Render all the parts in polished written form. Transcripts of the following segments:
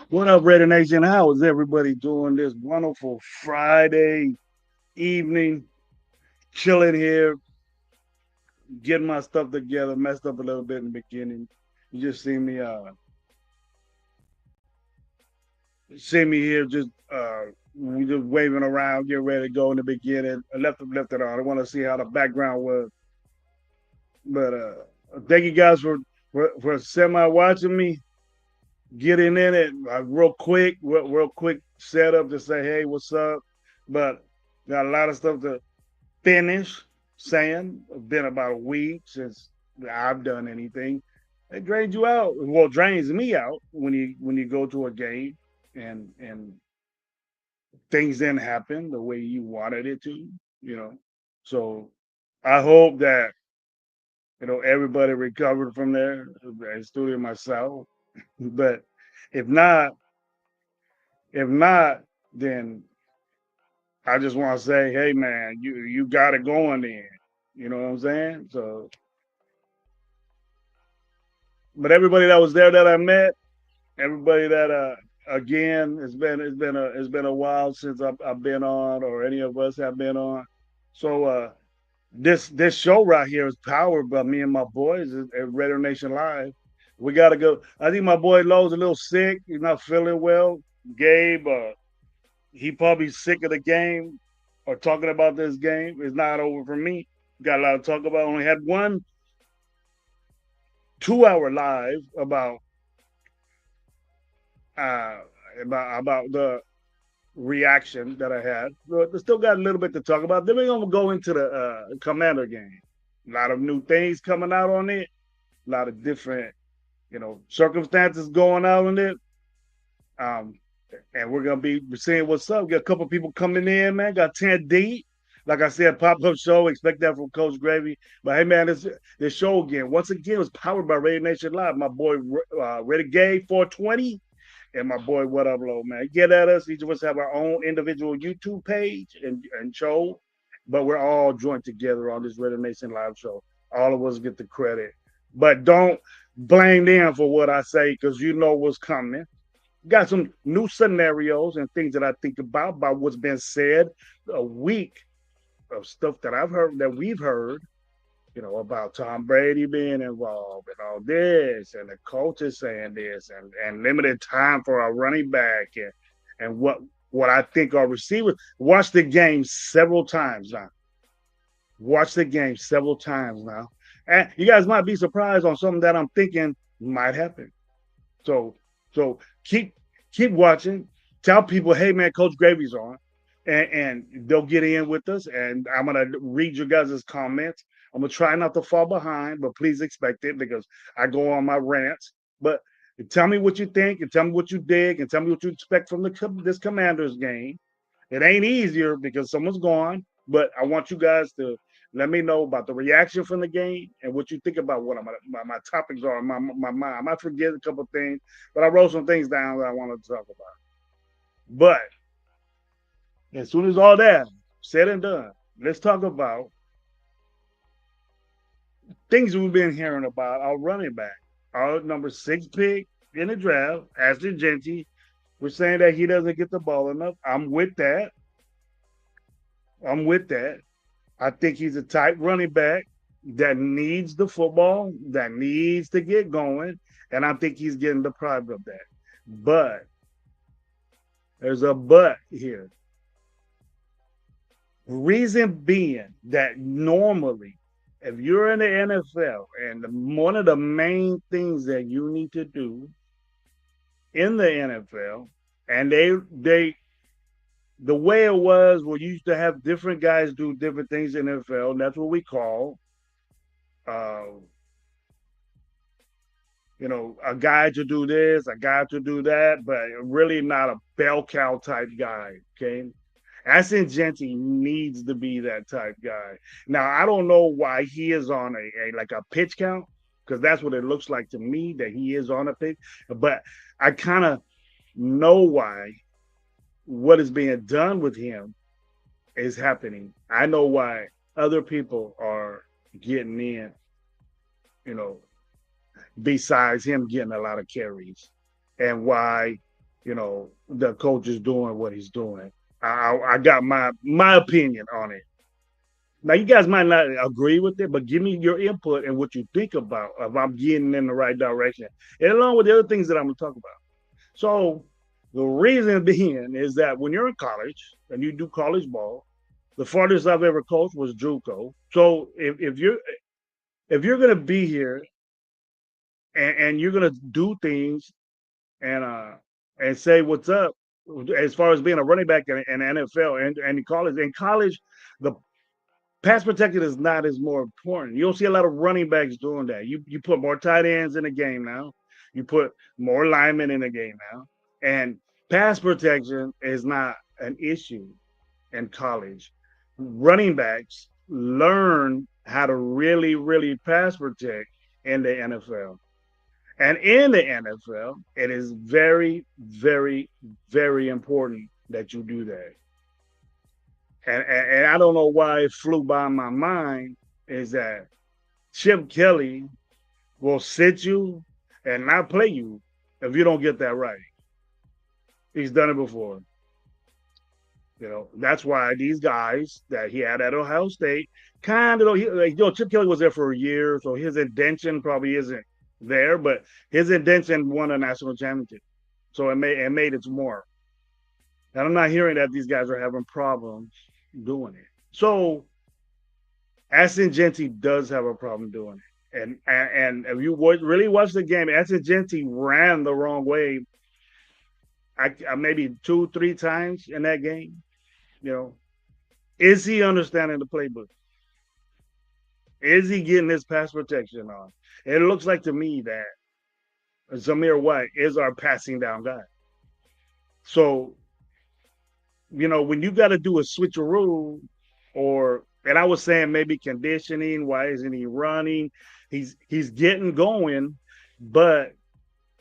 What up, Raider Nation? How is everybody doing this wonderful Friday evening? Chilling here, getting my stuff together. Messed up a little bit in the beginning. You just see me here, just we just waving around, getting ready to go in the beginning. I left it on. I want to see how the background was, but thank you guys for semi watching me. Getting in it real quick setup to say, hey, what's up? But got a lot of stuff to finish saying. It's been about a week since I've done anything. It drains you out. Well, drains me out when you go to a game and things didn't happen the way you wanted it to, you know. So I hope that everybody recovered from there, including myself. But if not, if not, then I just want to say, hey man, you got it going then. You know what I'm saying? So, but everybody that was there that I met, everybody that again, it's been a while since I've been on, or any of us have been on. So this show right here is powered by me and my boys at Raider Nation Live. We got to go. I think my boy Lowe's a little sick. He's not feeling well. Gabe, he probably sick of the game or talking about this game. It's not over for me. Got a lot to talk about. Only had one 2 hour live uh about the reaction that I had. But I still got a little bit to talk about. Then we're gonna go into the Commander game. A lot of new things coming out on it. A lot of different, circumstances going out on it. Um, and we're gonna be seeing what's up. Got a couple people coming in, man. Got 10 deep. Like I said, pop-up show. Expect that from Coach Gravy. But hey, man, this show again. Once again, was powered by Radio Nation Live. My boy Renegade 420 and my boy What Up Low, man. Get at us. Each of us have our own individual YouTube page and show, but we're all joined together on this Radio Nation Live show. All of us get the credit. But don't blame them for what I say, because you know what's coming. Got some new scenarios and things that I think about what's been said. A week of stuff that I've heard, that we've heard, about Tom Brady being involved and all this, and the coach is saying this, and limited time for our running back, and what I think our receivers. Watch the game several times now. Watch the game several times now, and you guys might be surprised on something that I'm thinking might happen. So so keep watching. Tell people, hey man, Coach Gravy's on, and they'll get in with us. And I'm gonna read your guys' comments. I'm gonna try not to fall behind, but please expect it because I go on my rants. But tell me what you think, and tell me what you dig, and tell me what you expect from this Commanders game. It ain't easier because someone's gone, but I want you guys to let me know about the reaction from the game and what you think about what my topics are in my mind. I might forget a couple of things, but I wrote some things down that I wanted to talk about. But as soon as all that said and done, let's talk about things we've been hearing about our running back, our number 6 pick in the draft, Ashton Jeanty. We're saying that he doesn't get the ball enough. I'm with that. I'm with that. I think he's a type running back that needs the football, that needs to get going, and I think he's getting deprived of that. But there's a but here. Reason being that normally, if you're in the NFL, and one of the main things that you need to do in the NFL, and they the way it was, we used to have different guys do different things in the NFL, and that's what we call, uh, a guy to do this, a guy to do that, but really not a bell cow type guy. Okay. Ashton Jeanty needs to be that type guy. Now, I don't know why he is on a pitch count, because that's what it looks like to me, that he is on a pitch. But I kind of know why what is being done with him is happening. I know why other people are getting in, you know, besides him getting a lot of carries, and why, the coach is doing what he's doing. I got my opinion on it. Now, you guys might not agree with it, but give me your input and what you think about if I'm getting in the right direction, and along with the other things that I'm going to talk about. So the reason being is that when you're in college and you do college ball, the farthest I've ever coached was JUCO. So if you're going to be here, and you're going to do things, and say what's up as far as being a running back in NFL and in college, the pass protection is not as more important. You don't see a lot of running backs doing that. You put more tight ends in the game now. You put more linemen in the game now. And pass protection is not an issue in college. Running backs learn how to really, really pass protect in the NFL. And in the NFL, it is very, very, very important that you do that. And I don't know why it flew by my mind, is that Chip Kelly will sit you and not play you if you don't get that right. He's done it before. That's why these guys that he had at Ohio State kind of, Chip Kelly was there for a year, so his indention probably isn't there, but his indention won a national championship. So it made its mark. And I'm not hearing that these guys are having problems doing it. So Ashton Jeanty does have a problem doing it. And if you really watch the game, Ashton Jeanty ran the wrong way. I maybe 2-3 times in that game. Is he understanding the playbook? Is he getting his pass protection on? It looks like to me that Zamir White is our passing down guy. So, when you got to do a switcheroo, and I was saying maybe conditioning, why isn't he running? He's getting going, but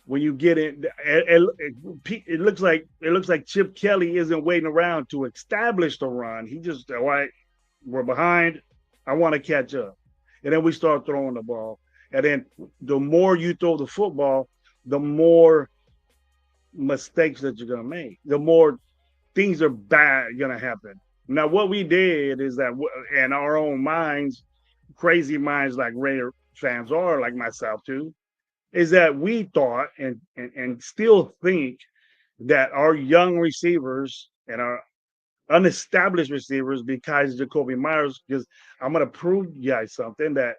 when you get in, it looks like Chip Kelly isn't waiting around to establish the run. He just, all right, we're behind. I want to catch up. And then we start throwing the ball. And then the more you throw the football, the more mistakes that you're going to make, the more things are bad going to happen. Now, what we did is that in our own minds, crazy minds like Raider fans are, like myself too, is that we thought and still think that our young receivers and our unestablished receivers, because Jakobi Meyers, because I'm going to prove you guys something, that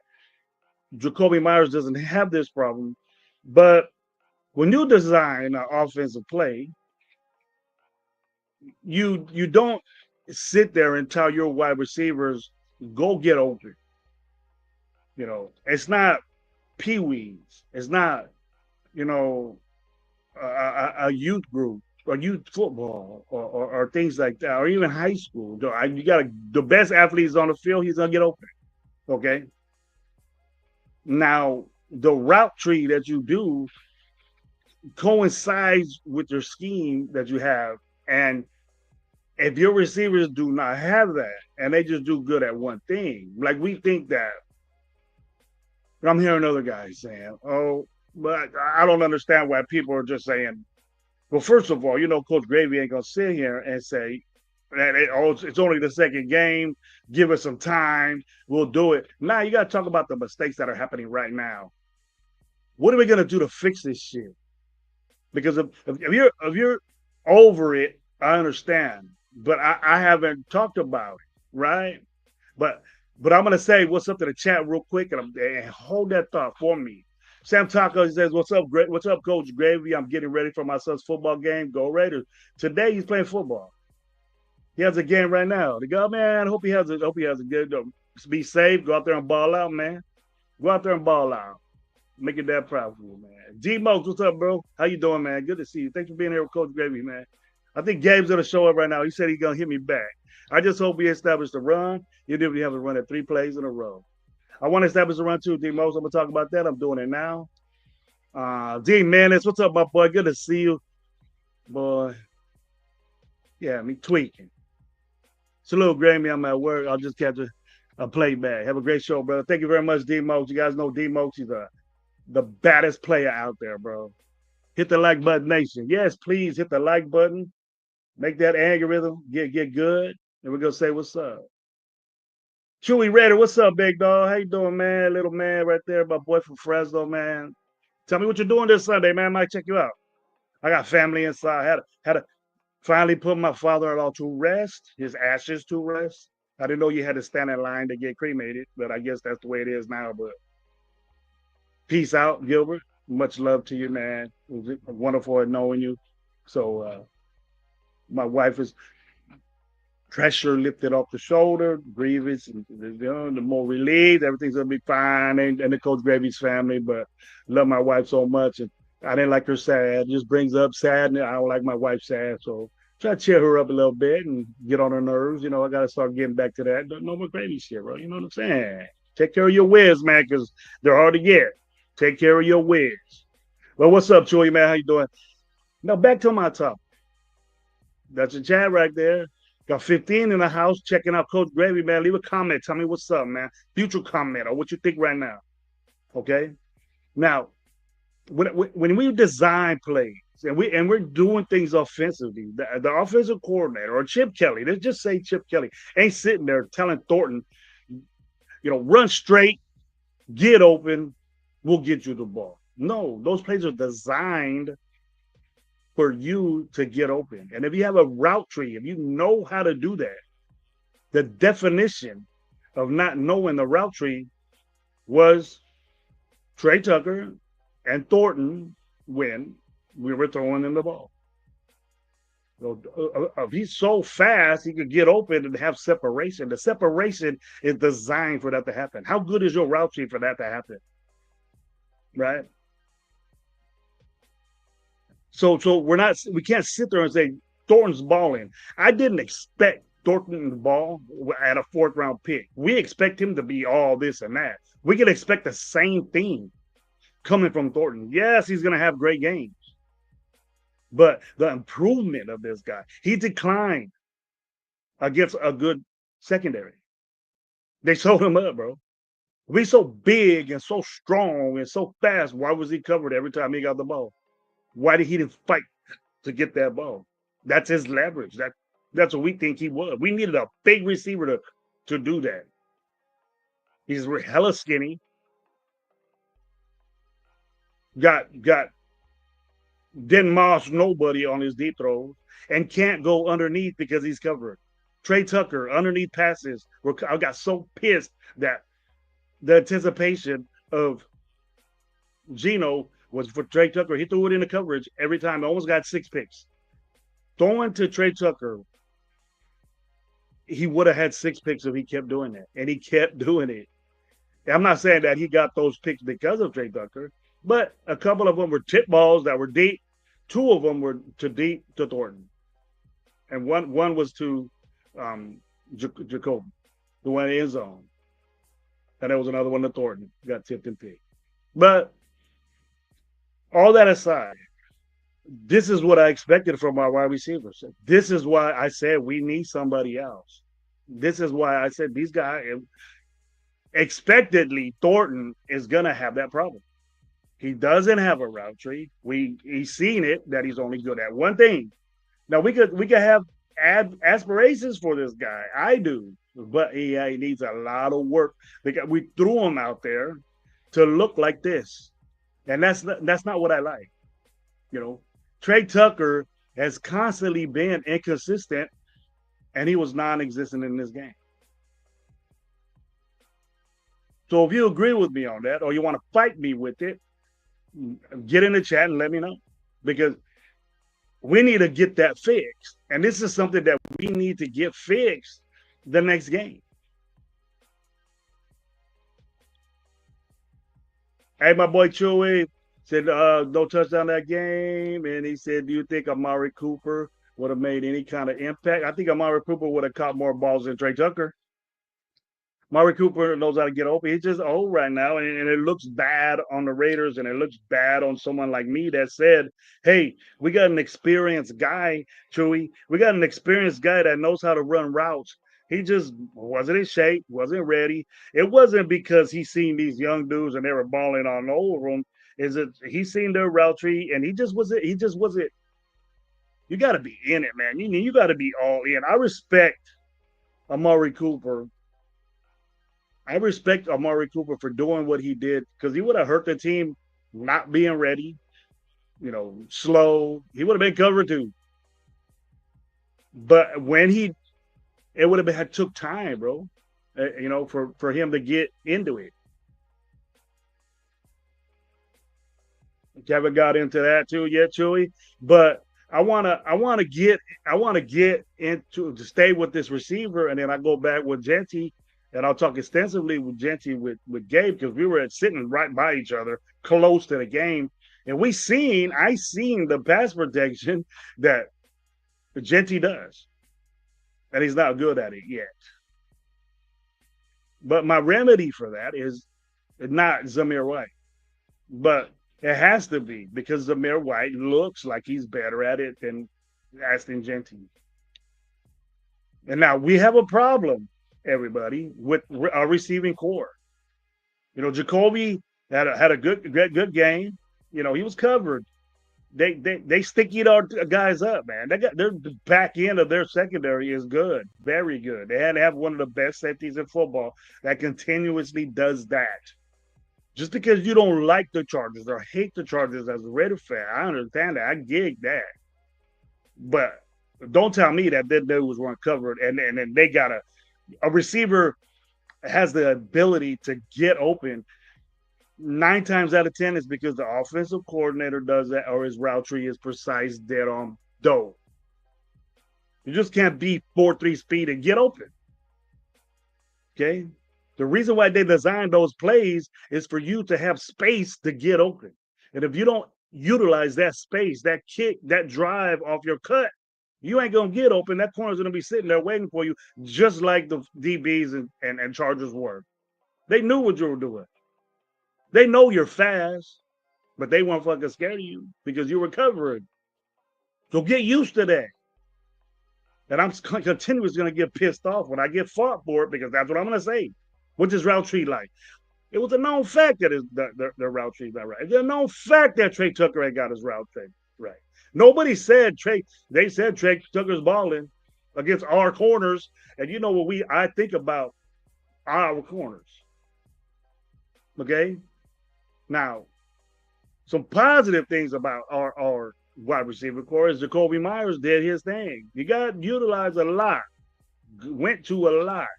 Jakobi Meyers doesn't have this problem. But when you design an offensive play, you don't sit there and tell your wide receivers, go get open. It's not peewees. It's not, a youth group or youth football or things like that, or even high school. You got the best athletes on the field, he's going to get open. Okay. Now, the route tree that you do coincides with your scheme that you have. And if your receivers do not have that, and they just do good at one thing, like we think that I'm hearing other guys saying, "Oh, but I don't understand why people are just saying." Well, first of all, Coach Gravy ain't gonna sit here and say that it's only the second game. Give us some time. We'll do it. Now you got to talk about the mistakes that are happening right now. What are we gonna do to fix this shit? Because if you're over it, I understand, but I haven't talked about it, right? But but I'm gonna say what's up to the chat real quick, and hold that thought for me. Sam Taco says, "What's up, What's up, Coach Gravy? I'm getting ready for my son's football game. Go Raiders! Today he's playing football. He has a game right now. The guy, man, hope he has a good. Be safe. Go out there and ball out, man. Go out there and ball out. Make it that proud for you, man. G Mokes, what's up, bro? How you doing, man? Good to see you. Thanks for being here with Coach Gravy, man. I think Gabe's gonna show up right now. He said he's gonna hit me back. I just hope we establish the run. You did have to run it 3 plays in a row. I want to establish the run too, D Mokes. I'm gonna talk about that. I'm doing it now. D Manis, what's up, my boy? Good to see you, boy. Yeah, me tweaking. Salute, Grammy. I'm at work. I'll just catch a playback. Have a great show, brother. Thank you very much, D Mokes. You guys know D Mokes. He's the baddest player out there, bro. Hit the like button, nation. Yes, please hit the like button. Make that algorithm get good. And we're gonna say what's up. Chewy Redder, what's up, big dog? How you doing, man? Little man right there, my boy from Fresno, man. Tell me what you're doing this Sunday, man. I might check you out. I got family inside. Had to finally put my father-in-law to rest, his ashes to rest. I didn't know you had to stand in line to get cremated, but I guess that's the way it is now. But peace out, Gilbert. Much love to you, man. It was wonderful knowing you. So my wife is pressure lifted off the shoulder, grievous, and the more relieved, everything's gonna be fine. And the Coach Gravy's family, but love my wife so much, and I didn't like her sad. It just brings up sadness. I don't like my wife sad, so try to cheer her up a little bit and get on her nerves. I gotta start getting back to that. No more Gravy shit, bro. You know what I'm saying? Take care of your whiz, man, because they're hard to get. Take care of your whiz. Well, what's up, Chewy, man? How you doing? Now back to my topic. That's a chat right there. Got 15 in the house checking out Coach Gravy, man. Leave a comment. Tell me what's up, man. Future comment or what you think right now. Okay. Now, when we design plays and we're doing things offensively, the offensive coordinator or Chip Kelly, let's just say Chip Kelly ain't sitting there telling Thornton, run straight, get open, we'll get you the ball. No, those plays are designed for you to get open. And if you have a route tree, if you know how to do that, the definition of not knowing the route tree was Trey Tucker and Thornton when we were throwing in the ball. So, if he's so fast, he could get open and have separation. The separation is designed for that to happen. How good is your route tree for that to happen? Right? So we can't sit there and say Thornton's balling. I didn't expect Thornton to ball at a 4th-round pick. We expect him to be all this and that. We can expect the same thing coming from Thornton. Yes, he's going to have great games. But the improvement of this guy, he declined against a good secondary. They sold him up, bro. We so big and so strong and so fast. Why was he covered every time he got the ball? Why did he fight to get that ball? That's his leverage. That's what we think he was. We needed a big receiver to do that. He's hella skinny. Got didn't moss nobody on his deep throws and can't go underneath because he's covered. Trey Tucker underneath passes. I got so pissed that the anticipation of Geno was for Trey Tucker. He threw it in the coverage every time. Almost got 6 picks. Throwing to Trey Tucker, he would have had 6 picks if he kept doing that. And he kept doing it. I'm not saying that he got those picks because of Trey Tucker, but a couple of them were tip balls that were deep. 2 of them were deep to Thornton. And one was to Jacoby, the one in the end zone. And there was another one to Thornton. Got tipped and picked. But all that aside, this is what I expected from our wide receivers. This is why I said we need somebody else. This is why I said these guys, expectedly, Thornton is gonna have that problem. He doesn't have a route tree. He's seen it that he's only good at one thing. Now we could have aspirations for this guy. I do, but he needs a lot of work because we threw him out there to look like this, and that's not what I like. You know, Trey Tucker has constantly been inconsistent, and he was non-existent in this game. So if you agree with me on that, or you want to fight me with it, get in the chat and let me know, because we need to get that fixed. And this is something that we need to get fixed the next game. Hey, my boy Chewy said no touchdown that game. And he said, do you think Amari Cooper would have made any kind of impact? I think Amari Cooper would have caught more balls than Trey Tucker. Amari Cooper knows how to get open. He's just old right now, and it looks bad on the Raiders, and it looks bad on someone like me that said, "Hey, we got an experienced guy, Chewy. We got an experienced guy that knows how to run routes. He just wasn't in shape, wasn't ready. It wasn't because he seen these young dudes and they were balling on over him. Is it he seen their route tree and he just wasn't. He just wasn't. You got to be in it, man. You got to be all in. I respect Amari Cooper. I respect Amari Cooper for doing what he did because he would have hurt the team not being ready, slow. He would have been covered too. But when it would have been had took time, bro. For him to get into it. Kevin got into that too yet, Chewy. But I wanna get into to stay with this receiver, and then I go back with Genty, and I'll talk extensively with Genty with Gabe because we were sitting right by each other, close to the game, and I seen the pass protection that Genty does, and he's not good at it yet. But my remedy for that is not Zamir White, but it has to be because Zamir White looks like he's better at it than Aston Genty. And now we have a problem, everybody, with our receiving core. Jacoby had a good game. He was covered. They sticky our guys up, man. They got their back end of their secondary is good, very good. They had to have one of the best safeties in football that continuously does that. Just because you don't like the Chargers or hate the Chargers as a Raider fan, I understand that. I gig that. But don't tell me that their dudes weren't covered and then they got a receiver has the ability to get open. 9 times out of 10 is because the offensive coordinator does that or his route tree is precise, dead on dough. You just can't be 4.3 speed and get open. Okay? The reason why they designed those plays is for you to have space to get open. And if you don't utilize that space, that kick, that drive off your cut, you ain't gonna get open. That corner's gonna be sitting there waiting for you, just like the DBs and Chargers were. They knew what you were doing. They know you're fast, but they weren't fucking scared of you because you were covered. So get used to that. And I'm continuously gonna get pissed off when I get fought for it because that's what I'm gonna say. What's his route tree like? It was a known fact that the route tree's not right. It's a known fact that Trey Tucker ain't got his route tree right. Nobody said Trey. They said Trey Tucker's balling against our corners, and you know what I think about our corners. Okay, now some positive things about our wide receiver core is Jacoby Myers did his thing. He got utilized a lot, went to a lot.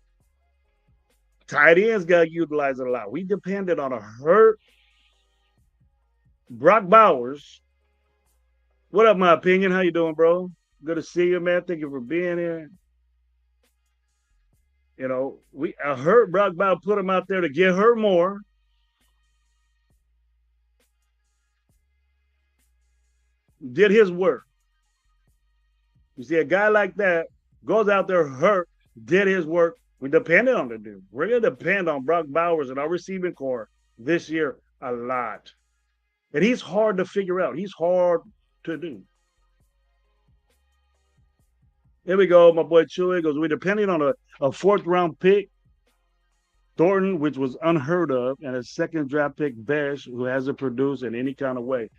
Tight ends got utilized a lot. We depended on a hurt Brock Bowers. What up, my opinion? How you doing, bro? Good to see you, man. Thank you for being here. I hurt Brock Bowers, put him out there to get hurt more. Did his work. You see, a guy like that goes out there hurt, did his work. We depended on the dude. We're going to depend on Brock Bowers and our receiving core this year a lot. And he's hard to figure out. He's hard to do. Here we go. My boy Chewy goes, we're depending on a fourth round pick Thornton, which was unheard of, and a second draft pick, Besh, who hasn't produced in any kind of way.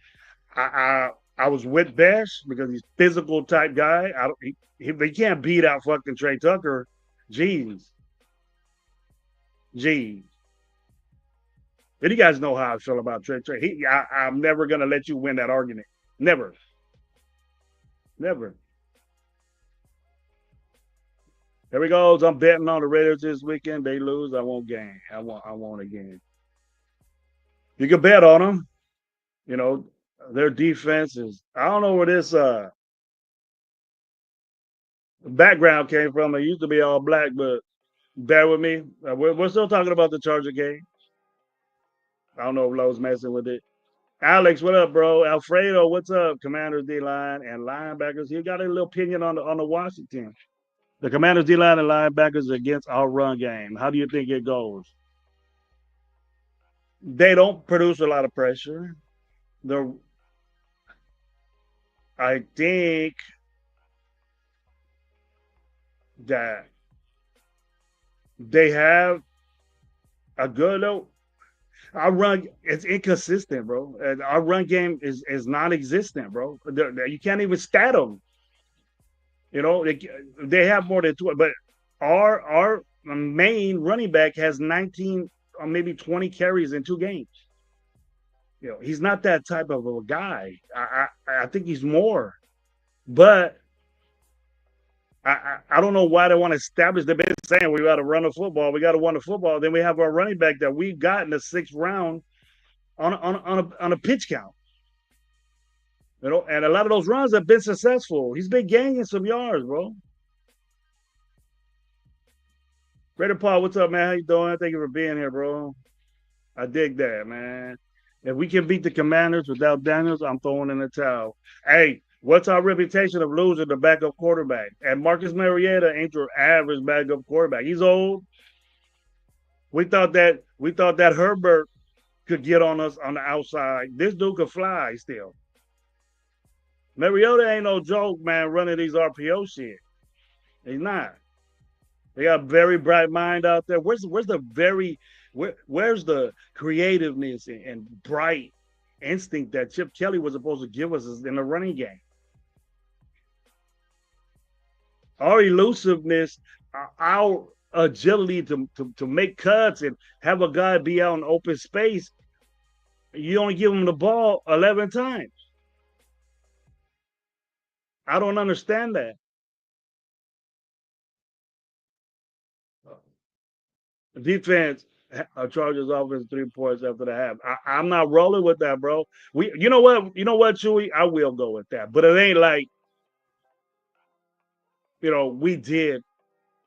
I was with Besh because he's physical type guy. I don't, he can't beat out fucking Trey Tucker. Jeez, jeez. And you guys know how I feel about Trey. I'm never gonna let you win that argument. Never, never. Here we goes. I'm betting on the Raiders this weekend. They lose. I won't gain. I want a game. You can bet on them. You know, their defense is. I don't know where this background came from. It used to be all black, but bear with me. We're still talking about the Charger game. I don't know if Lowe's messing with it. Alex, what up, bro? Alfredo, what's up? Commanders D line and linebackers. You got a little opinion on the Washington. The Commanders D line and linebackers against our run game. How do you think it goes? They don't produce a lot of pressure. The I think that they have a good. Our run it's inconsistent, bro. And our run game is non-existent, bro. You can't even stat them. You know, they have more than two, but our main running back has 19 or maybe 20 carries in 2 games. You know, he's not that type of a guy. I think he's more, but I don't know why they want to establish. They've been saying we got to run the football. We got to run the football. Then we have our running back that we got in the 6th round on a pitch count. You know, and a lot of those runs have been successful. He's been gaining some yards, bro. Raider Paul, what's up, man? How you doing? Thank you for being here, bro. I dig that, man. If we can beat the Commanders without Daniels, I'm throwing in the towel. Hey, what's our reputation of losing the backup quarterback? And Marcus Mariota ain't your average backup quarterback. He's old. We thought that Herbert could get on us on the outside. This dude could fly still. Mariota ain't no joke, man, running these RPO shit. He's not. They got a very bright mind out there. Where's the creativeness and bright instinct that Chip Kelly was supposed to give us in the running game? Our elusiveness, our agility to make cuts and have a guy be out in open space. You only give him the ball 11 times. I don't understand that. Defense, Chargers offense 3 points after the half. I'm not rolling with that, bro. You know what, Chewy? I will go with that, but it ain't like we did.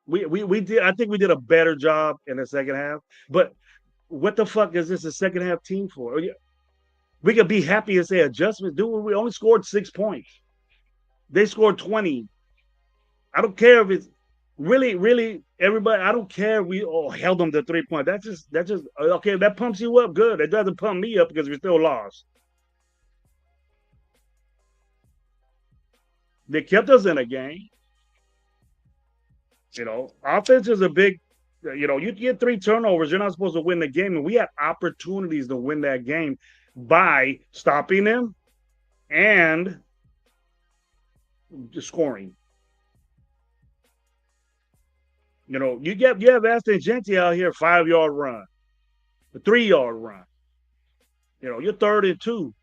We did. I think we did a better job in the second half. But what the fuck is this a second half team for? We could be happy and say adjustments. Dude, we only scored 6 points. They scored 20. I don't care if it's really everybody. I don't care. We all held them to 3 points. That's just okay. That pumps you up, good. It doesn't pump me up because we still lost. They kept us in a game. Offense is a big. You get 3 turnovers. You're not supposed to win the game, and we had opportunities to win that game by stopping them and scoring. You have Aston Genty out here, 5-yard run, a 3-yard run. You're 3rd and 2.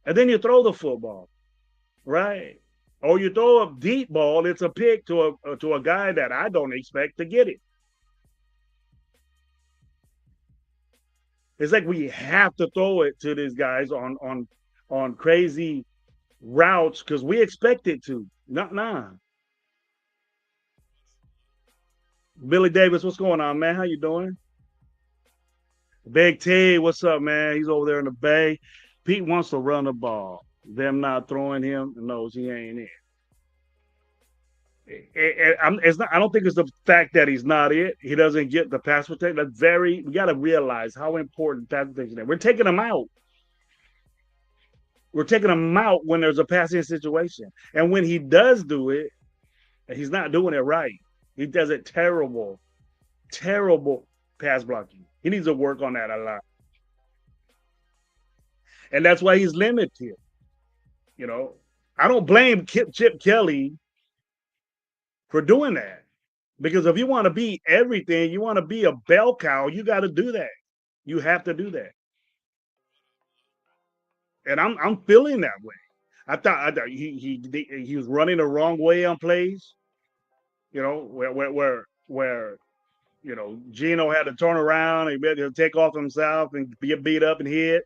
And then you throw the football, right? Or you throw a deep ball, it's a pick to a guy that I don't expect to get it. It's like we have to throw it to these guys on crazy routes because we expect it to. Nah. Billy Davis, what's going on, man? How you doing? Big T, what's up, man? He's over there in the Bay. Pete wants to run the ball. Them not throwing him knows he ain't in. I don't think it's the fact that he's not it. He doesn't get the pass protection. We got to realize how important pass protection is. We're taking him out. We're taking him out when there's a passing situation. And when he does do it, he's not doing it right. He does it terrible. terrible pass blocking. He needs to work on that a lot. And that's why he's limited. You know, I don't blame Chip Kelly for doing that. Because if you want to be everything, you want to be a bell cow, you got to do that. You have to do that. And I'm feeling that way. I thought he was running the wrong way on plays. You know, where Gino had to turn around and be able to take off himself and get beat up and hit.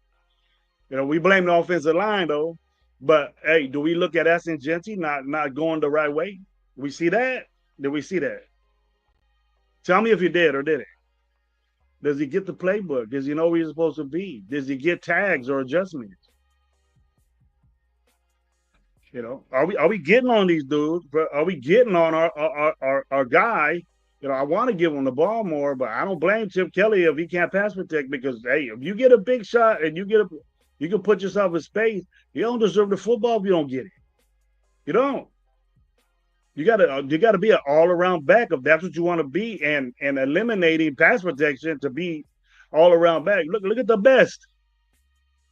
We blame the offensive line though. But hey, do we look at Essien Genty not going the right way? We see that? Did we see that? Tell me if you did or didn't. Does he get the playbook? Does he know where he's supposed to be? Does he get tags or adjustments? Are we getting on these dudes? Are we getting on our guy? I want to give him the ball more, but I don't blame Chip Kelly if he can't pass protect because hey, if you get a big shot and you can put yourself in space, you don't deserve the football if you don't get it. You don't. You gotta be an all around back if that's what you want to be, and eliminating pass protection to be all around back. Look at the best.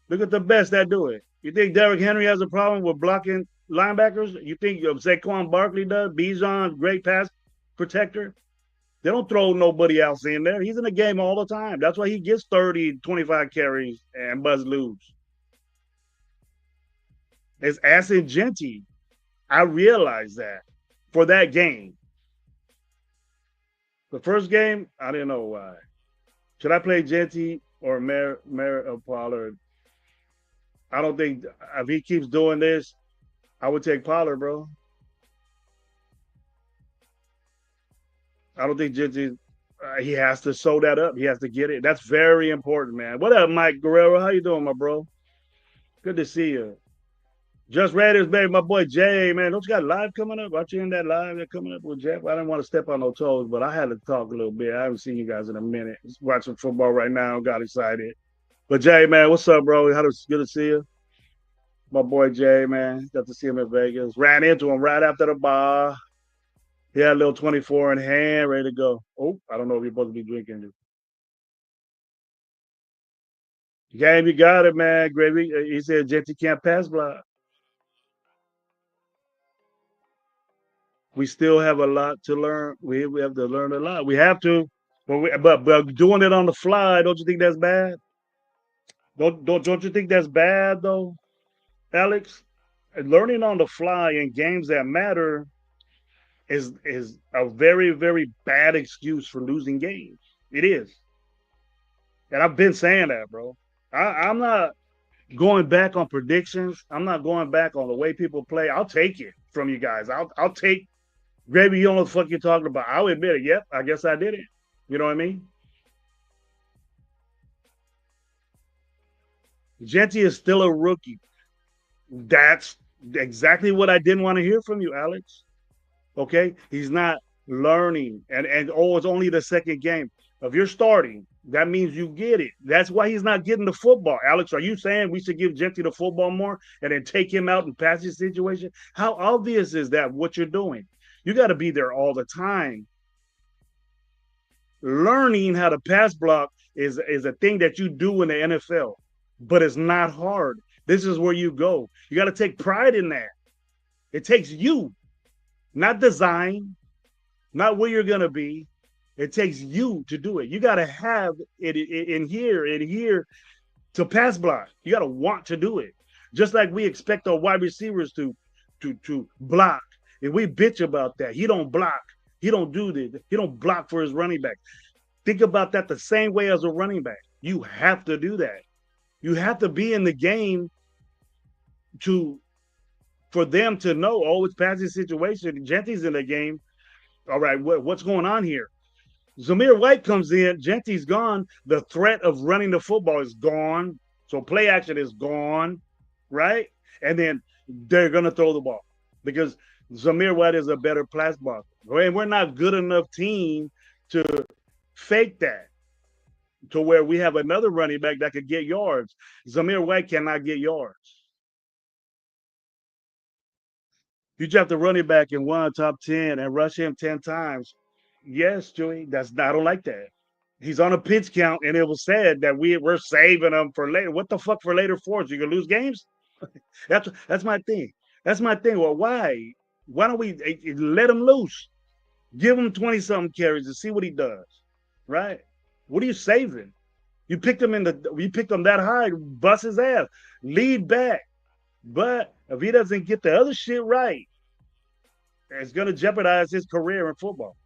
Look at the best that do it. You think Derrick Henry has a problem with blocking linebackers? You think Saquon Barkley does? Bijan, great pass protector. They don't throw nobody else in there. He's in the game all the time. That's why he gets 30, 25 carries and buzz loose. It's Essien Genty. I realized that for that game. The first game, I didn't know why. Should I play Genty or Merritt Pollard? I don't think if he keeps doing this, I would take Pollard, bro. I don't think Genty. He has to sew that up. He has to get it. That's very important, man. What up, Mike Guerrero? How you doing, my bro? Good to see you. Just Raiders, baby, my boy Jay, man. Don't you got live coming up? Aren't you in that live that coming up with Jeff? I didn't want to step on no toes, but I had to talk a little bit. I haven't seen you guys in a minute. Just watching football right now. Got excited. But Jay, man, what's up, bro? Good to see you. My boy Jay, man. Got to see him in Vegas. Ran into him right after the bar. He had a little 24 in hand, ready to go. Oh, I don't know if you're supposed to be drinking. Game, you got it, man. Gravy. He said Genty can't pass block. We still have a lot to learn. We have to learn a lot. We have to, but doing it on the fly, don't you think that's bad? Don't you think that's bad though, Alex? Learning on the fly in games that matter is a very very bad excuse for losing games. It is, and I've been saying that, bro. I'm not going back on predictions. I'm not going back on the way people play. I'll take it from you guys. I'll take Gravy. You don't know what the fuck you're talking about. I'll admit it. Yep, I guess I did it. You know what I mean? Genty is still a rookie. That's exactly what I didn't want to hear from you, Alex. Okay, he's not learning, and oh, it's only the second game. If you're starting, that means you get it. That's why he's not getting the football. Alex, are you saying we should give Genty the football more and then take him out in passing situation? How obvious is that what you're doing? You got to be there all the time. Learning how to pass block is a thing that you do in the NFL, but it's not hard. This is where you go. You got to take pride in that. It takes you, not design, not where you're going to be. It takes you to do it. You got to have it in here to pass block. You got to want to do it. Just like we expect our wide receivers to block. And we bitch about that. He don't block. He don't do this. He don't block for his running back. Think about that the same way as a running back. You have to do that. You have to be in the game for them to know, oh, it's passing situation. Genty's in the game. All right, what's going on here? Zamir White comes in. Genty's gone. The threat of running the football is gone. So play action is gone, right? And then they're going to throw the ball because Zamir White is a better pass blocker. And we're not good enough team to fake that to where we have another running back that could get yards. Zamir White cannot get yards. You draft a running back in one top 10 and rush him 10 times. Yes, Joey. I don't like that. He's on a pitch count, and it was said that we're saving him for later. What the fuck for later for? So you gonna lose games? That's my thing. That's my thing. Well, why? Why don't we let him loose? Give him 20 something carries and see what he does. Right? What are you saving? You picked him that high, bust his ass, lead back. But if he doesn't get the other shit right, it's gonna jeopardize his career in football.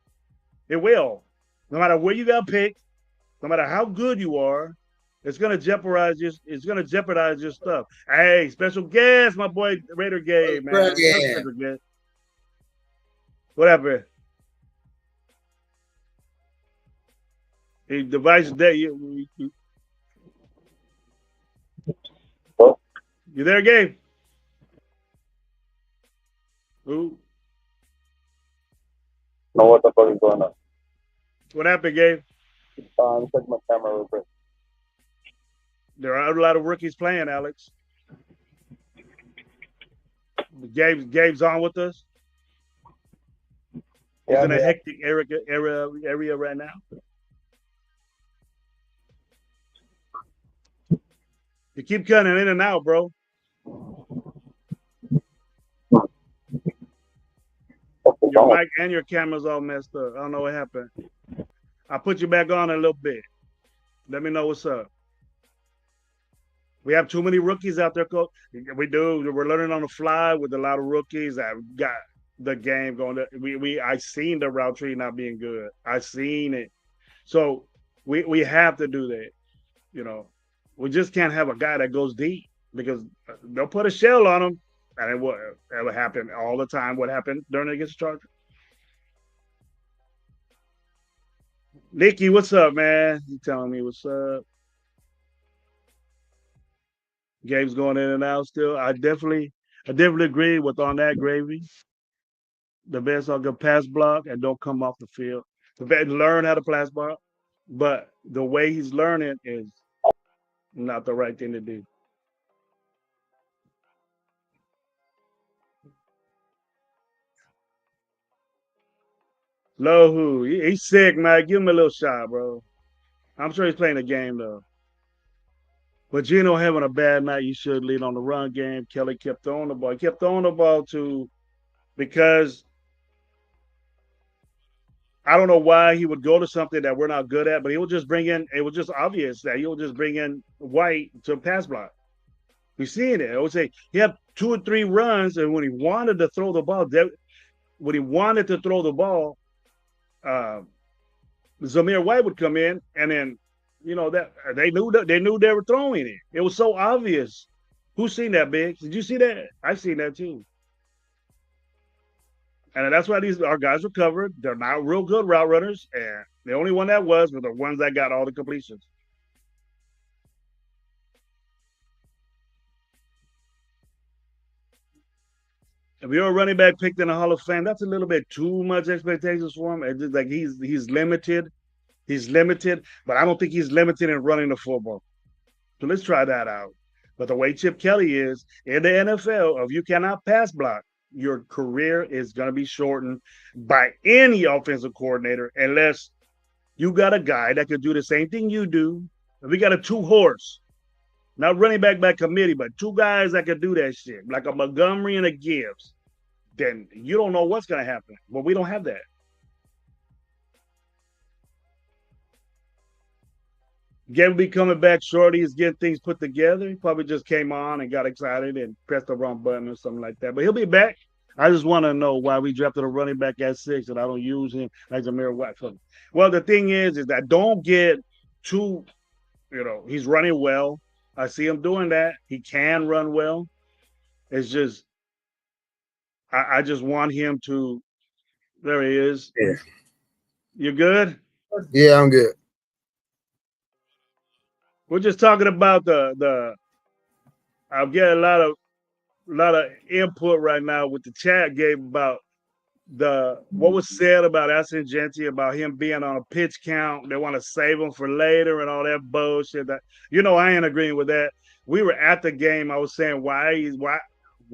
It will. No matter where you got picked, no matter how good you are, it's gonna jeopardize your stuff. Hey, special guest, my boy Raider Gabe, man. What's up, Yeah. special guest? Whatever. The device that Oh, you there, Gabe? Ooh, know what the fuck is going on. what happened, Gabe? I'm checking my camera real quick. There are a lot of rookies playing, Alex. Gabe's on with us. He's Yeah, in a yeah. hectic area right now. You keep cutting in and out, bro. What's Your wrong with mic and your camera's all messed up. I don't know what happened. I'll put you back on in a little bit. Let me know what's up. We have too many rookies out there, coach. We do. We're learning on the fly with a lot of rookies that got the game going. I seen the route tree not being good. I seen it. So we have to do that. You know, we just can't have a guy that goes deep because they'll put a shell on him, and it will happen all the time. What happened during against the Chargers? Nikki, what's up, man? You telling me what's up? Game's going in and out still. I definitely agree with on that gravy. The best are good pass block and don't come off the field. The vet learn how to pass block, but the way he's learning is not the right thing to do. Lohu, he's sick, man. Give him a little shot, bro. I'm sure he's playing the game though. But Gino having a bad night, you should lead on the run game. Kelly kept throwing the ball. He kept throwing the ball to because I don't know why he would go to something that we're not good at, but he would just bring in. It was just obvious that he would just bring in White to pass block. We seen it. I would say he had 2 or 3 runs, and when he wanted to throw the ball, when he wanted to throw the ball, uh, Zamir White would come in, and then that they knew they were throwing it. It was so obvious. Who's seen that, Big? Did you see that? I've seen that too. And that's why our guys were covered. They're not real good route runners, and the only one that was were the ones that got all the completions. If you're a running back picked in the Hall of Fame, that's a little bit too much expectations for him. It's just like he's limited. He's limited, but I don't think he's limited in running the football. So let's try that out. But the way Chip Kelly is in the NFL, if you cannot pass block, your career is going to be shortened by any offensive coordinator unless you got a guy that could do the same thing you do. If we got a 2 horse, not running back by committee, but 2 guys that could do that shit, like a Montgomery and a Gibbs, then you don't know what's going to happen. But we don't have that. Gavin be coming back shorty. He's getting things put together. He probably just came on and got excited and pressed the wrong button or something like that. But he'll be back. I just want to know why we drafted a running back at 6 and I don't use him like Zamir White. Well, the thing is that don't get too, he's running well. I see him doing that. He can run well. It's just, I just want him to. There he is. Yeah. You good? Yeah, I'm good. We're just talking about the. I'll get a lot of input right now with the chat gave about what was said about Aston Genty about him being on a pitch count. They want to save him for later and all that bullshit. That I ain't agreeing with that. We were at the game. I was saying why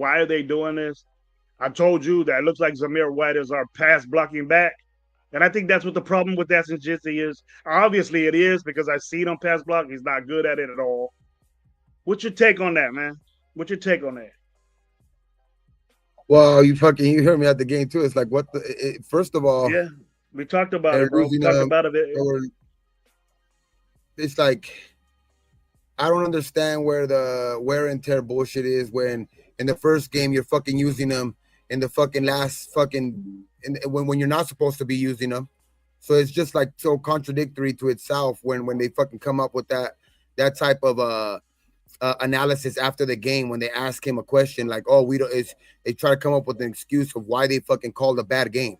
are they doing this? I told you that it looks like Zamir White is our pass blocking back, And I think that's what the problem with that Jitsi is. Obviously, it is because I see him pass block. He's not good at it at all. What's your take on that, man? What's your take on that? Well, you heard me at the game too. It's like what first of all, Yeah, we talked about they're it, bro. We losing talked about it. it's like I don't understand where the wear and tear bullshit is when in the first game you're fucking using them in the fucking last fucking when you're not supposed to be using them. So it's just like so contradictory to itself when they fucking come up with that type of analysis after the game when they ask him a question like, oh, we don't. They try to come up with an excuse of why they fucking called a bad game.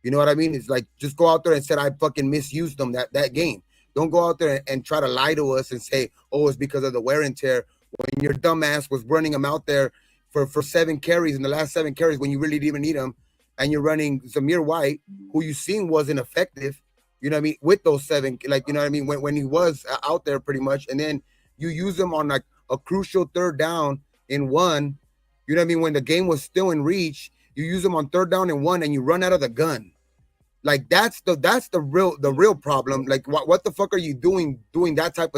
You know what I mean? It's like just go out there and said I fucking misused them that game. Don't go out there and try to lie to us and say, oh, it's because of the wear and tear when your dumbass was running them out there for 7 carries in the last 7 carries when you really didn't even need them, and you're running Zamir White, who you seen wasn't effective. You know what I mean? With those 7, like you know what I mean, when he was out there pretty much, and then you use him on like a crucial 3rd down in 1. You know what I mean? When the game was still in reach, you use them on 3rd down in 1, and you run out of the gun. Like that's the real problem. Like what the fuck are you doing that type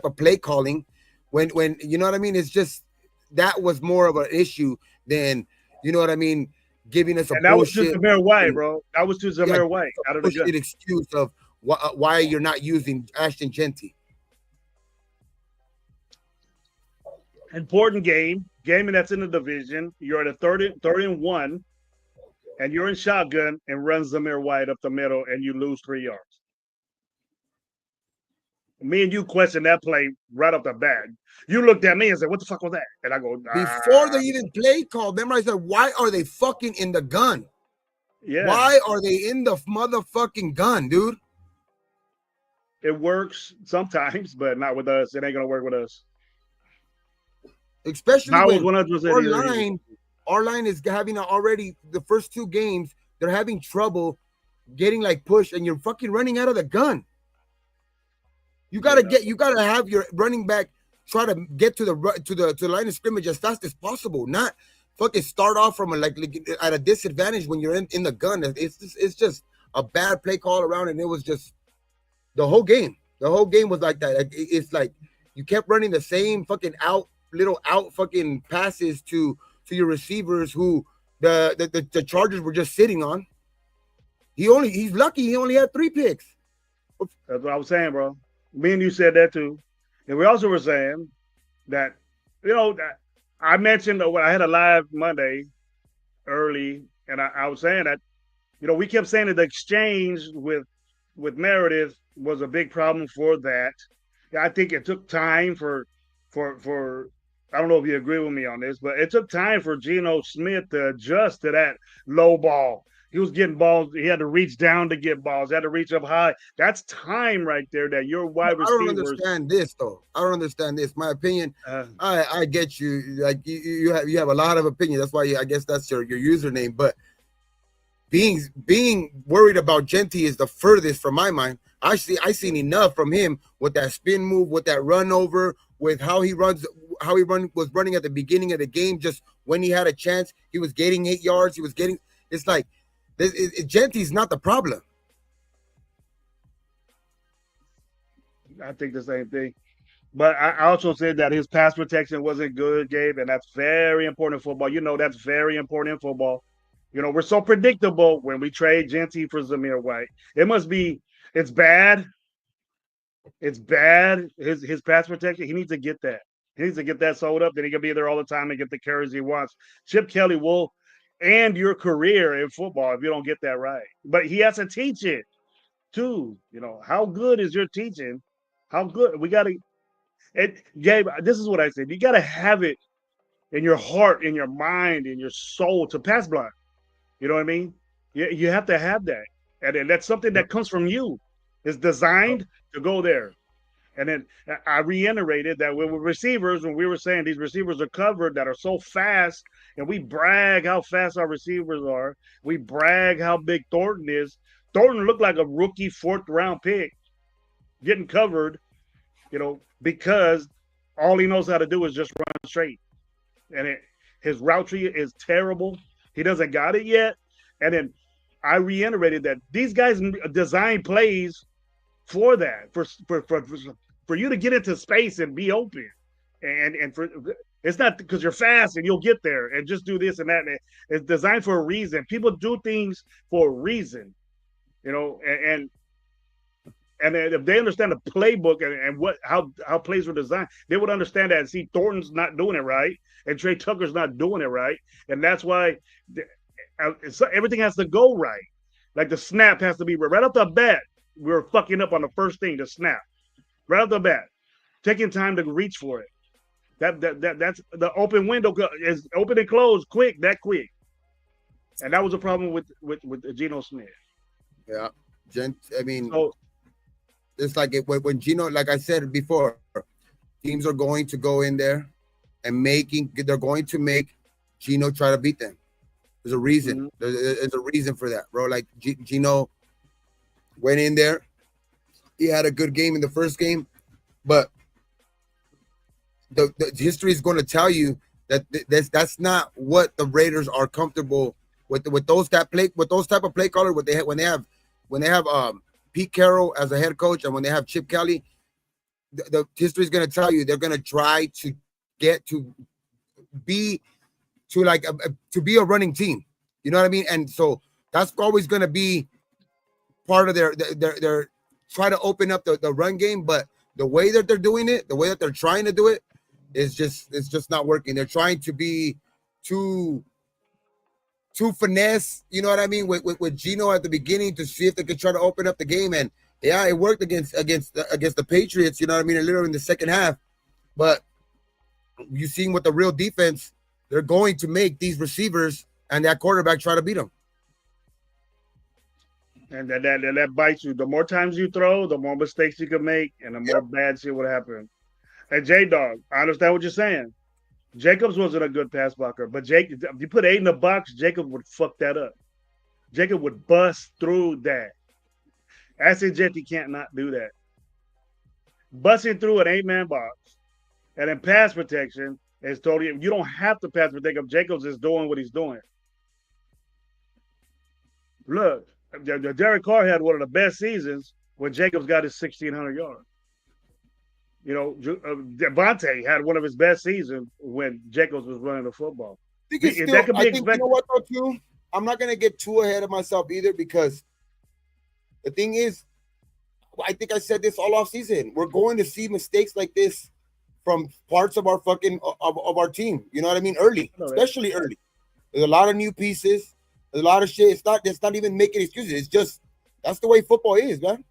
of play calling when you know what I mean? It's just that was more of an issue than you know what I mean, giving us a and that bullshit. was to Zamir White, bro. That was to Zamir White out of the gun. Excuse of why you're not using Ashton Jeanty. Important game that's in the division. You're at a third and 1. And you're in shotgun and run Zamir White up the middle and you lose 3 yards. Me and you questioned that play right off the bat. You looked at me and said, what the fuck was that? And I go, Before they even play call, remember I said, why are they fucking in the gun? Yeah. Why are they in the motherfucking gun, dude? It works sometimes, but not with us. It ain't going to work with us. Especially when our line is having already the first 2 games, they're having trouble getting like pushed, and you're fucking running out of the gun. You gotta have your running back try to get to the line of scrimmage as fast as possible, not fucking start off from at a disadvantage when you're in the gun. It's just a bad play call around, and it was just the whole game. The whole game was like that. It's like you kept running the same fucking out fucking passes to your receivers who the Chargers were just sitting on. He's lucky he only had 3 picks. That's what I was saying, bro. Me and you said that too. And we also were saying that, you know, that I mentioned when I had a live Monday early, and I was saying that, you know, we kept saying that the exchange with Meredith was a big problem for that. I think it took time for I don't know if you agree with me on this, but it took time for Geno Smith to adjust to that low ball. He was getting balls. He had to reach down to get balls. He had to reach up high. That's time right there that your wide receivers. I don't understand this, though. I don't understand this. My opinion, I get you. Like you have a lot of opinion. That's why I guess that's your username. But being worried about Jeanty is the furthest from my mind. I seen enough from him with that spin move, with that run over, with how he was running at the beginning of the game. Just when he had a chance, he was getting 8 yards. It's like Jeanty's not the problem. I think the same thing. But I also said that his pass protection wasn't good, Gabe, and that's very important in football. You know, that's very important in football. You know, we're so predictable when we trade Jeanty for Zamir White. It's bad. It's bad. His pass protection, he needs to get that. He needs to get that sold up. Then he can be there all the time and get the carries he wants. Chip Kelly will end your career in football if you don't get that right. But he has to teach it too. You know, how good is your teaching? How good? We got to – Gabe, this is what I said. You got to have it in your heart, in your mind, in your soul to pass block. You know what I mean? You have to have that. And that's something that comes from you. It's designed to go there. And then I reiterated that with receivers, when we were saying these receivers are covered that are so fast, and we brag how fast our receivers are. We brag how big Thornton is. Thornton looked like a rookie 4th-round pick getting covered, you know, because all he knows how to do is just run straight. And his route tree is terrible. He doesn't got it yet. And then I reiterated that these guys design plays for that, for you to get into space and be open, and for it's not because you're fast and you'll get there and just do this and that. It's designed for a reason. People do things for a reason, you know, and if they understand the playbook and what how plays were designed, they would understand that. And see, Thornton's not doing it right, and Trey Tucker's not doing it right, and that's why everything has to go right. Like the snap has to be right off the bat. We were fucking up on the first thing, the snap, right off the bat, taking time to reach for it. That's the open window is open and close quick, that quick, and that was a problem with Geno Smith. Yeah, I mean, So it's like when Geno, like I said before, teams are going to go in there and they're going to make Geno try to beat them. There's a reason. There's a reason for that, bro. Like Geno went in there, he had a good game in the first game, but the history is going to tell you that that's not what the Raiders are comfortable with those type of play caller. When they have Pete Carroll as a head coach, and when they have Chip Kelly, the history is going to tell you they're going to try to get to be a running team. You know what I mean? And so that's always going to be part of their try to open up the run game. But the way that they're doing it, the way that they're trying to do it, it's just not working. They're trying to be too finesse, you know what I mean, with Geno at the beginning to see if they could try to open up the game. And yeah, it worked against the Patriots, you know what I mean, a little in the second half. But you seen what the real defense, they're going to make these receivers and that quarterback try to beat them. And that bites you. The more times you throw, the more mistakes you can make, and the more bad shit would happen. And J-Dog, I understand what you're saying. Jacobs wasn't a good pass blocker, but if you put 8 in the box, Jacob would fuck that up. Jacob would bust through that. Acid Jetty can't not do that. Busting through an 8-man box and in pass protection is totally, you don't have to pass protect him. Jacobs is doing what he's doing. Look, Derek Carr had one of the best seasons when Jacobs got his 1,600 yards. You know, Devontae had one of his best seasons when Jacobs was running the football. I think, you know what, though, too? I'm not going to get too ahead of myself either, because the thing is, I think I said this all off season. We're going to see mistakes like this from parts of our of our team. You know what I mean? Especially early. There's a lot of new pieces. There's a lot of shit. It's not even making excuses. It's just that's the way football is, man.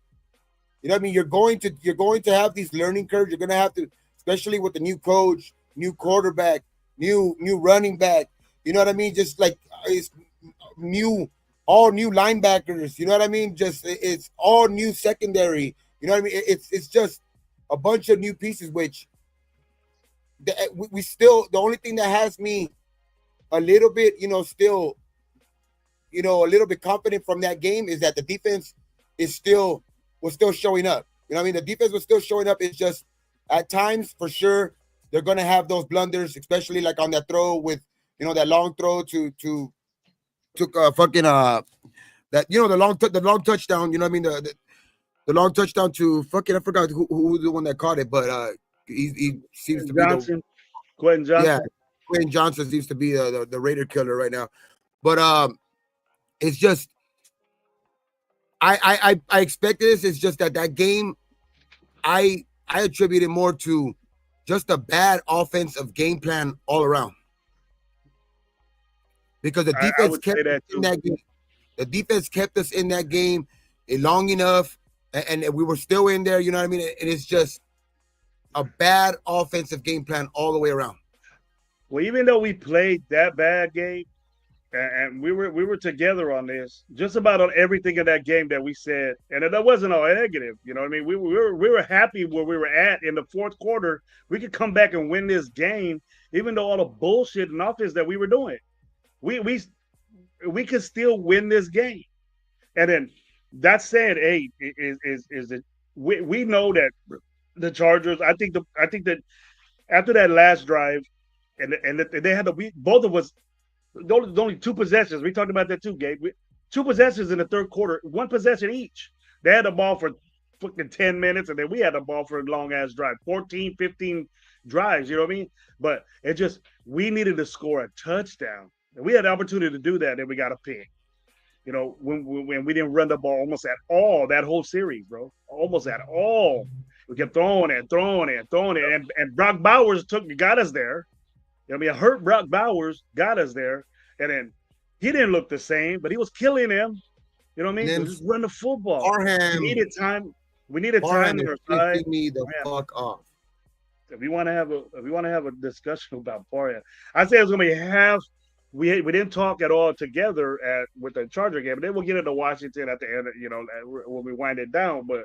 You know what I mean? You're going to have these learning curves. You're going to have to, especially with the new coach, new quarterback, new running back. You know what I mean? Just like it's all new linebackers. You know what I mean? Just it's all new secondary. You know what I mean? It's just a bunch of new pieces, which we still, the only thing that has me a little bit, still, a little bit confident from that game is that the defense was still showing up. You know what I mean? The defense was still showing up. It's just at times, for sure, they're going to have those blunders, especially like on that throw with, that long throw to that, the long touchdown, you know what I mean? The long touchdown to fucking, I forgot who was the one that caught it, but he seems to be Quentin Johnson. Yeah, Quentin Johnson seems to be the Raider killer right now. But it's just, I expected this. It's just that game, I attribute it more to just a bad offensive game plan all around. Because the defense kept us in that game. The defense kept us in that game long enough, and we were still in there. You know what I mean? And it's just a bad offensive game plan all the way around. Well, even though we played that bad game, and we were together on this, just about on everything in that game that we said, and that wasn't all negative. You know what I mean? We were happy where we were at in the fourth quarter. We could come back and win this game, even though all the bullshit and offense that we were doing. We could still win this game. And then that said, hey, is that we know that the Chargers. I think that after that last drive, and they had both of us. Only 2 possessions. We talked about that too, Gabe. 2 possessions in the third quarter, 1 possession each. They had the ball for fucking 10 minutes, and then we had the ball for a long ass drive, 14, 15 drives. You know what I mean? But it just we needed to score a touchdown. And we had the opportunity to do that, and we got a pick. You know, when we didn't run the ball almost at all that whole series, bro, almost at all. We kept throwing it, and Brock Bowers got us there. I mean, hurt Brock Bowers got us there, and then he didn't look the same, but he was killing him. You know what I mean? So just run the football. Parham, we needed time. We needed time Parham on is our side. pissing me the fuck off. If we want to have a discussion about Parham, I say it's gonna be half. We didn't talk at all together with the Charger game, but then we'll get into Washington at the end. You know, when we wind it down, but.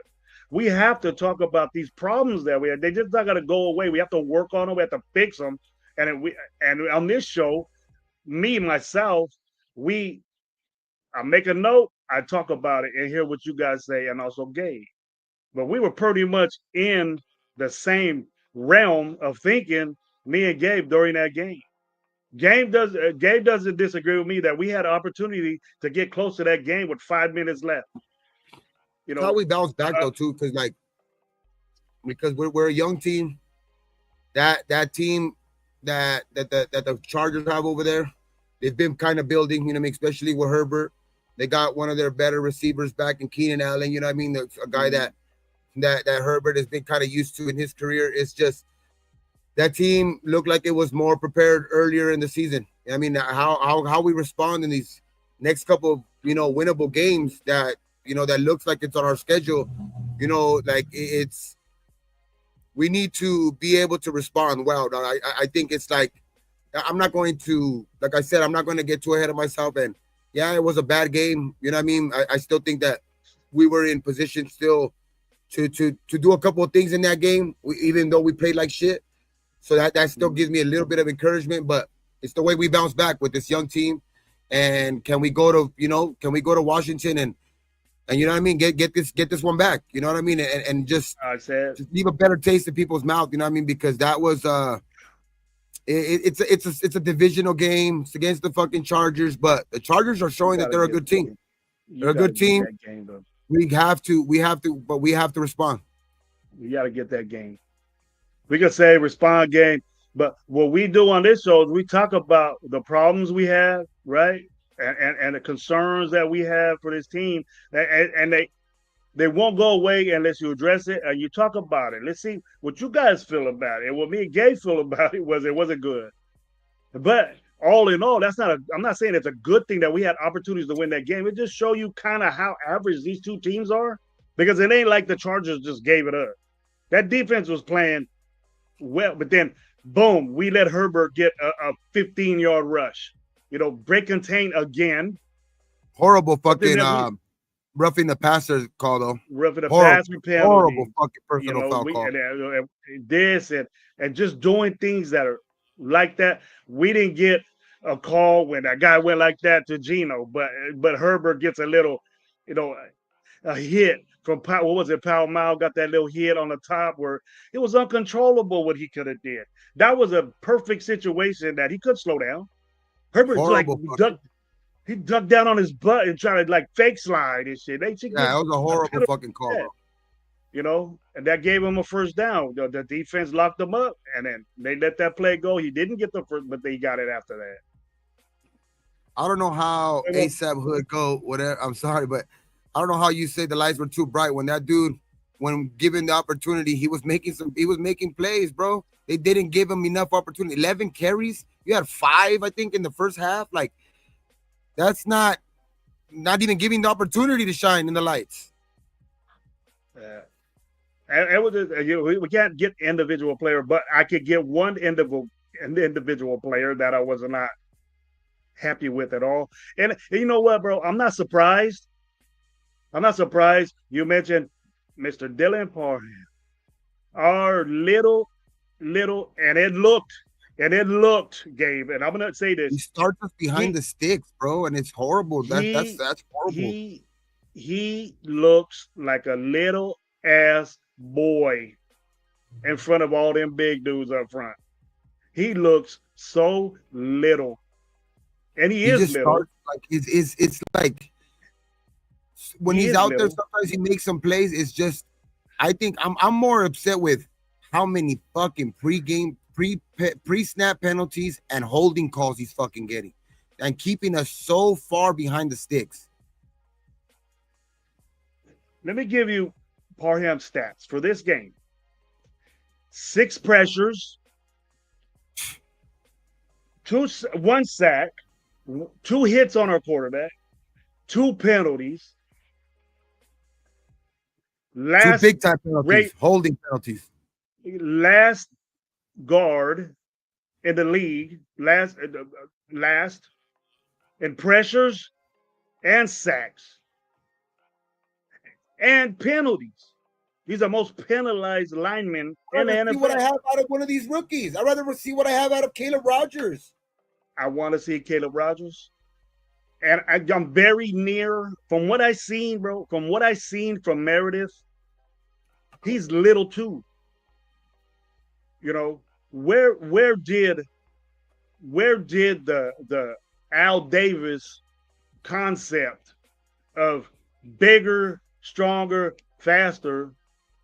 We have to talk about these problems that we have. They just not gonna go away. We have to work on them. We have to fix them. And on this show, myself, I make a note. I talk about it and hear what you guys say, and also Gabe. But we were pretty much in the same realm of thinking, me and Gabe, during that game. Gabe doesn't disagree with me that we had an opportunity to get close to that game with 5 minutes left. You know, that's how we bounce back though too, because we're a young team. That team that the Chargers have over there, they've been kind of building. You know what I mean? Especially with Herbert, they got one of their better receivers back in Keenan Allen. You know what I mean? A guy that Herbert has been kind of used to in his career. It's just that team looked like it was more prepared earlier in the season. I mean, how we respond in these next couple of winnable games that. That looks like it's on our schedule. Like we need to be able to respond well. I think it's like, I'm not going to, like I said, I'm not going to get too ahead of myself. And yeah, it was a bad game. You know what I mean? I still think that we were in position still to do a couple of things in that game, even though we played like shit. So that still gives me a little bit of encouragement, but it's the way we bounce back with this young team. And can we go to Washington and you know what I mean? Get this one back. You know what I mean? And just leave a better taste in people's mouth. You know what I mean? Because that was it's a divisional game. It's against the fucking Chargers, but the Chargers are showing that they're a good team. They're a good team. We have to respond. We got to get that game. We can say respond game, but what we do on this show is we talk about the problems we have, right? And the concerns that we have for this team, and they won't go away unless you address it and you talk about it. Let's see what you guys feel about it. And what me and Gabe feel about it wasn't good. But all in all, I'm not saying it's a good thing that we had opportunities to win that game. It just show you kind of how average these two teams are, because it ain't like the Chargers just gave it up. That defense was playing well, but then boom, we let Herbert get a 15-yard rush. Break contain again. Horrible fucking roughing the passer call though. Roughing the passer penalty. Horrible fucking personal foul call. And just doing things that are like that. We didn't get a call when that guy went like that to Geno, but Herbert gets a little, a hit from what was it? Pal Mal got that little hit on the top where it was uncontrollable what he could have did. That was a perfect situation that he could slow down. Herbert he ducked down on his butt and tried to fake slide and shit. That was a horrible fucking call. And that gave him a first down. The defense locked him up, and then they let that play go. He didn't get the first, but they got it after that. I don't know how ASAP Hood go, whatever. I'm sorry, but I don't know how you say the lights were too bright when that dude, when given the opportunity, he was making plays, bro. They didn't give him enough opportunity. 11 carries. You had 5, I think, in the first half. That's not even giving the opportunity to shine in the lights. Yeah. And we can't get individual player, but I could get one individual player that I was not happy with at all. And you know what, bro? I'm not surprised. You mentioned Mr. Dylan Parham. Our little, and it looked, Gabe, and I'm gonna say this. He starts us behind the sticks, bro, and it's horrible. That's horrible. He looks like a little ass boy in front of all them big dudes up front. He looks so little, and he is little. It's like when He he's is out there, little. sometimes he makes some plays. It's just, I think I'm more upset with how many fucking pre-snap penalties and holding calls he's fucking getting, and keeping us so far behind the sticks. Let me give you Parham stats for this game. 6 pressures, 1 sack, 2 hits on our quarterback, 2 penalties. 2 big time penalties, holding penalties. Last guard in the league, last in pressures and sacks and penalties. These are most penalized linemen in the NFL. See what I have out of one of these rookies. I'd rather see what I have out of Caleb Rogers. I want to see Caleb Rogers. And I'm very near, from what I seen, bro, from what I seen from Meredith, he's little too. You know, where did the Al Davis concept of bigger, stronger, faster?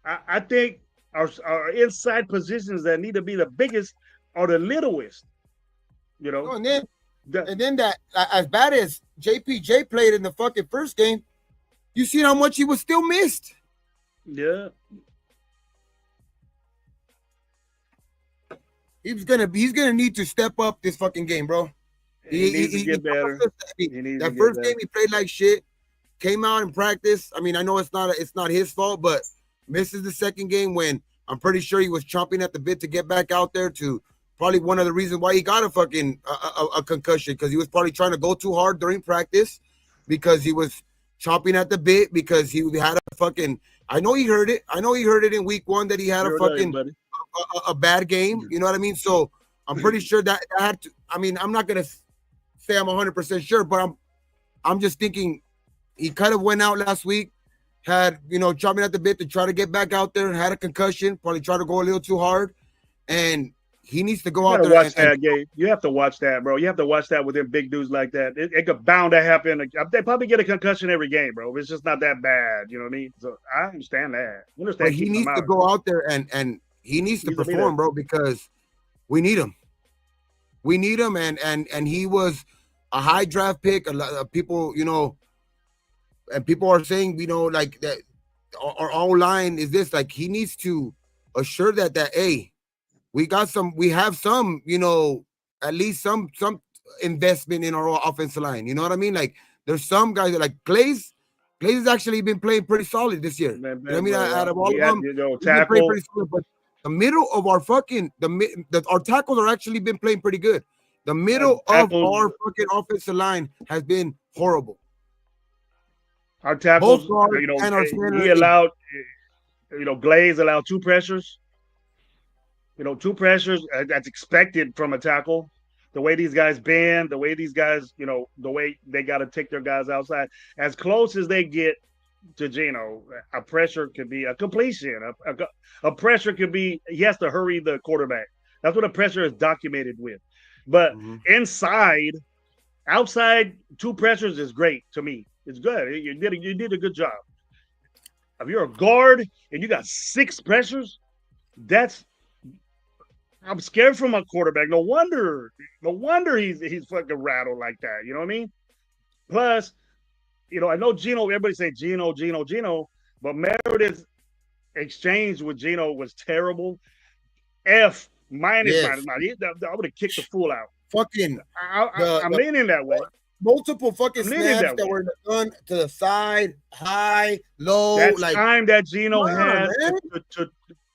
I think our inside positions that need to be the biggest are the littlest. You know, and then that as bad as JPJ played in the fucking first game, you seen how much he was still missed. Yeah. He's gonna need to step up this fucking game, bro. He needs to get better. That first game he played like shit. Came out in practice. I mean, I know it's not his fault, but misses the second game when I'm pretty sure he was chomping at the bit to get back out there. To probably one of the reasons why he got a fucking a concussion, because he was probably trying to go too hard during practice, because he was chomping at the bit, because he had a fucking. I know he heard it. I know he heard it in week 1 that he had a fucking a bad game. You know what I mean? So I'm pretty sure that had to. I mean, I'm not gonna say I'm 100% sure, but I'm just thinking he kind of went out last week, had, chopping at the bit to try to get back out there, had a concussion, probably tried to go a little too hard, and he needs to go out there. Watch that game. You have to watch that, bro. You have to watch that with them big dudes like that. It could bound to happen. They probably get a concussion every game, bro. It's just not that bad. You know what I mean? So I understand that. But he needs to go out there and he needs to perform, bro, because we need him. We need him, and he was a high draft pick. A lot of people, and people are saying, like that our O-line is this. Like, he needs to assure that hey, we have some, at least some investment in our offensive line. You know what I mean? Like, there's some guys that, like Glaze has actually been playing pretty solid this year. Out of all of them, tackle. Pretty solid, but the middle of our fucking our tackles are actually been playing pretty good. The middle of our fucking offensive line has been horrible. Our tackles, he allowed, Glaze allowed 2 pressures. 2 pressures, that's expected from a tackle. The way these guys bend, the way these guys, the way they got to take their guys outside. As close as they get to Geno, a pressure could be a completion. A pressure could be, he has to hurry the quarterback. That's what a pressure is documented with. But outside 2 pressures is great to me. It's good. You did a good job. If you're a guard and you got 6 pressures, I'm scared for my quarterback. No wonder he's fucking rattled like that. You know what I mean? Plus, I know Geno, everybody say Geno, but Meredith's exchange with Geno was terrible. F minus. I would have kicked the fool out. Fucking, I'm leaning that way. Multiple fucking snaps that were done to the side, high, low. That time that Geno had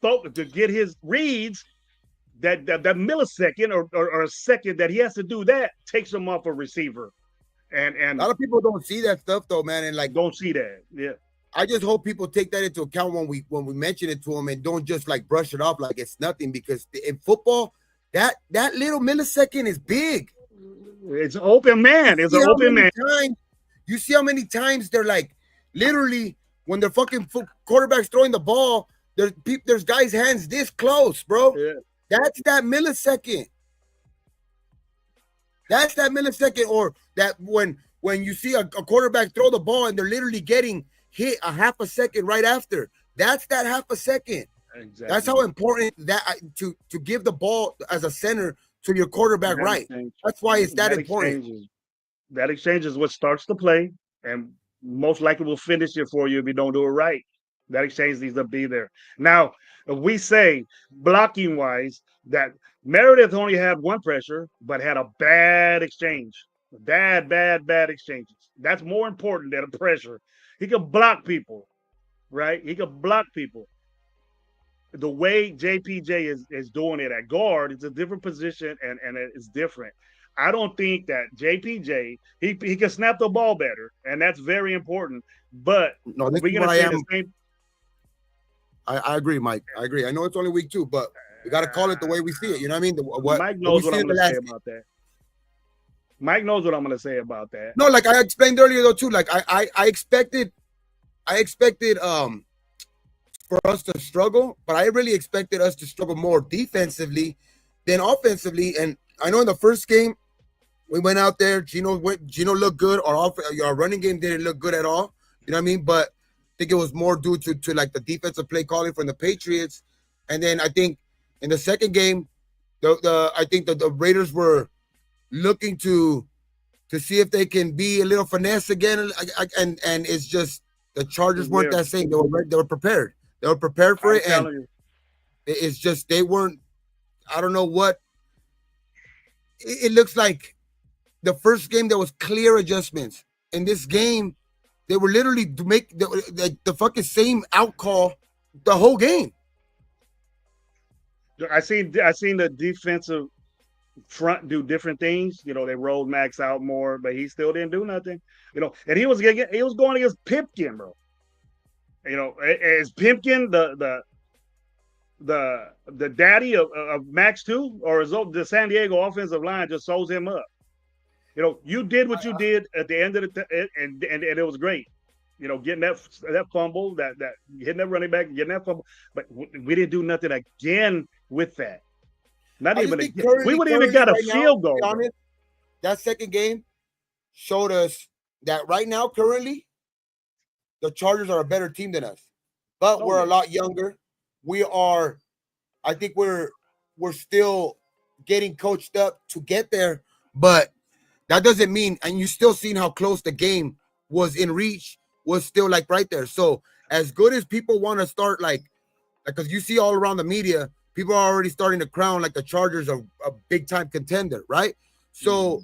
to get his reads, that millisecond or a second that he has to do that takes him off a receiver. And a lot of people don't see that stuff though, man, and don't see that. Yeah. I just hope people take that into account when we mention it to them, and don't just brush it off like it's nothing, because in football, that little millisecond is big. It's open man. It's an open man. You see how many times they're literally when they're fucking quarterback's throwing the ball, there's guys' hands this close, bro. Yeah. That's that millisecond. Or that when when you see a quarterback throw the ball and they're literally getting hit a half a second right after. That's that half a second. Exactly. That's how important that to give the ball as a center to your quarterback right. That's why it's that important. That exchange is what starts the play and most likely will finish it for you if you don't do it right. That exchange needs to be there. Now, if we say blocking wise that Meredith only had one pressure, but had a bad exchange, bad exchanges. That's more important than a pressure. He could block people, right? He could block people. The way JPJ is doing it at guard, it's a different position and it's different. I don't think that JPJ he can snap the ball better, and that's very important. But no, this we're gonna say the same. I agree, Mike. I agree. I know it's only week 2, but we got to call it the way we see it. You know what I mean? Mike knows what I'm going to say about that. Mike knows what I'm going to say about that. No, like I explained earlier though too. Like I expected for us to struggle, but I really expected us to struggle more defensively than offensively. And I know in the first game we went out there, Gino looked good. Our running game didn't look good at all. You know what I mean? But I think it was more due to like the defensive play calling from the Patriots. And then I think in the second game, I think the Raiders were looking to see if they can be a little finesse again. And it's just the Chargers weren't that same. They were prepared. They were prepared for it. And it's just they weren't. I don't know what. It looks like the first game there was clear adjustments. In this game, they were literally to make the fucking same out call the whole game. I seen the defensive front do different things. You know, they rolled Max out more, but he still didn't do nothing. You know, and he was going against Pipkin, bro. You know, is Pipkin the daddy of Max too, or is the San Diego offensive line just sews him up? You know, you did what you did at the end of and it was great. You know, getting that fumble, that hitting that running back, getting that fumble, but we didn't do nothing again with that. Not even we would even got a field goal. Honest, that second game showed us that right now, currently, the Chargers are a better team than us, but we're a lot younger. I think we're still getting coached up to get there, but that doesn't mean, and you still seen how close the game was in reach, was still like right there. So as good as people want to start, like because you see all around the media, people are already starting to crown like the Chargers a big time contender, right? So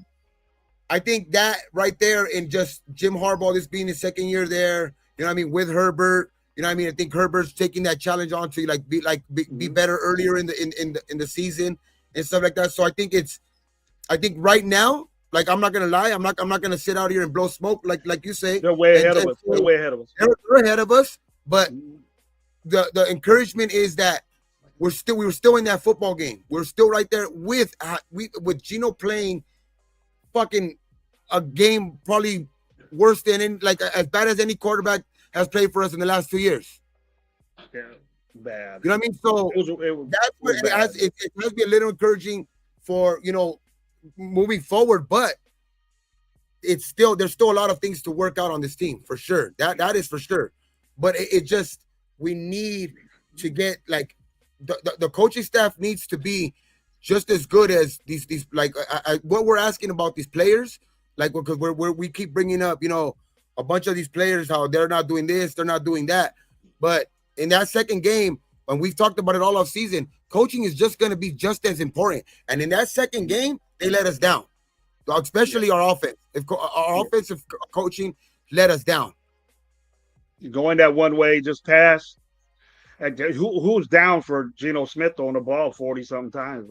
I think that right there, in just Jim Harbaugh, this being his second year there, you know what I mean, with Herbert, you know what I mean. I think Herbert's taking that challenge on to be better earlier in the season and stuff like that. So I think right now, like I'm not gonna lie, I'm not gonna sit out here and blow smoke like you say. They're way ahead of us. They're way ahead of us. They're ahead of us, but the encouragement is that we were still in that football game. We're still right there with Gino playing fucking a game probably worse than as bad as any quarterback has played for us in the last 2 years. Yeah, bad. You know what I mean? So that's where it has to be a little encouraging for, you know, moving forward, but there's still a lot of things to work out on this team for sure. That is for sure. But it just, we need to get like the coaching staff needs to be just as good as these like what we're asking about these players, like because we keep bringing up, you know, a bunch of these players, how they're not doing this, they're not doing that. But in that second game, when we've talked about it all off season, coaching is just going to be just as important. And in that second game, they let us down, especially our offense. Our offensive coaching let us down. Going that one way, just pass. Who's down for Geno Smith throwing the ball 40-something times,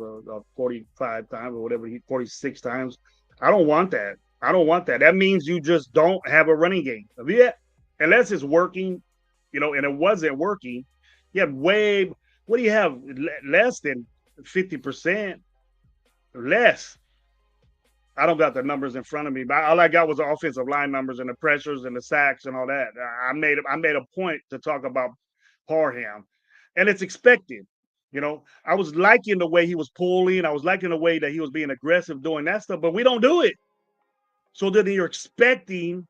45 times, or whatever, 46 times? I don't want that. That means you just don't have a running game. Yeah, unless it's working, you know, and it wasn't working. You have what do you have? Less than 50%? Less. I don't got the numbers in front of me, but all I got was the offensive line numbers and the pressures and the sacks and all that. I made a point to talk about Parham, and it's expected. You know, I was liking the way he was pulling. I was liking the way that he was being aggressive doing that stuff, but we don't do it. So then you're expecting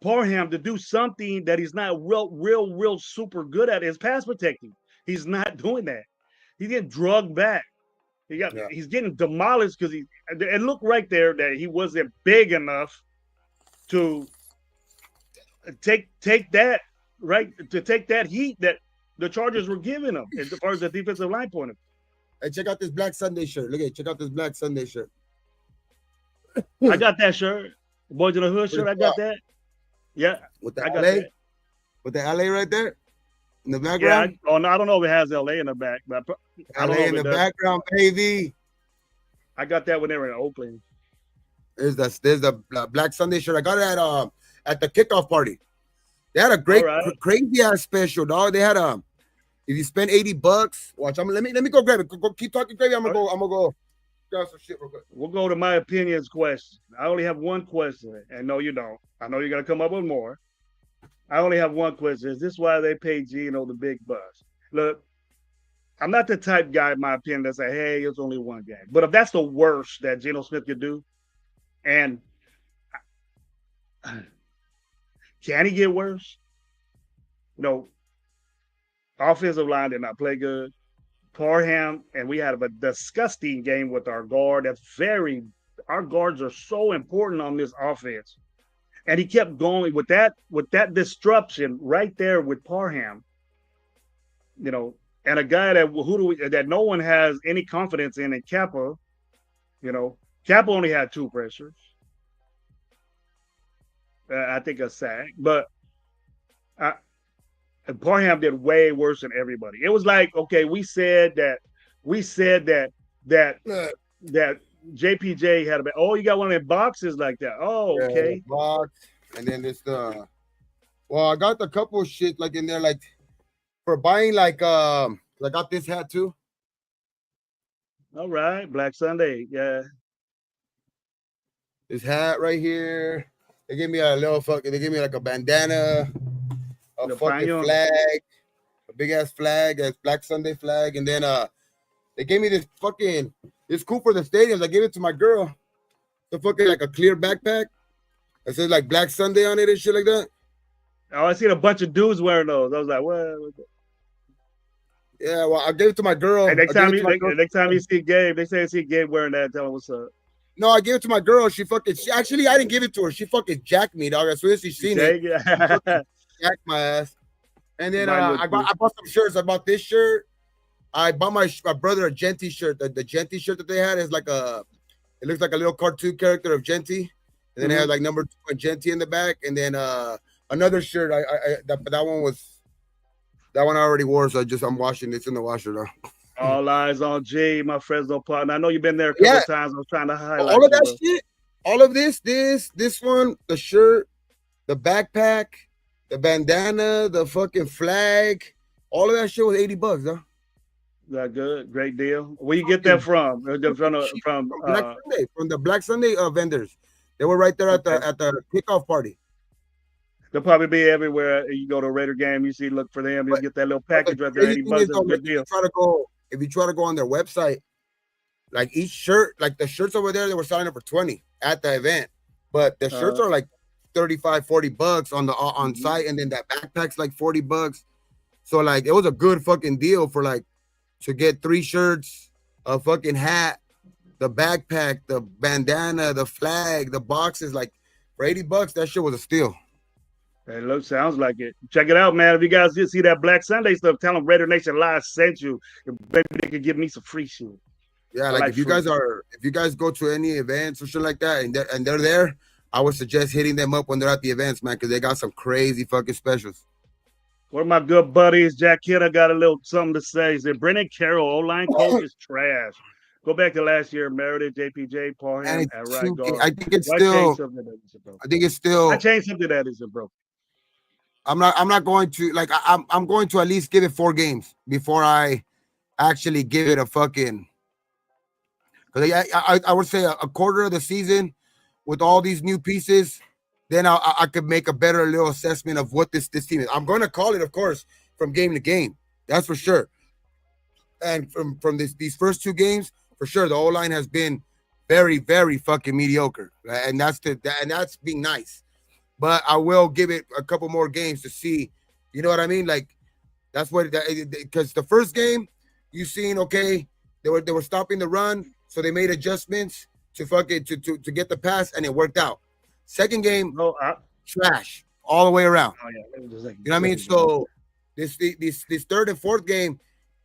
Parham to do something that he's not real super good at is pass protecting. He's not doing that. He's getting drugged back. He's getting demolished because it looked right there that he wasn't big enough to take that heat that the Chargers were giving him as far as the defensive line point of view. Hey, check out this Black Sunday shirt. Look at it. Check out this Black Sunday shirt. I got that shirt. Boys in the Hood shirt. I got that. Yeah. With the I got LA? that. With the LA right there? In the background? Yeah. I don't know if it has LA in the back, but I don't LA know in if the it does. background, baby. I got that when they were in Oakland. There's the Black Sunday shirt. I got it at the kickoff party. They had a great, crazy ass special, dog. They had if you spend $80, watch. Let me go grab it. Go keep talking, Gravy. I'm gonna go grab some shit real quick. We'll go to my opinions question. I only have one question, and no, you don't. I know you're gonna come up with more. I only have one question. Is this why they pay Geno the big bucks? Look, I'm not the type guy, in my opinion, that say, hey, it's only one game. But if that's the worst that Geno Smith could do, and can he get worse? Offensive line did not play good. Parham, and we had a disgusting game with our guard. Our guards are so important on this offense. And he kept going with that disruption right there with Parham. And a guy that no one has any confidence in Kappa. Kappa only had 2 pressures. I think a sack, but Parham did way worse than everybody. It was like, okay, we said that JPJ had you got one of them boxes like that. Oh, okay. Yeah, box, and then this I got a couple of shit like in there, like for buying, like I got this hat too. All right, Black Sunday, yeah. This hat right here. They gave me they gave me like a bandana, a fucking flag, a big ass flag, that's Black Sunday flag, and then they gave me this cool for the stadiums. I gave it to my girl. The fucking like a clear backpack. It says like Black Sunday on it and shit like that. Oh, I seen a bunch of dudes wearing those. I was like, what? Yeah, well, I gave it to my girl. And next time you see Gabe, they say see Gabe wearing that. Tell him what's up. No, I gave it to my girl. Actually, I didn't give it to her. She fucking jacked me, dog. As soon as she seen it, jacked my ass. And then I bought some shirts. I bought this shirt. I bought my brother a Genty shirt. The Genty shirt that they had is it looks like a little cartoon character of Genty. And then it has like number 2 and Genty in the back. And then another shirt. That one I already wore, so I'm washing. It's in the washer now. All eyes on G, my Fresno partner. I know you've been there a couple of times. I was trying to highlight all of that shit. All of this one, the shirt, the backpack, the bandana, the fucking flag, all of that shit was $80, huh? That good, great deal. Where you get that from? From the Black Sunday vendors. They were right there at the kickoff party. They'll probably be everywhere. You go to a Raider game, you look for them. You get that little package right there. $80 is a good deal. If you try to go on their website, like each shirt, like the shirts over there, they were selling it for $20 at the event, but the shirts are like $35-$40 on site, and then that backpack's like $40. So like it was a good fucking deal for like to get 3 shirts, a fucking hat, the backpack, the bandana, the flag, the boxes. Like for $80, that shit was a steal. Hey, look, sounds like it. Check it out, man. If you guys did see that Black Sunday stuff, tell them Raider Nation Live sent you. Maybe they could give me some free shit. Yeah, like if you guys go to any events or shit like that, and they're there, I would suggest hitting them up when they're at the events, man, because they got some crazy fucking specials. One of my good buddies, Jack Kidder, got a little something to say. He said, Brennan Carroll, O-line coach is trash. Go back to last year, Meredith, JPJ, Parham, at right guard. I think it's still. I changed something that is broken. I'm not going to like. I'm going to at least give it 4 games before I actually give it a fucking. Because I would say a quarter of the season with all these new pieces, then I could make a better little assessment of what this team is. I'm going to call it, of course, from game to game. That's for sure. And from these first 2 games, for sure, the O-line has been very, very fucking mediocre, and that's being nice. But I will give it a couple more games to see. You know what I mean? Like that's what because the first game you seen okay, they were stopping the run, so they made adjustments to fucking to get the pass, and it worked out. Second game, No, trash all the way around. oh yeah, it was like, You know what I mean? So this third and fourth game,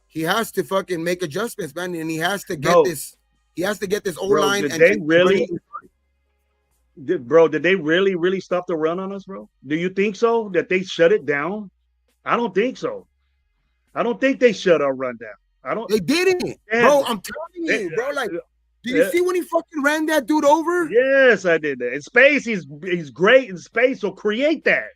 he has to fucking make adjustments, man, and he has to get Bro. this. He has to get this O Bro, line. did And they really? Did they really stop the run on us, bro? Do you think so? That they shut it down? I don't think so. I don't think they shut our run down. I don't. They didn't, Yeah. bro. I'm telling you, bro. Like, did you see when he fucking ran that dude over? Yes, I did that. In space, he's great in space. So create that.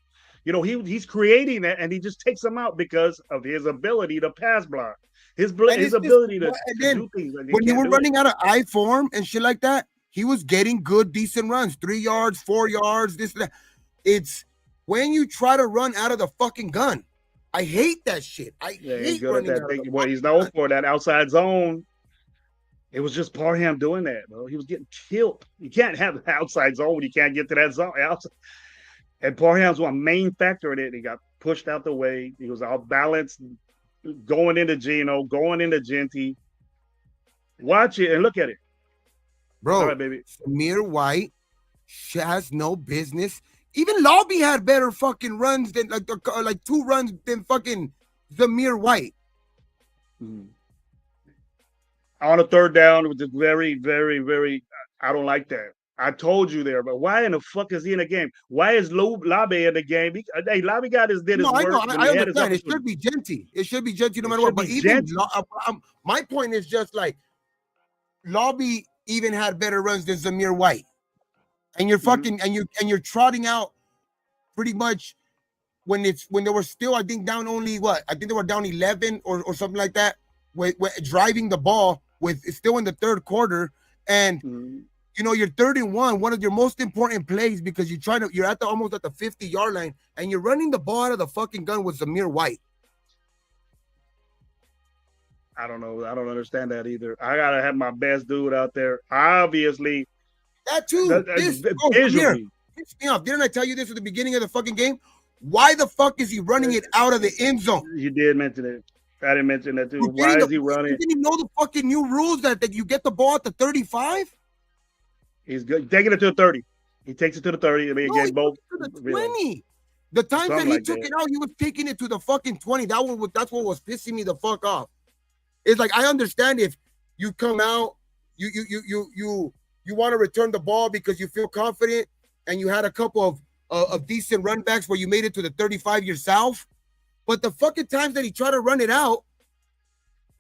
You know, he's creating that, and he just takes them out because of his ability to pass block. His ability to do things. Like when you were running out of I form and shit like that, he was getting good, decent runs, 3 yards, 4 yards, this, that. It's when you try to run out of the fucking gun. I hate that shit. I hate running out of the What he's known for, that outside zone. It was just Parham doing that, bro. He was getting killed. You can't have the outside zone when you can't get to that zone. And Parham's one main factor in it. He got pushed out the way. He was out balanced, going into Geno, going into Genty. Watch it and look at it. Bro, all right, baby. Samir White has no business. Even Lobby had better fucking runs than like 2 runs than fucking Zamir White. Mm-hmm. On a third down, it was just very, very, very. I don't like that. I told you there, but why in the fuck is he in the game? Why is Lobby in the game? Hey, Lobby did his work. I understand. It should be Genty. It should be Genty no matter what. But even my point is just like Lobby even had better runs than Zamir White, and you're fucking and you're trotting out pretty much when they were still I think down only what I think they were down 11 or something like that. With driving the ball with it's still in the third quarter and. You know, you're 3rd and 1, one of your most important plays because you're almost at the 50-yard line and you're running the ball out of the fucking gun with Zamir White. I don't know. I don't understand that either. I gotta have my best dude out there. Obviously, that too. Visually. Piss me off. Didn't I tell you this at the beginning of the fucking game? Why the fuck is he running it out of the end zone? You did mention it. I didn't mention that too. Why is he running? You didn't know the fucking new rules that you get the ball at the 35? He's good. Taking it to the 30. He takes it to the 30. I mean, no, both. To the 20. The times that he took it out, he was taking it to the fucking 20. That's what was pissing me the fuck off. It's like I understand if you come out, you want to return the ball because you feel confident and you had a couple of decent run backs where you made it to the 35 yourself. But the fucking times that he tried to run it out,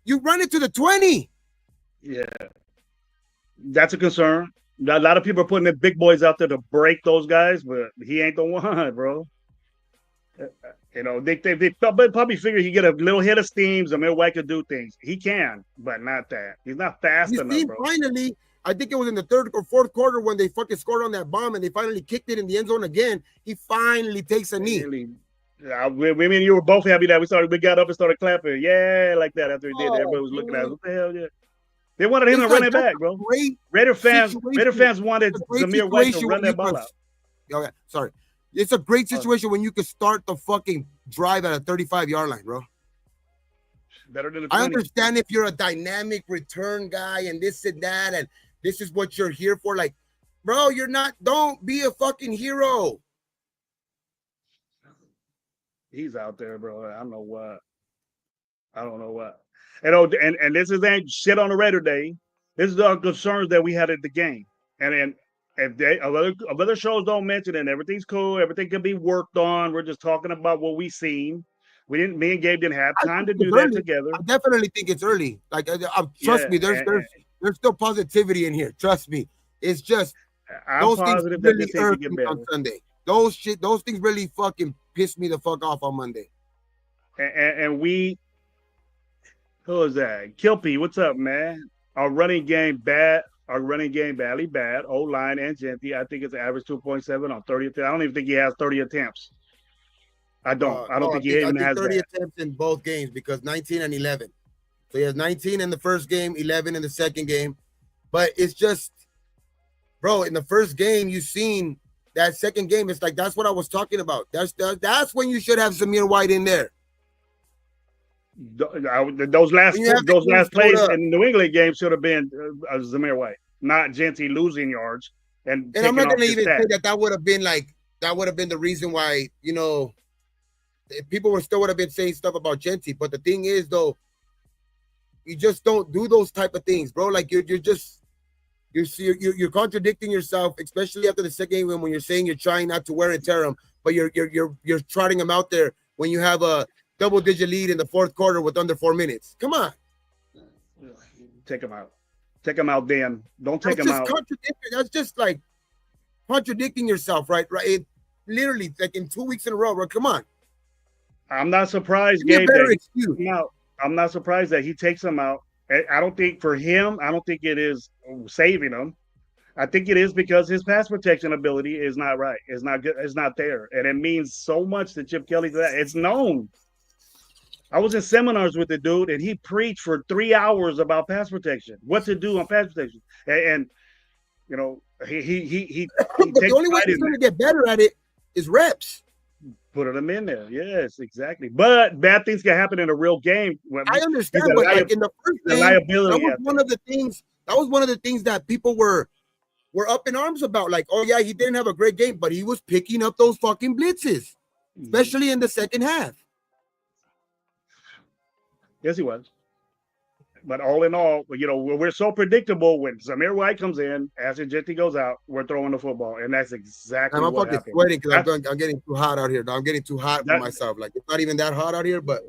you run it to the 20. Yeah. That's a concern. A lot of people are putting the big boys out there to break those guys, but he ain't the one, bro. You know, they probably figure he get a little hit of steam. Zamir White could do things. He can, but not that. He's not fast enough, bro. Finally, I think it was in the 3rd or 4th quarter when they fucking scored on that bomb and they finally kicked it in the end zone again. He finally takes a knee. We you were both happy that we got up and started clapping. Yeah, like that after he did that. Everybody was looking at us. What the hell, yeah. They wanted him to run it back, bro. Raider fans wanted Zamir White to run that ball out. Okay, sorry. It's a great situation when you can start the fucking drive at a 35-yard line, bro. Better than the 20. I understand if you're a dynamic return guy and this and that, and this is what you're here for. Like, bro, don't be a fucking hero. He's out there, bro. I don't know what. And this ain't shit on the Raider Day. This is the concerns that we had at the game. And then if other shows don't mention it, and everything's cool, everything can be worked on. We're just talking about what we seen. Me and Gabe didn't have time to do that together. I definitely think it's early. Like, trust me, there's still positivity in here. Trust me. It's just those things really irk me on Sunday. Those things really fucking piss me the fuck off on Monday. And we. Who is that? Kilpie, what's up, man? Our running game badly bad. O-line and Genty. I think it's an average 2.7 on 30 attempts. I don't even think he has 30 attempts. I don't think he even has 30 that. attempts in both games because 19 and 11. So he has 19 in the first game, 11 in the second game. But it's just bro, in the first game, you seen that second game. It's like that's what I was talking about. That's when you should have Zamir White in there. Those last plays in the New England game should have been Zamir White, not Genty losing yards. And I'm not going to even say that would have been the reason why, you know, people would have been saying stuff about Genty. But the thing is, though, you just don't do those type of things, bro. Like you're contradicting yourself, especially after the second game when you're saying you're trying not to wear and tear them, but you're trotting them out there when you have a double-digit lead in the fourth quarter with under 4 minutes. Come on, take them out. Take them out, Dan. Don't take them out. That's just like contradicting yourself, right? Right. Literally, like in 2 weeks in a row, bro. Come on. I'm not surprised, Gabe. I'm not surprised that he takes them out. I don't think for him, I don't think it is saving him. I think it is because his pass protection ability is not right. It's not good. It's not there. And it means so much to Chip Kelly. It's known. I was in seminars with the dude, and he preached for 3 hours about pass protection, what to do on pass protection, and you know he but the only way he's going to get better at it is reps. Put them in there, yes, exactly. But bad things can happen in a real game. I understand, but like in the first game, that was one of the things. That was one of the things that people were up in arms about. Like, oh yeah, he didn't have a great game, but he was picking up those fucking blitzes, especially in the second half. Yes, he was. But all in all, you know, we're so predictable. When Zamir White comes in, as Genty goes out, we're throwing the football, and that's exactly what happened. I'm fucking sweating because I'm getting too hot out here. I'm getting too hot for myself. Like, it's not even that hot out here, but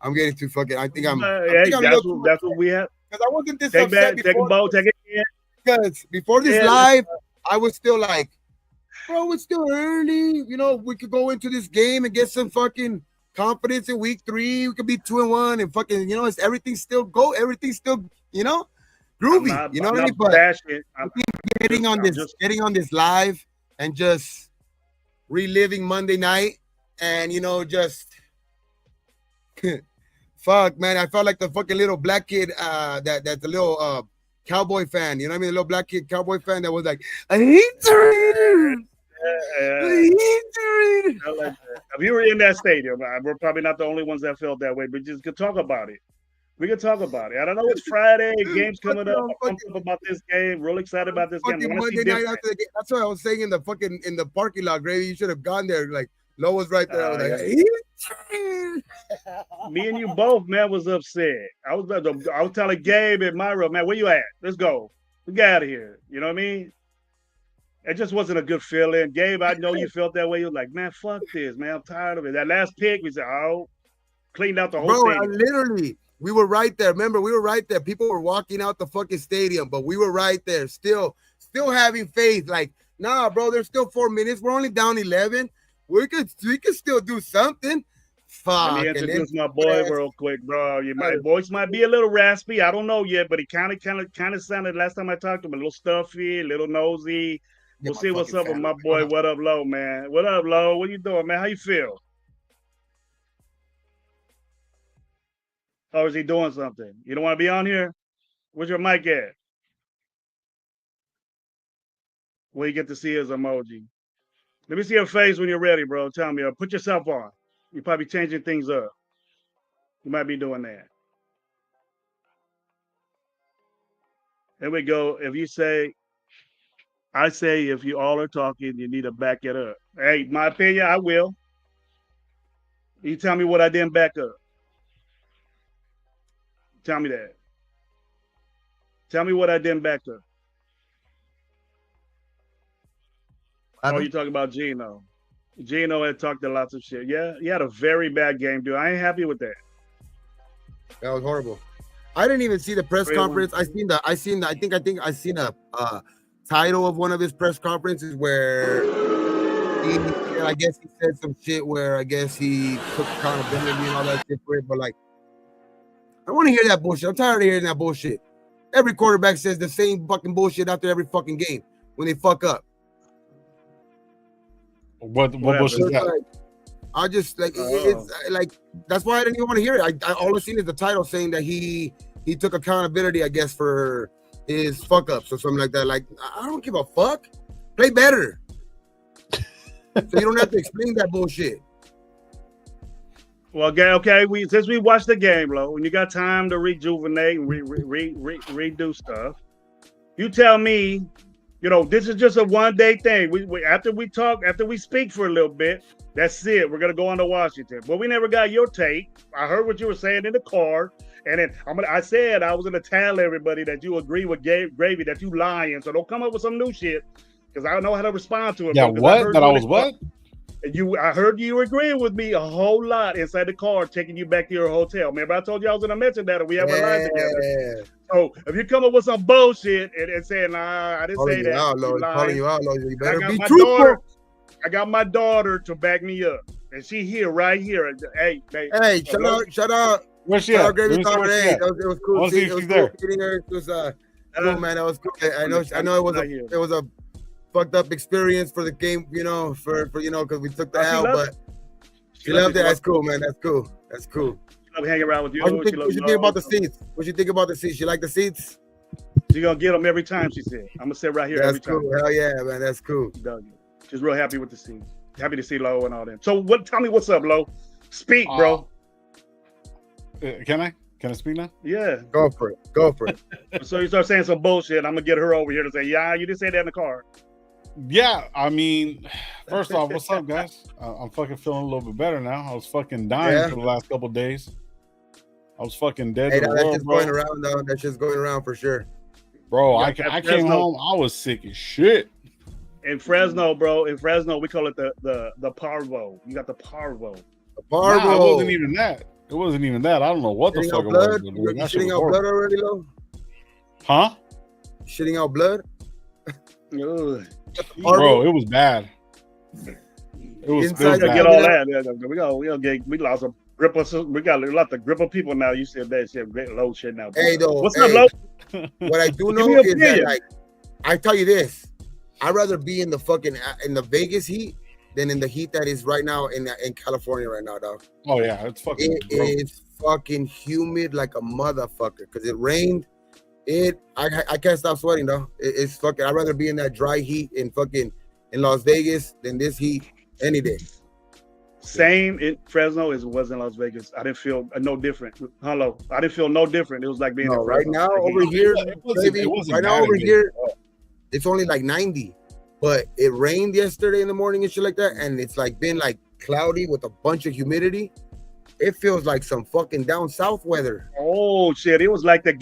I'm getting too fucking. I think I'm. That's what we have. Because I wasn't this upset before. Take a boat, take it in. Because before this live, I was still like, bro, it's still early. You know, we could go into this game and get some fucking confidence in week 3. We could be 2-1 and fucking, you know, it's everything's still, you know, groovy. You know what I mean? But getting on this live and just reliving Monday night and, you know, just fuck, man. I felt like the fucking little black kid that's the little Cowboy fan. You know what I mean? The little black kid Cowboy fan that was like, I hate the Raiders. If you were in that stadium, we're probably not the only ones that felt that way, but just could talk about it. We can talk about it. I don't know. It's Friday. Game's coming up. I'm pumped about this game. Real excited about this game. Monday night after the game. That's what I was saying in the parking lot, Gravy. You should have gone there. Like, Lo was right there. I was like, me and you both, man, was upset. I was telling Gabe and Myra, man, where you at? Let's go. We get out of here. You know what I mean? It just wasn't a good feeling. Gabe, I know you felt that way. You're like, man, fuck this, man. I'm tired of it. That last pick, we said, oh, cleaned out the whole stadium. Literally, we were right there. Remember, we were right there. People were walking out the fucking stadium, but we were right there, still having faith. Like, nah, bro, there's still 4 minutes. We're only down 11. We could still do something. Fuck. Let me introduce my boy real quick, bro. My voice might be a little raspy. I don't know yet, but he kind of sounded last time I talked to him a little stuffy, a little nosy. We'll see what's up with my boy. What up, Lo, man? What up, Lo? What you doing, man? How you feel? Or is he doing something? You don't want to be on here? Where's your mic at? Where you get to see his emoji. Let me see your face when you're ready, bro. Tell me. Put yourself on. You're probably changing things up. You might be doing that. There we go. If you say, I say if you all are talking, you need to back it up. Hey, my opinion, I will. You tell me what I didn't back up. Tell me that. Tell me what I didn't back up. Oh, you talking about Geno. Geno had talked a lot of shit. Yeah, he had a very bad game, dude. I ain't happy with that. That was horrible. I didn't even see the press conference. I think I seen a title of one of his press conferences where I guess he said some shit where I guess he took accountability and all that shit for it. But like, I want to hear that bullshit. I'm tired of hearing that bullshit. Every quarterback says the same fucking bullshit after every fucking game when they fuck up. What bullshit is that? Like, I just like it's like that's why I didn't even want to hear it. I all I seen is the title saying that he took accountability, I guess, for is fuck ups or something like that. Like, I don't give a fuck. Play better. So you don't have to explain that bullshit. Well, okay. Since we watched the game, Lo, when you got time to rejuvenate and redo stuff, you tell me. You know, this is just a one-day thing. We after we speak for a little bit, that's it. We're gonna go on to Washington. But we never got your take. I heard what you were saying in the car, and then I said I was gonna tell everybody that you agree with Gravy, that you lying. So don't come up with some new shit, because I don't know how to respond to it. Yeah, what? That I was what? I heard you agreeing with me a whole lot inside the car, taking you back to your hotel. Remember, I told you I was gonna mention that, and we have a line together. So if you come up with some bullshit and saying, nah, I didn't say that. Calling you out, Lord. You better be truthful. I got my daughter to back me up, and she here, right here. Hey, shout out. Where's she at? Gravy Talk today. It was cool. It was cool meeting her. It was cool, man. That was cool. I know it was a fucked up experience for the game, you know, for because we took the L, but she loved it. That's cool, man. That's cool. Love hanging around with you. What you think about the seats? What you think about the seats? You like the seats? She's gonna get them every time. She said, "I'm gonna sit right here every time." Hell yeah, man. That's cool. She's real happy with the seats. Happy to see Lo and all that. So, tell me what's up, Lo? Speak, bro. Can I speak now? Yeah. Go for it. So you start saying some bullshit. I'm gonna get her over here to say, "Yeah, you didn't say that in the car." Yeah, I mean, first off, what's up, guys? I'm fucking feeling a little bit better now. I was fucking dying for the last couple of days. I was fucking dead to the world, shit's going around, though. That shit's going around for sure. Bro, I came home. I was sick as shit. In Fresno, bro. In Fresno, we call it the parvo. You got the parvo. The parvo. Nah, it wasn't even that. It wasn't even that. I don't know what the fuck it was. You shitting out blood already, Lo? Huh? Shitting out blood? Bro, it was bad. It was bad. Get all that. We lost a grip of. We got a lot of grip of people now. You said that shit, low shit now. Hey, though. What's up, Lo? What I do know is that, like, I tell you this, I'd rather be in the Vegas heat than in the heat that is right now in California right now, dog. Oh yeah, it's fucking. It is fucking humid like a motherfucker because it rained. I can't stop sweating, though. It's fucking. I'd rather be in that dry heat in Las Vegas than this heat any day. Same in Fresno as it was in Las Vegas. I didn't feel no different. Hello, I didn't feel no different. It was like being in Fresno. Right now over here, it's only like 90, but it rained yesterday in the morning and shit like that, and it's like been like cloudy with a bunch of humidity. It feels like some fucking down south weather. Oh shit! It was like the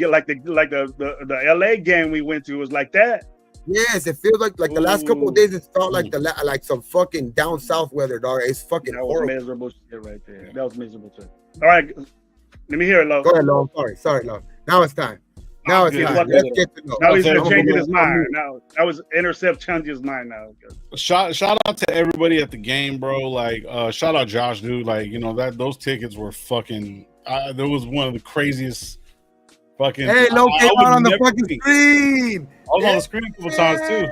LA game we went to. It was like that. Yes, it feels like the last couple of days. It felt like some fucking down south weather, dog. It's fucking horrible. Miserable shit right there. That was miserable shit. All right, let me hear it, Lo. Go ahead, Lo. Sorry, Lo. Now it's time. Let's get to know. Now he's changing his mind. Now that was intercept changes mind now. Shout out to everybody at the game, bro. Like, shout out Josh, dude. Like, you know those tickets were fucking. There was one of the craziest. Fucking. Hey, Lo came out on the fucking screen. I was on the screen a couple times too.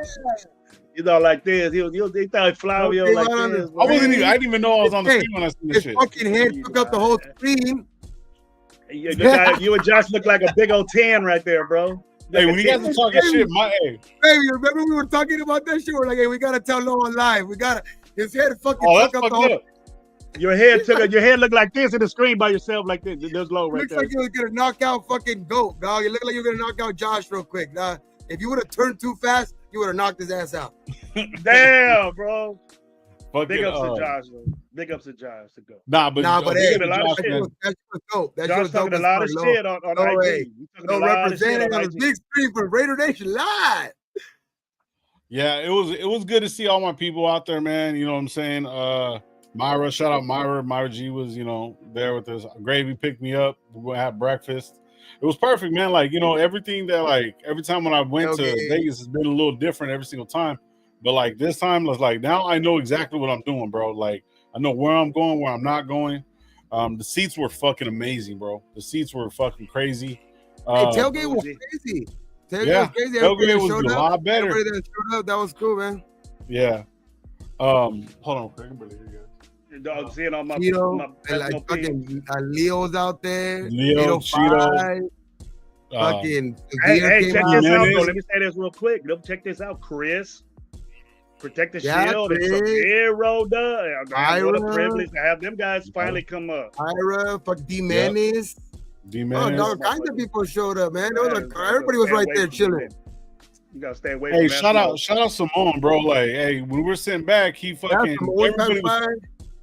You know, like this. He thought Flavio like this. I didn't even know I was on the screen when I seen this shit. His fucking head took up the whole screen. You and Josh look like a big old 10 right there, bro. Hey, when you guys are talking shit, Baby, remember we were talking about that shit? We're like, hey, we gotta tell Lo on live. His head fucking took up the whole. Your head looked like this in the screen by yourself, like this. There's Lo right there. Looks like you were gonna knock out fucking GOAT, dog. You look like you were gonna knock out Josh real quick, dog. If you would have turned too fast, you would have knocked his ass out. Damn, bro. Big ups to Josh, though. Big ups to Josh to go. But hey, that's dope. Josh talking a lot of shit on IG. No representing on the big screen for Raider Nation Live. Yeah, it was good to see all my people out there, man. You know what I'm saying? Myra, shout out Myra. Myra G was, there with us. Gravy picked me up. We had breakfast. It was perfect, man. Like, everything that, like, every time when I went to Vegas has been a little different every single time. But, like, this time, was like, now I know exactly what I'm doing, bro. Like, I know where I'm going, where I'm not going. The seats were fucking amazing, bro. The seats were fucking crazy. Tailgate was crazy. Tailgate was a lot better. Everybody that showed up, that was cool, man. Yeah. Hold on, Craig. Dog, seeing all my Cheeto, and like fucking Leo's out there. Leo, Cheeto. fucking. Hey, Gear came check out. this out, Jimenez. though. Let me say this real quick. Check this out, Chris. Protect the Yeah, Shield and Chris. Sub-Zero, what a Ira. privilege to have them guys finally come up. Ira, fuck D Manis. Oh, D-Man. all kinds of people showed up, man. Yeah, Everybody was stay right away there from chilling. them. You gotta stay away Hey, from that. shout out Simone, bro. Like, hey, when we're sitting back, he fucking everybody was,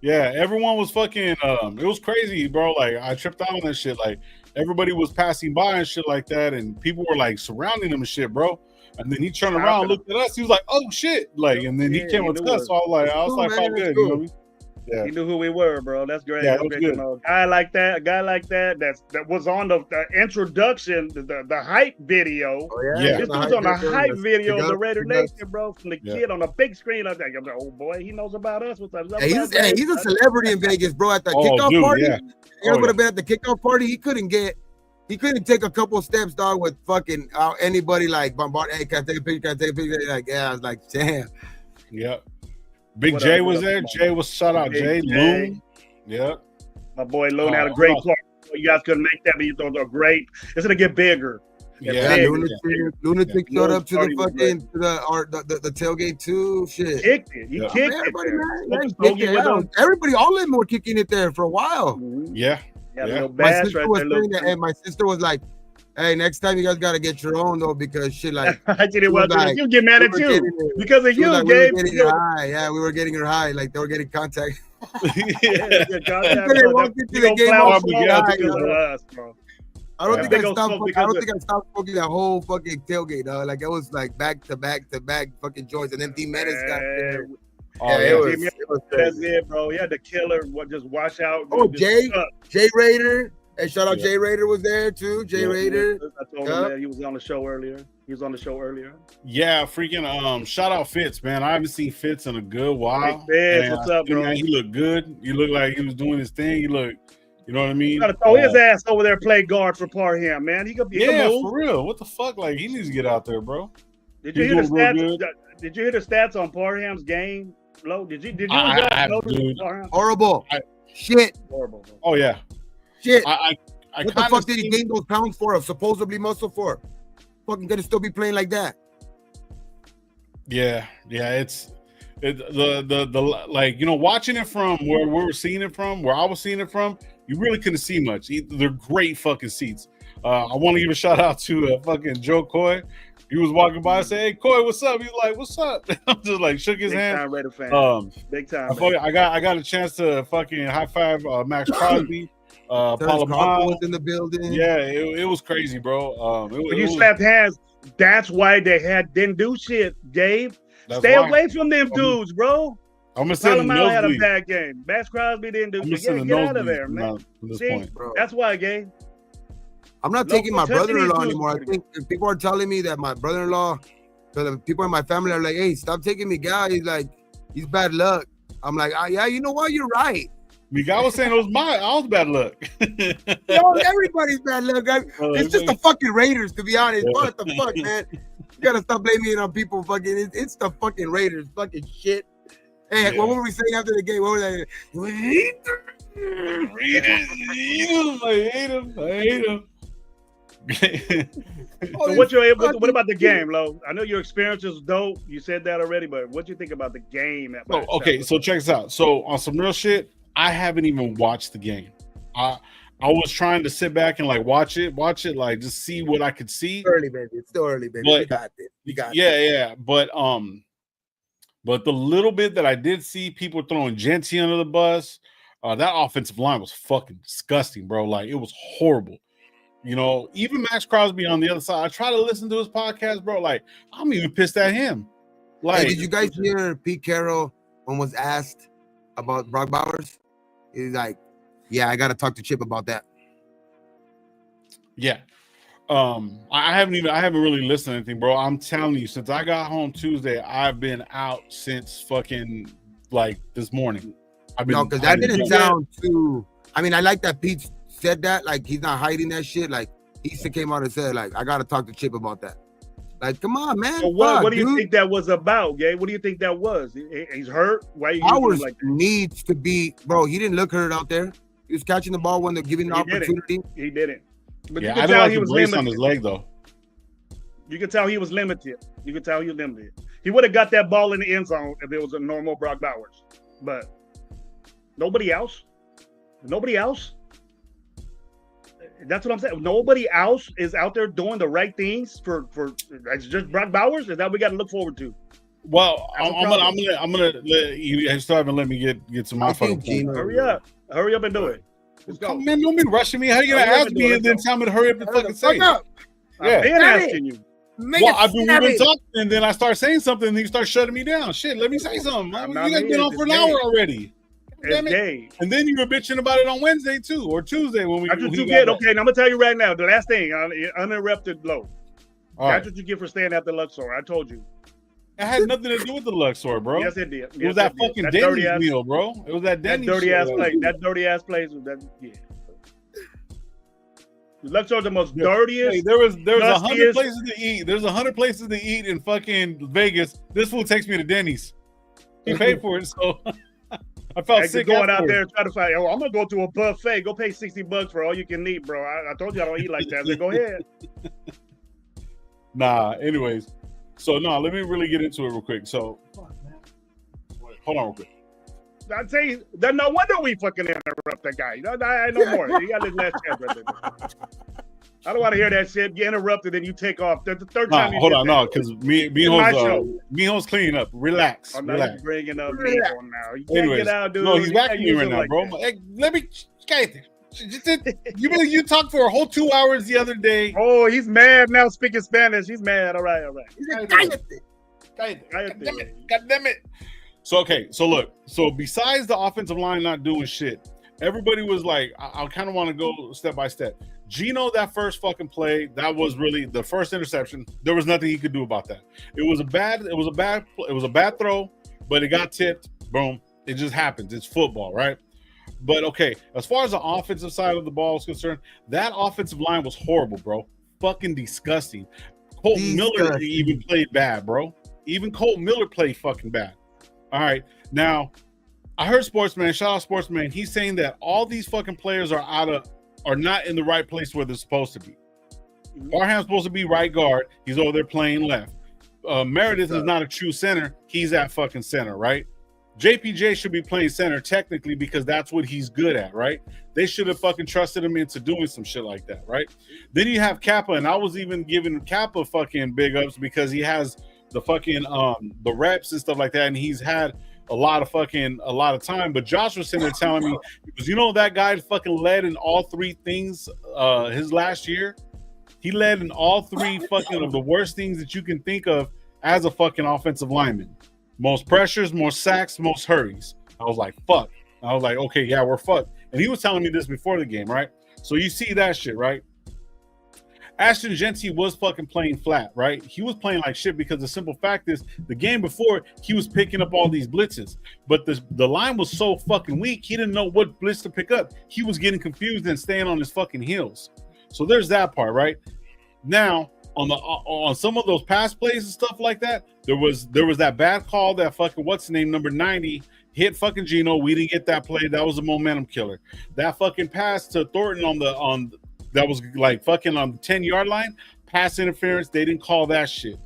yeah, everyone was fucking it was crazy, bro. Like, I tripped out on that shit. Like, everybody was passing by and shit like that, and people were like surrounding him and shit, bro. And then he turned around, looked at us, he was like, "Oh shit!" Like, and then he came with us. So I was like, "Oh, good," you know what I mean? Yeah. He knew who we were, bro. That's great. Yeah, That's it was great good. to know. A guy like that that was on the introduction, the hype video. Oh, Yeah. This was on the hype video of the Raider Nation. Nation, bro, from the kid on the big screen. I was like, oh boy, he knows about us. What's up? Hey, he's a celebrity in Vegas, bro. At the Oh, kickoff dude, party, yeah. you Oh, would have been at the kickoff party. He couldn't take a couple steps, dog, with fucking anybody like bombard. Hey, can I take a picture? Can I take a picture? Like, yeah, I was like, damn. Yep. Big What J up, was what up, there. come on. Jay was shout out. Big Jay J. Loon. Yep. My boy Loon had a great part. You guys couldn't make that, but you thought they're great. It's gonna get bigger. Yeah, big. Lunatic showed up to Party the was fucking the tailgate too. Shit. Kicked it. He Yeah. kicked Everybody, it. there. man. Yeah, he Smokey kicked it. with Yeah, him. everybody, all of them were kicking it there for a while. Mhm. Yeah. Yeah, Yeah. little My bash sister right was there. saying that, and my sister was like, "Hey, next time you guys gotta get your own though, because shit, like, I didn't want to. like, You get mad we at were you getting it- because of she was you, like, we were Gabe. getting her high. Yeah, we were getting her high. Like they were getting contact. Yeah, They walked into the game clown all smoke yeah, because high, of bro. us, bro. I don't Yeah. think Big I old stopped. smoke I don't because think I stopped smoking that whole fucking tailgate, dog. Like it was like back to back to back fucking joints, and then D Menace got there. Oh, Yeah, yeah. it was That's crazy. it, bro. He had the killer. What just wash out. Oh, just Jay? cut. Jay Raider. Hey, shout out Yeah. Jay Raider was there too. Jay Yeah. Raider. I told Yeah. him that he was on the show earlier. Yeah, freaking shout out Fitz, man. I haven't seen Fitz in a good while. Hey, Fitz, And what's I up, think, bro? man, he looked good. He looked like he was doing his thing. He looked, you know what I mean? You gotta throw his ass over there, play guard for Parham, man. He could be. Yeah, move. for real. What the fuck? Like he needs to get out there, bro. Did you He's hear the doing real stats? Did you hear the stats on Parham's game? Low. Did you? I notice dude. Parham? Horrible. I- Shit. Horrible. Bro. Oh yeah. Shit. I What the kinda fuck did he seen- gain those pounds for? Supposedly muscle for? Fucking gonna still be playing like that. Yeah, it's the like, you know, watching it from where we were seeing it from, where I was seeing it from, you really couldn't see much. They're great fucking seats. I want to give a shout out to fucking Joe Coy. He was walking by and said, "Hey, Coy, what's up?" He's like, "What's up?" I'm just like shook his Big hand. time Raider fan. Big time. I got a chance to fucking high five Max Crosby, Terrence Paula Crawford was Miles. in the building. Yeah, it was crazy, bro. When you slapped hands, that's why they didn't do shit, Gabe. that's Stay why. away from them dudes, bro. I'm gonna send the Solomon had a nosebleed. bad game. Max Crosby didn't do I'm gonna shit. send the Get out of nosebleed there, man. from this See? point. Bro. That's why, Gabe. I'm not No, taking my touching these brother-in-law dudes. anymore. I think if people are telling me that my brother-in-law, so the people in my family are like, "Hey, stop taking me, guy." He's like, he's bad luck. I'm like, yeah, you know what? You're right. Miguel was saying I was bad luck. Yo, everybody's bad luck. It's just the fucking Raiders, to be honest. What the fuck, man? You gotta stop blaming it on people. Fucking, it's the fucking Raiders. Fucking shit. Hey, Yeah. what were we saying after the game? What was that? Raiders, I hate him. Oh, So what about the game, Lo? I know your experience was dope. You said that already, but what do you think about the game? Oh, okay, so check this out. So on some real shit, I haven't even watched the game. I was trying to sit back and like watch it, like just see what I could see. early, baby. It's still early, baby. But- we got this. We got this. Yeah. But the little bit that I did see, people throwing Genty under the bus. That offensive line was fucking disgusting, bro. Like it was horrible. You know, even Max Crosby on the other side. I try to listen to his podcast, bro. Like I'm even pissed at him. Like, Hey, did you guys hear Pete Carroll when was asked about Brock Bowers? He's like, "Yeah, I got to talk to Chip about that." Yeah. I haven't really listened to anything, bro. I'm telling you, since I got home Tuesday, I've been out since fucking like this morning. No, because that didn't sound too. I mean, I like that Pete said that. Like he's not hiding that shit. Like he came out and said, like, I got to talk to Chip about that. Like, come on, man. So what Fuck, do you dude. think that was about, Gabe? What do you think that was? He's hurt. Why are you using Bowers him like that? needs to be, bro. He didn't look hurt out there. He was catching the ball when they're giving the He didn't. opportunity. He didn't. But Yeah, you I could didn't tell like he the was brace on limited. his leg though. You could tell he was limited. You could tell he was limited. He would have got that ball in the end zone if it was a normal Brock Bowers. But nobody else. Nobody else. That's what I'm saying. Nobody else is out there doing the right things for it's just Brock Bowers. Is that we got to look forward to? Well, That's a I'm gonna let you still haven't let me get to my I fucking think point. Gino. Hurry up and do it. Let's go. Come, man, don't be rushing me. How you gonna Hurry up ask and do me it. and then Let's tell me to hurry up and Hurry fucking the say fuck it? up. I've been Damn it. asking you. Make Well, it we've snap been it. talking, and then I start saying something, and you start shutting me down. Shit, let me say something. I'm You not guys been here. on for an It's hour gay. already. Damn It's it. gay. And then you were bitching about it on Wednesday too, or Tuesday when we. That's what when you he get. got Okay, now I'm gonna tell you right now. The last thing, uninterrupted blow. back. All right. That's what you get for staying at the Luxor. I told you. It had nothing to do with the Luxor, bro. Yes, it did. It was Yes, that it did. fucking That Denny's dirty ass, meal, bro. It was that that Denny's dirty shit. ass place. That dirty ass place. Yeah. Luxor's the most Hey, dirtiest. there was 100 dustiest- places to eat. There's 100 places to eat in fucking Vegas. This fool takes me to Denny's. He paid for it, so I felt Like sick. going out afterwards. there and trying to find. Oh, I'm gonna go to a buffet. Go pay $60 for all you can eat, bro. I told you I don't eat like that. I said, go ahead. Nah. Anyways, so no, let me really get into it real quick. So, hold on real quick. I tell you, then no wonder we fucking interrupt that guy. I no more. You got this last chance right there. I don't want to hear that shit. You interrupted and you take off. That's the third time. Nah, you hold did on, that. no, because my show. Mijo's cleaning up. Relax, Oh, now relax. you're bringing up Relax. Mijo now. You can't Anyways, get out, dude. no, he's You back can't to me use right him now, like bro. that. Hey, let me. You talked for a whole 2 hours the other day. Oh, he's mad now speaking Spanish. He's mad. All right. He's like, cállate. Cállate. God damn it. So, okay. So, look. So, besides the offensive line not doing shit, everybody was like, I kind of want to go step by step. Gino, that first fucking play, that was really the first interception. There was nothing he could do about that. It was a bad throw, but it got tipped. Boom. It just happens. It's football, right? But okay, as far as the offensive side of the ball is concerned, that offensive line was horrible, bro. Fucking disgusting. Colton Miller even played bad, bro. Even Colton Miller played fucking bad. All right. Now, I heard Sportsman, shout out Sportsman, he's saying that all these fucking players are not in the right place where they're supposed to be. Barham's supposed to be right guard. He's over there playing left. Meredith is not a true center. He's at fucking center, right? JPJ should be playing center technically because that's what he's good at, right? They should have fucking trusted him into doing some shit like that, right? Then you have Kappa, and I was even giving Kappa fucking big ups because he has the fucking the reps and stuff like that, and he's had a lot of time. But Josh was sitting there telling me, because you know that guy fucking led in all three things his last year. He led in all three fucking of the worst things that you can think of as a fucking offensive lineman. Most pressures, more sacks, most hurries. I was like, fuck. I was like, okay, yeah, we're fucked. And he was telling me this before the game, right? So you see that shit, right? Ashton Genty was fucking playing flat, right? He was playing like shit because the simple fact is the game before he was picking up all these blitzes, but the line was so fucking weak, he didn't know what blitz to pick up. He was getting confused and staying on his fucking heels. So there's that part, right? Now, on some of those pass plays and stuff like that, there was that bad call that fucking what's the name, number 90 hit fucking Gino. We didn't get that play. That was a momentum killer. That fucking pass to Thornton that was like fucking on the 10-yard line, pass interference. They didn't call that shit.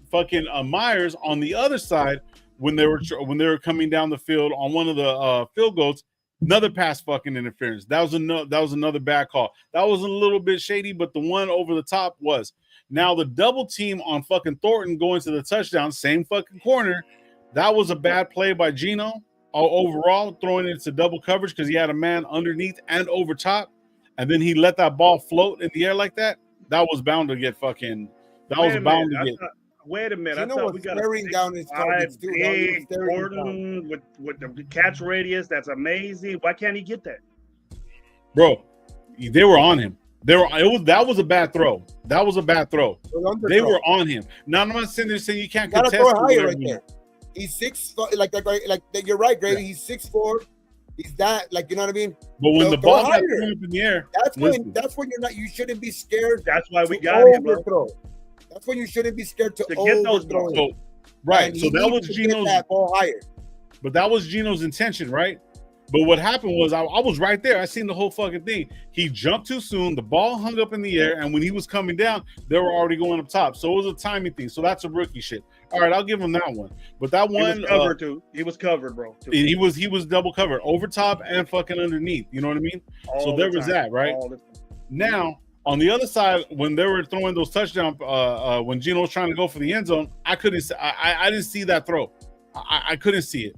Fucking Myers on the other side when they were coming down the field on one of the field goals, another pass fucking interference. That was another bad call. That was a little bit shady, but the one over the top was. Now the double team on fucking Thornton going to the touchdown, same fucking corner. That was a bad play by Gino overall, throwing it into double coverage because he had a man underneath and over top, and then he let that ball float in the air like that. That was bound to get fucking. That was bound to get. Wait a minute! Gino was staring down his targets too. Big Gordon with the catch radius. That's amazing. Why can't he get that? Bro, they were on him. That was a bad throw. That was a bad throw. They were on him. Now I'm not sitting there saying you can't contest. Gotta throw higher right there. He's 6, like you're right, Grady. Yeah. He's 6'4". He's that, like, you know what I mean? But when the ball got thrown up in the air, that's when you shouldn't be scared. That's why we got him, bro. That's when you shouldn't be scared to get those balls. So, right. So that was Gino's that ball higher. But that was Gino's intention, right? But what happened was I was right there. I seen the whole fucking thing. He jumped too soon. The ball hung up in the air, and when he was coming down, they were already going up top. So it was a timing thing. So that's a rookie shit. All right, I'll give him that one. But that He one, was covered too. He was covered, bro. Too. he was double covered, over top and fucking underneath. You know what I mean? So All there the was time. that, right? All the time. Now, on the other side, when they were throwing those touchdowns, when Geno was trying to go for the end zone, I couldn't. I didn't see that throw. I couldn't see it.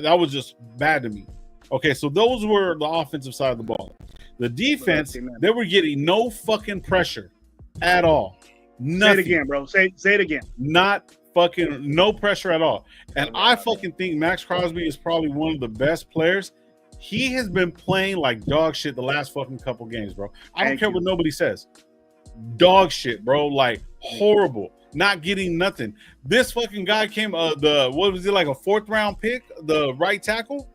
That was just bad to me. Okay, so those were the offensive side of the ball. The defense, they were getting no fucking pressure at all. Nothing. Say it again, bro. Say it again. Not fucking no pressure at all. And I fucking think Max Crosby is probably one of the best players. He has been playing like dog shit the last fucking couple games, bro. I don't care what nobody says. Dog shit, bro. Like horrible. Not getting nothing. This fucking guy came what was it, like a 4th round pick? The right tackle?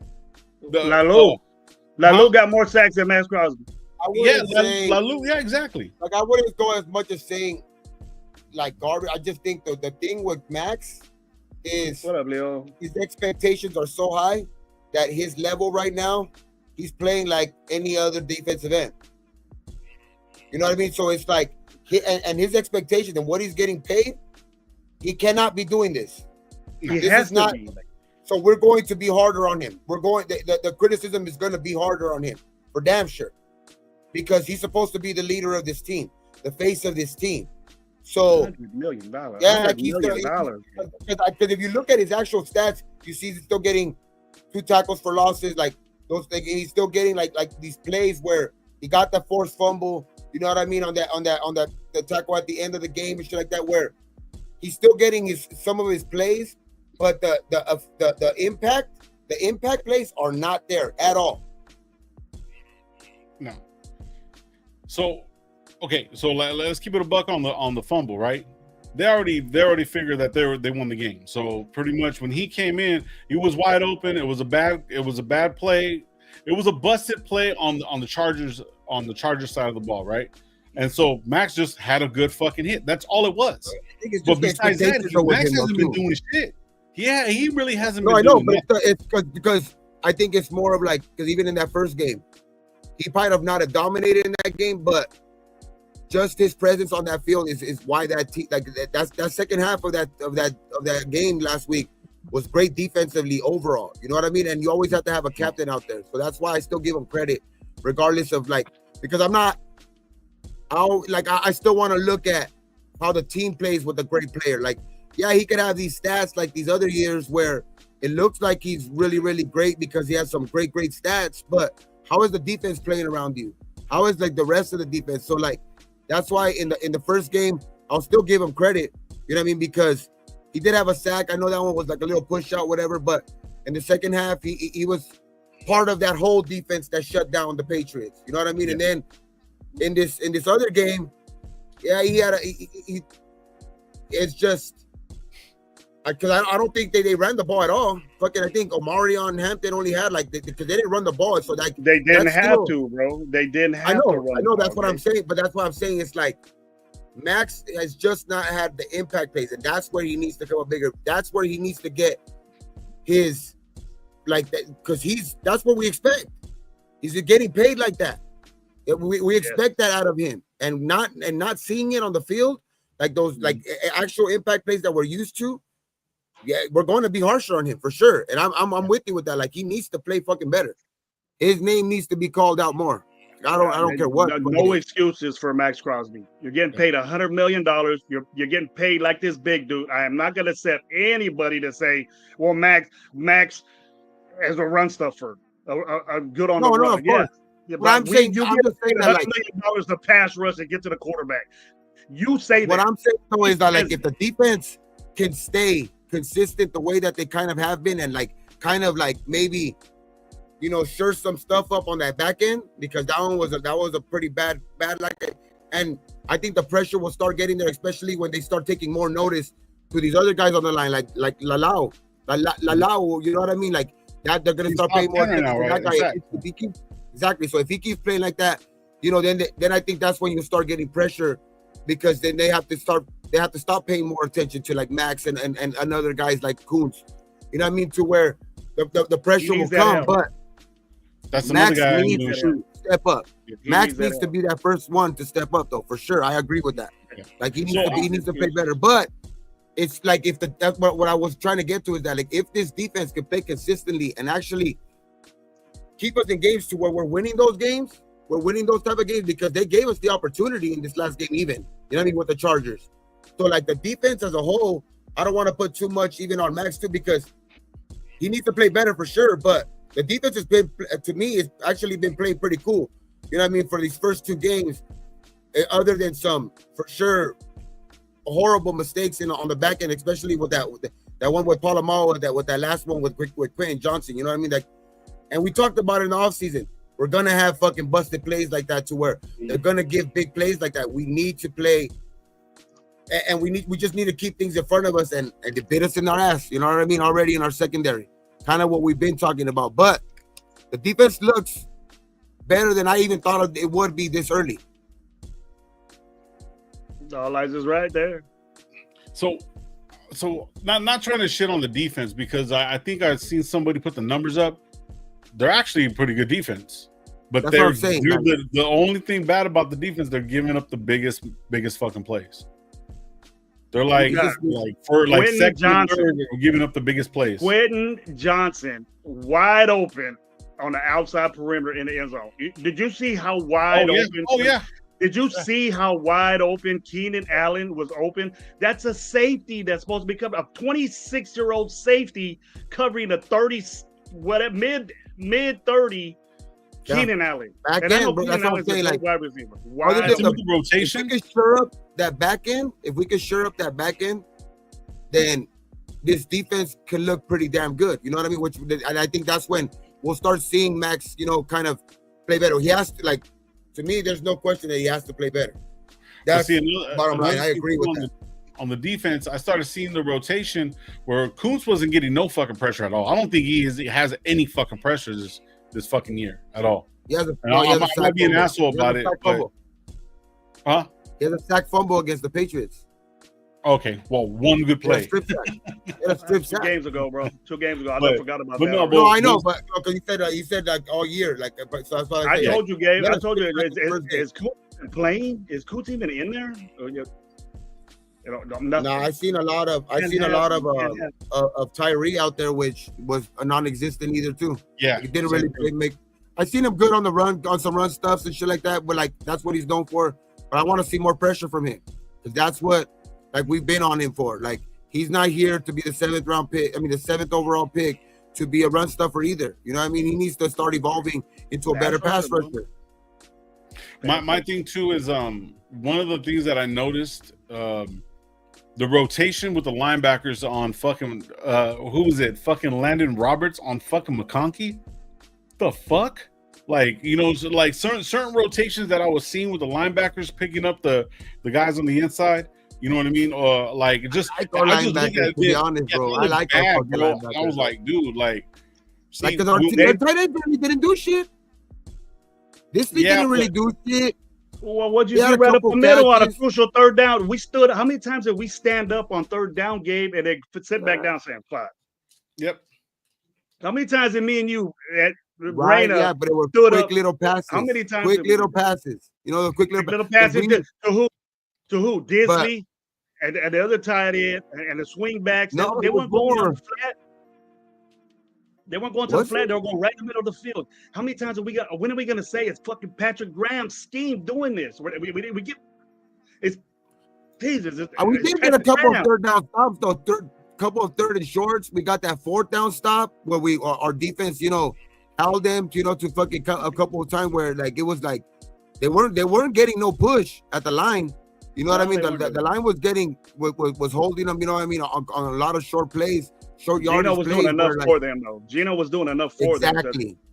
Lalu got more sacks than Max Crosby. I wouldn't say, Lalu, yeah, exactly. like I wouldn't go as much as saying like garbage. I just think the thing with Max is What up, Leo? his expectations are so high that his level right now, he's playing like any other defensive end. You know what I mean? So it's like, and his expectations and what he's getting paid, he cannot be doing this. He has to be. So we're going to be harder on him. The criticism is going to be harder on him for damn sure, because he's supposed to be the leader of this team, the face of this team. So $100 million. yeah, $100 million. because if you look at his actual stats, you see he's still getting 2 tackles for losses, like those. Like, he's still getting like these plays where he got the forced fumble. You know what I mean, on the tackle at the end of the game and shit like that, where he's still getting some of his plays, but the impact plays are not there at all. No. So, okay, so let's keep it a buck on the fumble, right? They already figured that they won the game. So pretty much when he came in, he was wide open. It was a bad play. It was a busted play on the Chargers side of the ball, right? And so Max just had a good fucking hit. That's all it was. But besides that, Max hasn't been doing shit. Yeah, he really hasn't been. I know, doing but it's because I think it's more of like, because even in that first game, he might have not have dominated in that game, but just his presence on that field is why that team, like that second half of that game last week was great defensively overall. You know what I mean? And you always have to have a captain out there. So that's why I still give him credit, regardless of like, because I still want to look at how the team plays with a great player. Like, yeah, he could have these stats like these other years where it looks like he's really, really great because he has some great stats, but how is the defense playing around you? How is like the rest of the defense? So like, that's why in the first game, I'll still give him credit. You know what I mean? Because he did have a sack. I know that one was like a little push out, whatever, but in the second half, he was part of that whole defense that shut down the Patriots. You know what I mean? Yeah. And then in this other game, yeah, he had it's just because I don't think they ran the ball at all. Fucking, I think Omarion Hampton only had because they didn't run the ball, so like they didn't have to, bro. They didn't have to run. I know that's what I'm saying, but that's what I'm saying. It's like Max has just not had the impact plays, and that's where he needs to come up bigger. That's where he needs to get his because that's what we expect. He's getting paid like that. We expect that out of him, and not seeing it on the field, like those actual impact plays that we're used to. Yeah, we're going to be harsher on him for sure, and I'm with you with that. Like, he needs to play fucking better. His name needs to be called out more. I don't care what. No excuses for Max Crosby. You're getting paid $100 million. You're getting paid like this big dude. I am not going to accept anybody to say, well, Max as a run stuffer, good on the run. No, of course. Yeah, but I'm saying you get $100 million to pass rush and get to the quarterback. You say what that. I'm saying though is that if the defense can stay consistent the way that they kind of have been, and maybe sure some stuff up on that back end, because that was a pretty bad and I think the pressure will start getting there, especially when they start taking more notice to these other guys on the line, like Lalau, you know what I mean? Like that, they're gonna start paying more attention to that guy. Exactly. So if he keeps playing like that, then I think that's when you start getting pressure, because then they have to stop paying more attention to like Max and other guys like Kuntz. You know what I mean? To where the pressure will come. That's another Max guy. needs to step up. He Max that needs to help. be that first one to step up, though, for sure. I agree with that. Yeah. Like he So, needs to play better. But it's like if that's what I was trying to get to is that like if this defense can play consistently and actually keep us in games to where we're winning those games, we're winning those type of games because they gave us the opportunity in this last game, even you know what I mean, with the Chargers. So like the defense as a whole, I don't want to put too much even on Max too because he needs to play better for sure. But the defense has been, to me, it's actually been playing pretty cool. You know what I mean? For these first two games, other than some, for sure, horrible mistakes on the back end, especially with that one with Polamalu, with that last one with Quentin Johnson. You know what I mean? Like, and we talked about it in the offseason. We're going to have fucking busted plays like that to where they're going to give big plays like that. We need to play, and we just need to keep things in front of us and they bit us in our ass. You know what I mean? Already in our secondary. Kind of what we've been talking about, but the defense looks better than I even thought it would be this early. All eyes is right there. So not trying to shit on the defense because I think I've seen somebody put the numbers up. They're actually a pretty good defense, but That's what I'm saying, the only thing bad about the defense, they're giving up the biggest fucking plays. They're like for like Quentin second Johnson. third, they're giving up the biggest plays. Quentin Johnson, wide open on the outside perimeter in the end zone. Did you see how wide open? Oh yeah. Did you see how wide open Keenan Allen was open? That's a safety that's supposed to be covered. A 26-year-old safety covering a 30, mid 30 Keenan Allen. Back And I know end, bro. That's Keenan what I'm Allen's a saying. great Like, wide receiver. other Wide than open. The rotation. if we could shore up that back end, then this defense can look pretty damn good. You know what I mean? And I think that's when we'll start seeing Max, kind of play better. He has to, like, to me, there's no question that he has to play better. That's bottom line. I agree with that. On the defense, I started seeing the rotation where Kuntz wasn't getting no fucking pressure at all. I don't think he has any fucking pressure this fucking year at all. I might be an asshole about it. Huh? He has a sack fumble against the Patriots. Okay, well, one good play. Strip Two sack. games ago, bro. 2 games ago. But- I forgot about but that. no, No, I know, but because you said like all year, like so that's why I told you, Gabe. I told you, First game. is Coots playing? Is Coots even in there? Or nothing. No, I've seen a lot of Tyree out there, which was a non-existent either too. Yeah, He didn't really make. I seen him good on the run, on some run stuffs and shit like that, but like that's what he's known for. But I want to see more pressure from him because that's what like we've been on him for. Like he's not here to be the 7th round pick. I mean the 7th overall pick to be a run stuffer either. You know what I mean? He needs to start evolving into a better pass rusher. My thing too is one of the things that I noticed the rotation with the linebackers on fucking who was it? Fucking Landon Roberts on fucking McConkey. The fuck? Like, so like certain rotations that I was seeing with the linebackers picking up the guys on the inside. You know what I mean? Or like just I like linebackers, to be honest, bro. I like bad, our bro. linebackers. I was like, dude, like, see, Like, because our tight end really didn't do shit. This league didn't really do shit. Well, what'd you He had see a right up couple the middle on a catches. crucial 3rd down? We stood. How many times did we stand up on 3rd down, Gabe, and then sit back down, Sam? 5. Yep. How many times did me and you at Right, Raina yeah, but it was stood quick up? little passes. How many times? Quick did we little do that? passes. The quick Little passes. passes to who? To who? But- Disley and the other tight end and the swing backs. No, they it was weren't going more. to the flat. They weren't going to the Was flat. it? They were going right in the middle of the field. How many times have we got? When are we going to say it's fucking Patrick Graham's scheme doing this? We get it's Jesus. We it's did get a Patrick couple Graham. of 3rd down stops, though. Couple of 3rd and shorts. We got that 4th down stop where our defense, held them, to fucking a couple of times where like it was like they weren't getting no push at the line. You know what I No, mean? they weren't. The line was holding them. You know what I mean? On a lot of short plays, short yardage Gino was plays. doing enough where, like, for them, though. Gino was doing enough for them.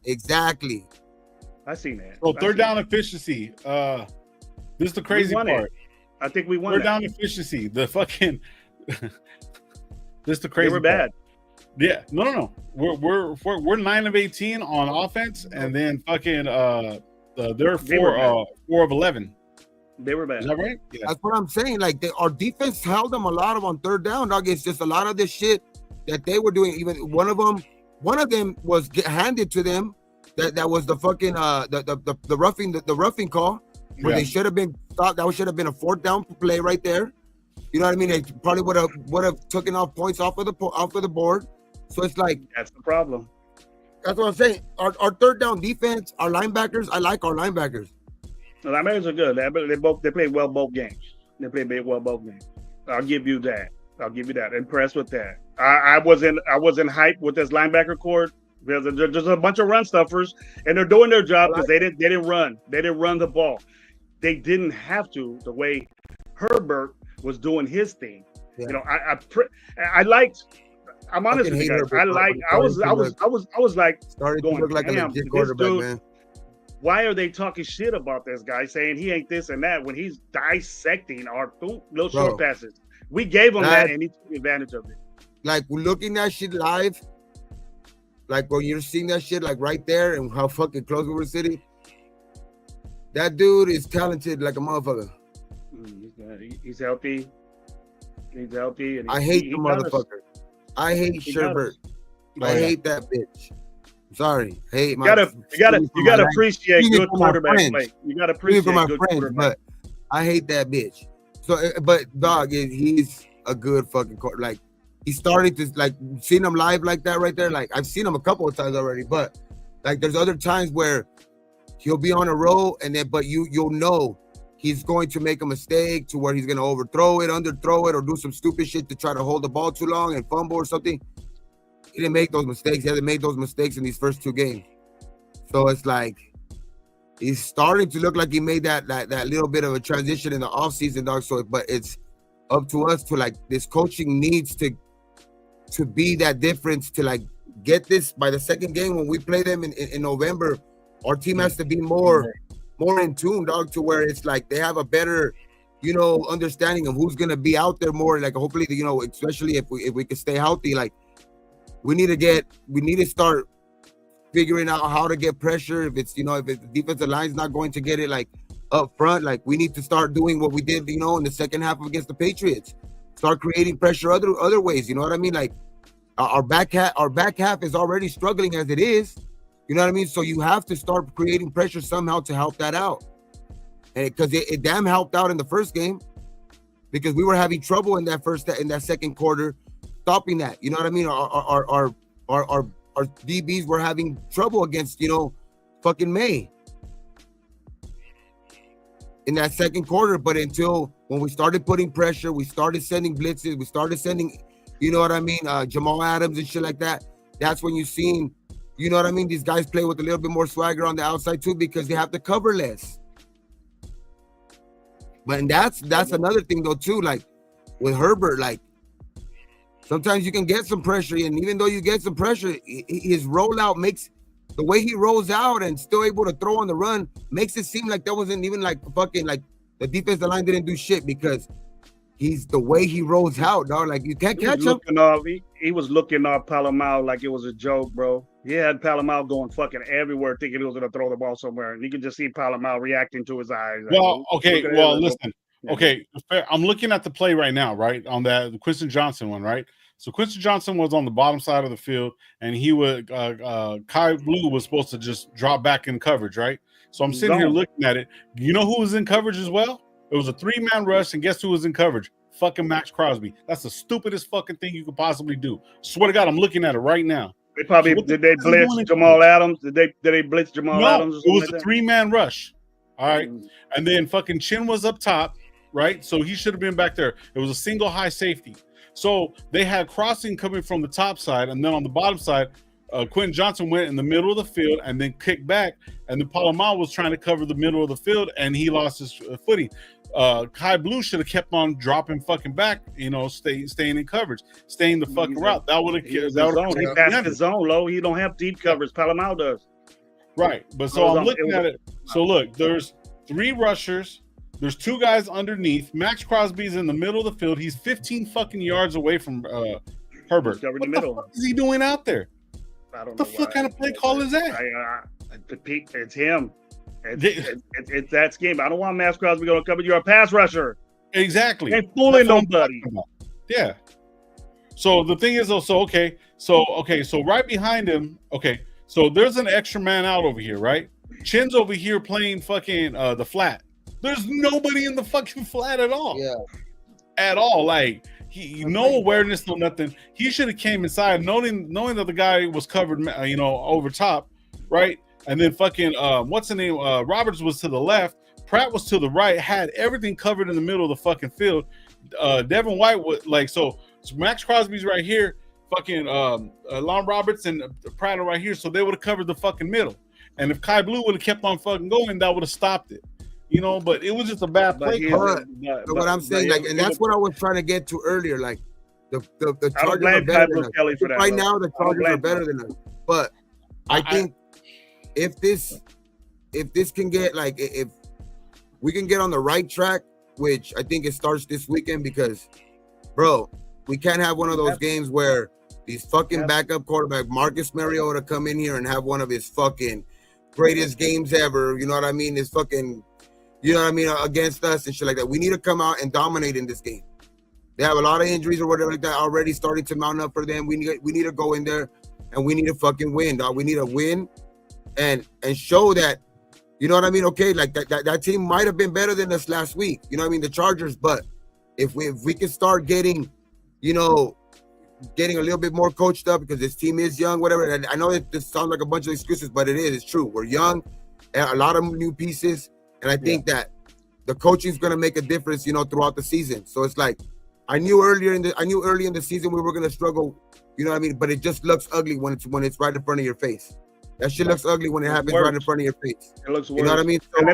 Exactly. I seen that. So I 3rd seen down efficiency. This is the crazy won it. part. that. I think we won. 3rd That. down efficiency. The fucking this is the They crazy were part. bad. Yeah, no. We're 9 of 18 on offense, and then fucking they're They were bad. 4 of 11. They were bad. Is that right? Yeah. That's what I'm saying. Like our defense held them a lot on 3rd down, dog. It's just a lot of this shit that they were doing. Even one of them was handed to them. that was the fucking the roughing call where they should have been thought that should have been a 4th down play right there. You know what I mean? They probably would have taken off points off of the board. So it's like that's the problem. That's what I'm saying. Our 3rd down defense, our linebackers. I like our linebackers. The linebackers are good. They play well both games. They play well both games. I'll give you that. Impressed with that. I wasn't hyped with this linebacker core because there's a bunch of run stuffers and they're doing their job because they didn't run. They didn't run the ball. They didn't have to the way Herbert was doing his thing. Yeah. You know, I liked. I'm honest with you guys. I was like started to look like a legit quarterback, man. Why are they talking shit about this guy, saying he ain't this and that when he's dissecting our little short passes? We gave him that and he took advantage of it. Like looking at shit live, like when you're seeing that shit like right there and how fucking close we were sitting. That dude is talented like a motherfucker. He's healthy. He's healthy. And I hate the motherfucker. I hate Sherbert. I hate that bitch. I'm sorry. I hate my. You gotta appreciate good quarterback play. You gotta appreciate good quarterback. But I hate that bitch. So, but dog, he's a good fucking quarterback. Like he's starting to like seeing him live like that right there. Like I've seen him a couple of times already, but like there's other times where he'll be on a roll and then, but you'll know he's going to make a mistake to where he's going to overthrow it, underthrow it, or do some stupid shit to try to hold the ball too long and fumble or something. He didn't make those mistakes. He hasn't made those mistakes in these first 2 games. So it's like he's starting to look like he made that little bit of a transition in the offseason, dog. So, but it's up to us to like this coaching needs to be that difference to like get this by the 2nd game when we play them in November. Our team has to be more in tune, dog, to where it's like they have a better, you know, understanding of who's gonna be out there more. Like hopefully, you know, especially if we can stay healthy, like we need to start figuring out how to get pressure. If it's, you know, if the defensive line's not going to get it like up front, like we need to start doing what we did, you know, in the second half against the Patriots. Start creating pressure other ways. You know what I mean? Like our back half is already struggling as it is. You know what I mean? So you have to start creating pressure somehow to help that out. And because it damn helped out in the first game because we were having trouble in that second quarter stopping that. You know what I mean? Our DBs were having trouble against, you know, fucking May in that second quarter. But until when we started putting pressure, we started sending blitzes, we started sending, you know what I mean, Jamal Adams and shit like that. That's when you seen, you know what I mean, these guys play with a little bit more swagger on the outside too because they have to cover less. But and that's another thing though too, like with Herbert, like sometimes you can get some pressure, and even though you get some pressure, his rollout makes the way he rolls out and still able to throw on the run makes it seem like that wasn't even like fucking like the defensive line didn't do shit because he's the way he rolls out, dog. Like you can't catch him. He was looking off Palomar like it was a joke, bro. He had Palomar going fucking everywhere, thinking he was gonna throw the ball somewhere, and you could just see Palomar reacting to his eyes. Well, okay. Well, listen. Okay, I'm looking at the play right now, right on that Quentin Johnson one, right? So Quentin Johnson was on the bottom side of the field, and he would Kai Blue was supposed to just drop back in coverage, right? So I'm sitting here looking at it. You know who was in coverage as well? It was a 3-man rush, and guess who was in coverage? Fucking Max Crosby. That's the stupidest fucking thing you could possibly do. Swear to God, I'm looking at it right now. They probably did they blitz Jamal Adams? Did they blitz Jamal Adams? It was a 3-man rush. All right, and then fucking Chin was up top, right? So he should have been back there. It was a single high safety. So they had crossing coming from the top side, and then on the bottom side, Quentin Johnson went in the middle of the field and then kicked back, and then Palomar was trying to cover the middle of the field, and he lost his footing. Kai Blue should have kept on dropping fucking back, you know, staying in coverage, staying the fucking route. That would have he passed the zone low. He don't have deep coverage. Palomar does. Right, but so I'm looking at it. So look, there's 3 rushers. There's 2 guys underneath. Max Crosby's in the middle of the field. He's 15 fucking yards away from Herbert. What the fuck is he doing out there? I don't know. What the fuck kind of play call is that? It's him. It's that scheme. I don't want Max Crosby going to cover. You're a pass rusher. Exactly. Ain't fooling nobody. Yeah. So the thing is also, so right behind him, So there's an extra man out over here, right? Chin's over here playing fucking the flat. There's nobody in the fucking flat at all. Yeah. At all. Like no awareness, no nothing. He should have came inside knowing that the guy was covered, over top, right? And then fucking what's the name? Roberts was to the left, Pratt was to the right, had everything covered in the middle of the fucking field. Devin White was like so Max Crosby's right here, fucking Lon Roberts and Pratt are right here, so they would have covered the fucking middle. And if Kai Blue would have kept on fucking going, that would have stopped it. But it was just a bad play. But what I'm saying, like, and that's what I was trying to get to earlier. Like, the Chargers are better than us. Right now, the Chargers are better than us. But I think if this can get, like, if we can get on the right track, which I think it starts this weekend, because, bro, we can't have one of those games where these fucking backup quarterback Marcus Mariota come in here and have one of his fucking greatest games ever. You know what I mean? His fucking. You know what I mean? Against us and shit like that. We need to come out and dominate in this game. They have a lot of injuries or whatever like that already starting to mount up for them. We need to go in there and we need to fucking win, dog. We need to win and show that, you know what I mean? Okay, like that team might have been better than us last week. You know what I mean? The Chargers, but if we can start getting, getting a little bit more coached up because this team is young, whatever. And I know that this sounds like a bunch of excuses, but it's true. We're young, and a lot of new pieces. And I think that the coaching is going to make a difference, throughout the season. So it's like, I knew early in the season we were going to struggle, you know what I mean? But it just looks ugly when it's right in front of your face. That shit looks ugly when it happens right in front of your face. It looks worse. You know what I mean? So, and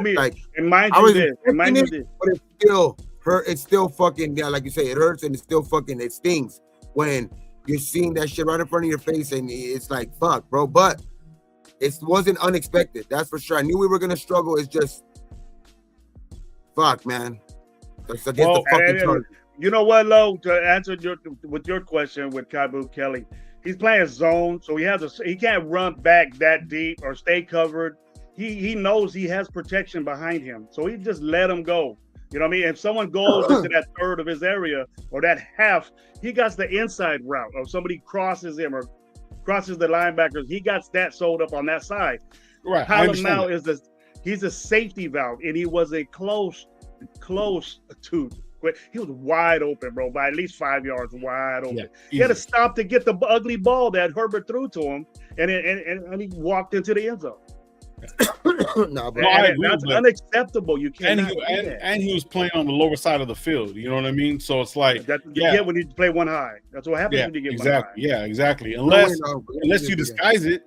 remind you this. But it still hurt. It's still fucking, like you say, it hurts and it stings when you're seeing that shit right in front of your face and it's like, fuck, bro. But it wasn't unexpected. That's for sure. I knew we were going to struggle. It's just, fuck, man. It's against the fucking Chargers. You know what, Lo? To answer your question with Kaibu Kelly, he's playing zone, so he can't run back that deep or stay covered. He knows he has protection behind him, so he just let him go. You know what I mean? If someone goes into that third of his area or that half, he got the inside route. Or somebody crosses him or crosses the linebackers, he got that sold up on that side. Right. Hallam now he's a safety valve, and he was a close to. He was wide open, bro, by at least 5 yards wide open. Yeah, he had to stop to get the ugly ball that Herbert threw to him, and he walked into the end zone. No, bro. That's unacceptable. You can't. And he was playing on the lower side of the field. You know what I mean? So it's like that's what you get when you play one high. That's what happens when you get one high. Yeah, exactly. Unless you disguise it.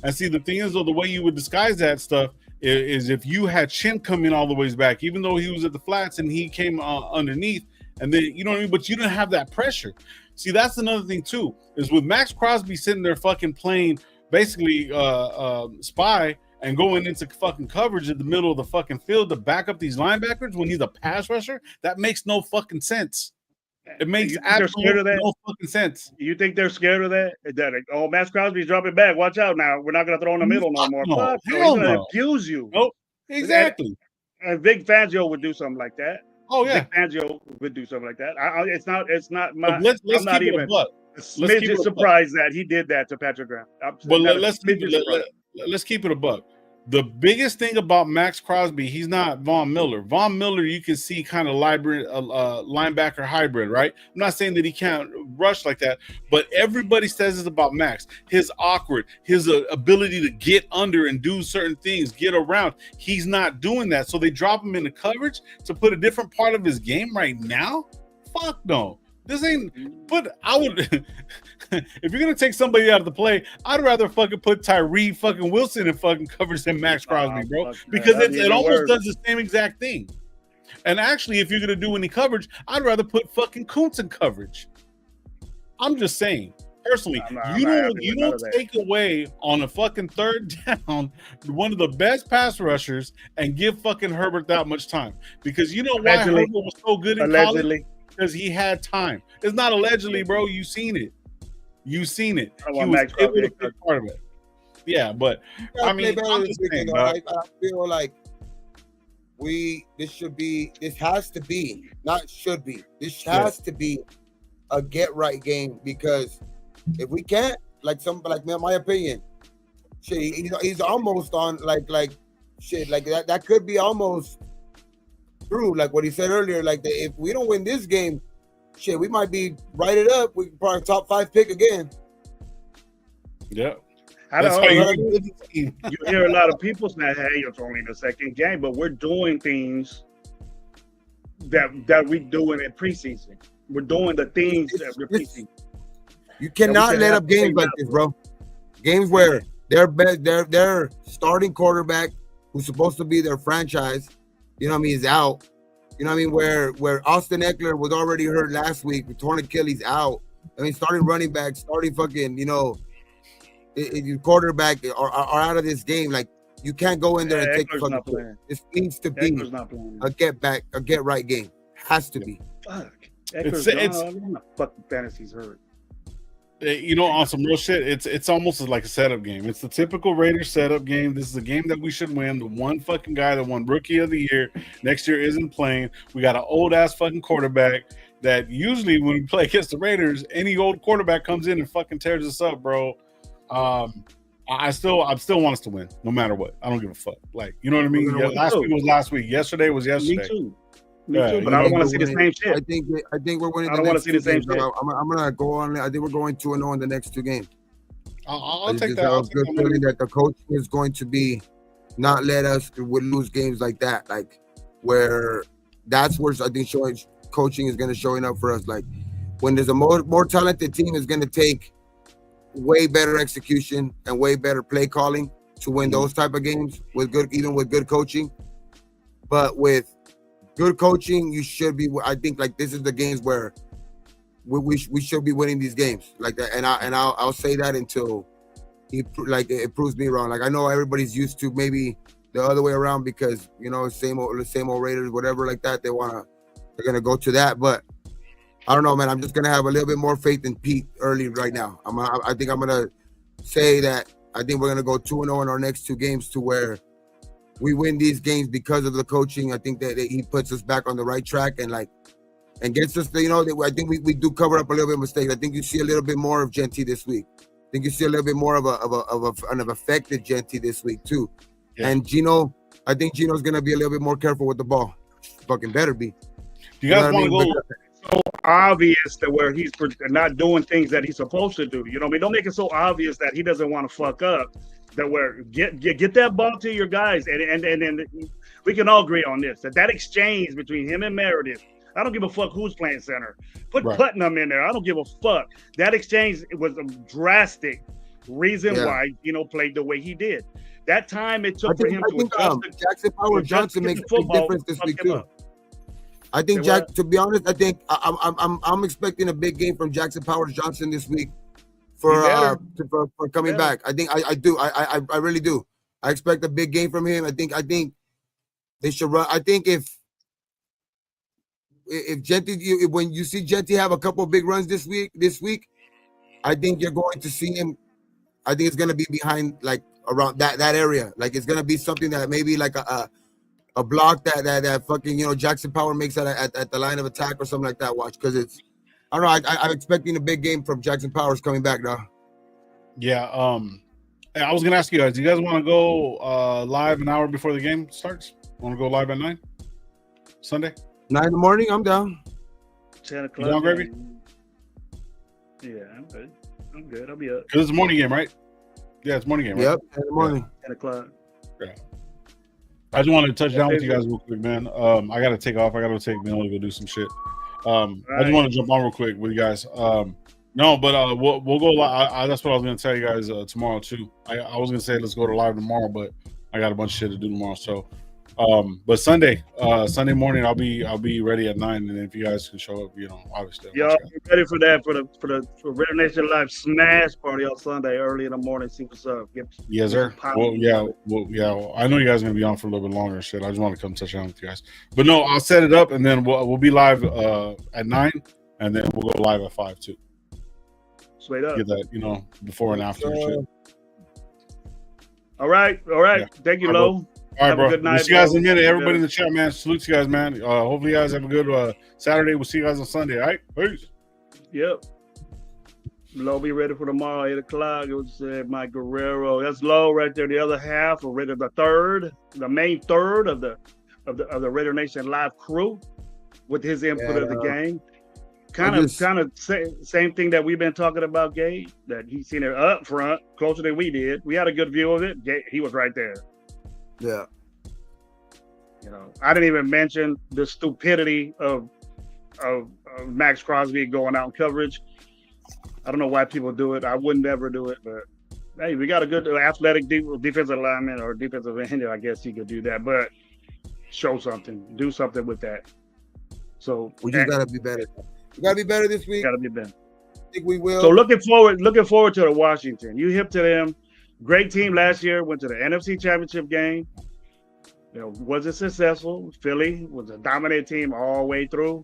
And see, the thing is, though, the way you would disguise that stuff is if you had Chin come in all the ways back, even though he was at the flats and he came underneath, and then, you know what I mean? But you didn't have that pressure. See, that's another thing, too, is with Max Crosby sitting there fucking playing basically spy and going into fucking coverage in the middle of the fucking field to back up these linebackers when he's a pass rusher, that makes no fucking sense. It makes absolutely no fucking sense. You think they're scared of that? Max Crosby's dropping back. Watch out now. We're not going to throw in the middle no more. No, he's going to abuse you. Nope. Exactly. And Vic Fangio would do something like that. Oh, yeah. Vic Fangio would do something like that. It's not my. Let's I'm not even a smidgen surprised that he did that to Patrick Graham. Let's keep it a buck. The biggest thing about Max Crosby, he's not Von Miller. Von Miller, you can see kind of linebacker hybrid, right? I'm not saying that he can't rush like that, but everybody says it's about Max. His awkward, his ability to get under and do certain things, get around. He's not doing that. So they drop him into coverage to put a different part of his game right now? Fuck no. This ain't, but I would, if you're going to take somebody out of the play, I'd rather fucking put Tyree fucking Wilson in fucking coverage than Max Crosby, bro. Because it almost does the same exact thing. And actually, if you're going to do any coverage, I'd rather put fucking Kuntz in coverage. I'm just saying, personally, you don't take away on a fucking third down one of the best pass rushers and give fucking Herbert that much time. Because you know why Herbert was so good in college? Because he had time. It's not allegedly, bro. You seen it. He was able to be part of it. Yeah, but I mean, I'm just saying, I feel like this has to be a get right game, because if we can't, my opinion. Shit, he's almost on like shit like that could be almost true. Like what he said earlier, like if we don't win this game, shit, we might be right it up. We can probably top 5 pick again. Yeah. I That's don't how know. you do the team. You hear a lot of people say, "Hey, it's only the second game," but we're doing things that we doing in preseason. We're doing the things that we're preseason. You cannot let up games like this, bro. Games where their starting quarterback, who's supposed to be their franchise, you know what I mean, is out. You know what I mean? Where Austin Eckler was already hurt last week with torn Achilles, out. I mean, starting running back, starting fucking, your quarterback are out of this game. Like, you can't go in there and take the fucking play. This needs to be a get right game. Has to be. Fuck. It's fucking fantasies hurt. On some real shit, it's almost like a setup game. It's the typical Raiders setup game. This is a game that we should win. The one fucking guy that won Rookie of the Year next year isn't playing. We got an old ass fucking quarterback that usually when we play against the Raiders, any old quarterback comes in and fucking tears us up, bro. I still want us to win, no matter what. I don't give a fuck. Like, you know what I mean? Yeah, last week was last week. Yesterday was yesterday. Me too. But I don't want to see the same shit. I think we're winning. I don't want to see the same shit. I'm gonna go on. I think we're going 2-0 in the next 2 games. I'll take that. I'll good feeling that the coaching is going to be not let us lose games like that. Like where that's where I think coaching is going to showing up for us. Like when there's a more talented team is going to take way better execution and way better play calling to win those type of games with good coaching. But with good coaching, you should be. I think like this is the games where we should be winning these games like that. And I'll say that until it proves me wrong. Like I know everybody's used to maybe the other way around because same old Raiders, whatever like that. They're gonna go to that, but I don't know, man. I'm just gonna have a little bit more faith in Pete early right now. I think I'm gonna say that I think we're gonna go 2-0 in our next 2 games to where we win these games because of the coaching. I think that he puts us back on the right track and gets us. I think we do cover up a little bit of mistakes. I think you see a little bit more of Genty this week. I think you see a little bit more of an effective Genty this week too. Yeah. And Gino, I think Gino's gonna be a little bit more careful with the ball. Fucking better be. You guys want to go? So obvious that where he's not doing things that he's supposed to do. You know what I mean? Don't make it so obvious that he doesn't want to fuck up. That where get that ball to your guys, and we can all agree on this. That exchange between him and Meredith. I don't give a fuck who's playing center. Put Putnam in there. I don't give a fuck. That exchange was a drastic reason why played the way he did. That time it took for him to adjust. Jackson Power Johnson makes a big difference this week too. I think to be honest, I think I'm expecting a big game from Jackson Powers Johnson this week for coming back. I think I do. I really do. I expect a big game from him. I think they should run. I think if Genty, when you see Genty have a couple of big runs this week, I think you're going to see him. I think it's going to be behind like around that area. Like it's going to be something that maybe like a block that fucking Jackson Power makes at the line of attack or something like that. Watch, because it's I don't know. I'm expecting a big game from Jackson Powers coming back now. Yeah. I was gonna ask you guys. Do you guys want to go live an hour before the game starts? Want to go live at 9 Sunday? 9 in the morning. I'm down. 10 o'clock. You down, Gravy? Yeah, I'm good. I'm good. I'll be up. Because it's a morning game, right? Yeah, it's a morning game, right? Yep, 10 in the morning. 10 o'clock. Yeah. I just wanted to touch down with you guys real quick, man. I got to take off. I got to take Mel to go do some shit. I just want to jump on real quick with you guys. No, but we'll go live. That's what I was going to tell you guys tomorrow, too. I was going to say let's go to live tomorrow, but I got a bunch of shit to do tomorrow. So, but Sunday morning, I'll be ready at 9, and if you guys can show up, obviously. Y'all be ready for that for Raider Nation Live Smash Party on Sunday early in the morning. See what's up. Yes, sir. Well, I know you guys are gonna be on for a little bit longer and shit. I just want to come touch down with you guys. But no, I'll set it up, and then we'll be live at 9, and then we'll go live at 5 too. Straight up. Get that, before and after. Shit. All right. Yeah. Thank you, Lo. All right, bro. We'll see you guys in a minute. Everybody in the chat, man. Salute you guys, man. Hopefully you guys have a good Saturday. We'll see you guys on Sunday. All right? Peace. Yep. Low be ready for tomorrow, 8 o'clock. It was Mike Guerrero. That's Low right there. The other half, or rather the third, the main third of the Raider Nation live crew, with his input of the game. Kind of same thing that we've been talking about, Gabe. That he's seen it up front, closer than we did. We had a good view of it. He was right there. Yeah. I didn't even mention the stupidity of Max Crosby going out in coverage. I don't know why people do it. I would never do it, but hey, we got a good athletic defensive lineman or defensive end. I guess he could do that, but show something, do something with that. So we just gotta be better. We gotta be better this week. Gotta be better. I think we will. So looking forward to the Washington. You hip to them. Great team last year. Went to the NFC Championship game. Wasn't successful. Philly was a dominant team all the way through.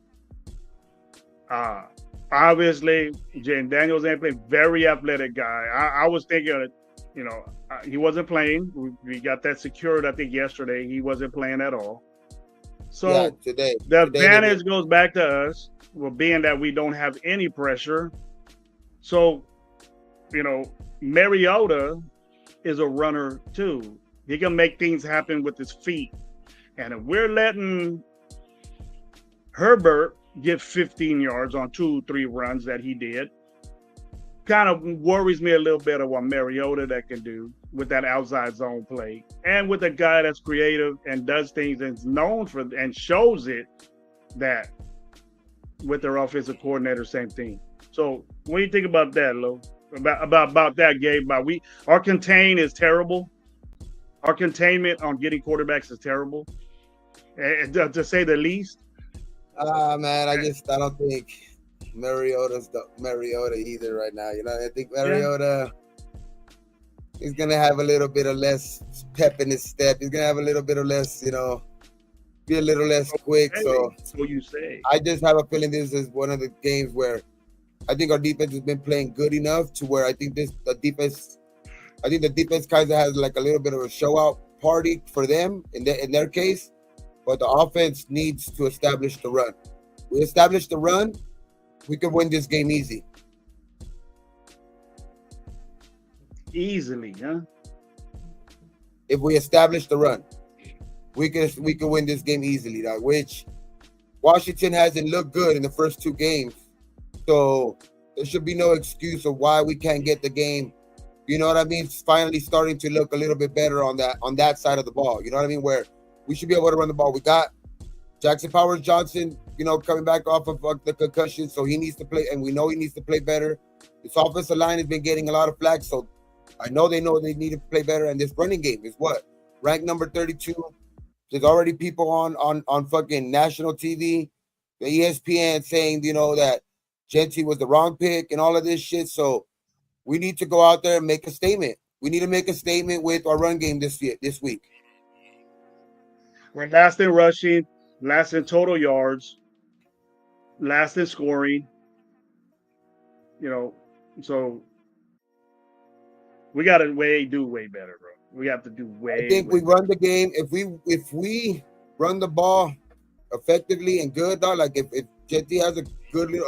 Obviously, Jaden Daniels ain't playing. Very athletic guy. I was thinking, he wasn't playing. We got that secured, I think, yesterday. He wasn't playing at all. So today the advantage goes back to us, being that we don't have any pressure. So, Mariota is a runner too. He can make things happen with his feet. And if we're letting Herbert get 15 yards on 2-3 runs that he did, kind of worries me a little bit of what Mariota that can do with that outside zone play, and with a guy that's creative and does things and is known for and shows it, that with their offensive coordinator, same thing. So what do you think about that, Lo? About that, Gabe? Our contain is terrible. Our containment on getting quarterbacks is terrible, to say the least. Man, I don't think Mariota's the Mariota either right now. I think Mariota is gonna have a little bit of less pep in his step. He's gonna have a little bit of less, be a little less quick. So you say. I just have a feeling this is one of the games where I think our defense has been playing good enough to where I think the defense kind of has like a little bit of a show out party for them in their case. But the offense needs to establish the run. We establish the run, we could win this game easy. Easily, huh? If we establish the run, we could win this game easily, dog, which Washington hasn't looked good in the first 2 games. So there should be no excuse of why we can't get the game. You know what I mean? It's finally starting to look a little bit better on that side of the ball. You know what I mean? Where we should be able to run the ball. We got Jackson Powers-Johnson, coming back off of the concussion, so he needs to play, and we know he needs to play better. This offensive line has been getting a lot of flack, so I know they need to play better. And this running game is ranked number 32. There's already people on fucking national TV, the ESPN, saying that Genty was the wrong pick and all of this shit. So we need to go out there and make a statement. We need to make a statement with our run game this week. We're last in rushing, last in total yards, last in scoring. So we got to do way better, bro. We have to do way. I think we run the game. If we run the ball effectively and good, dog, like if Genty has a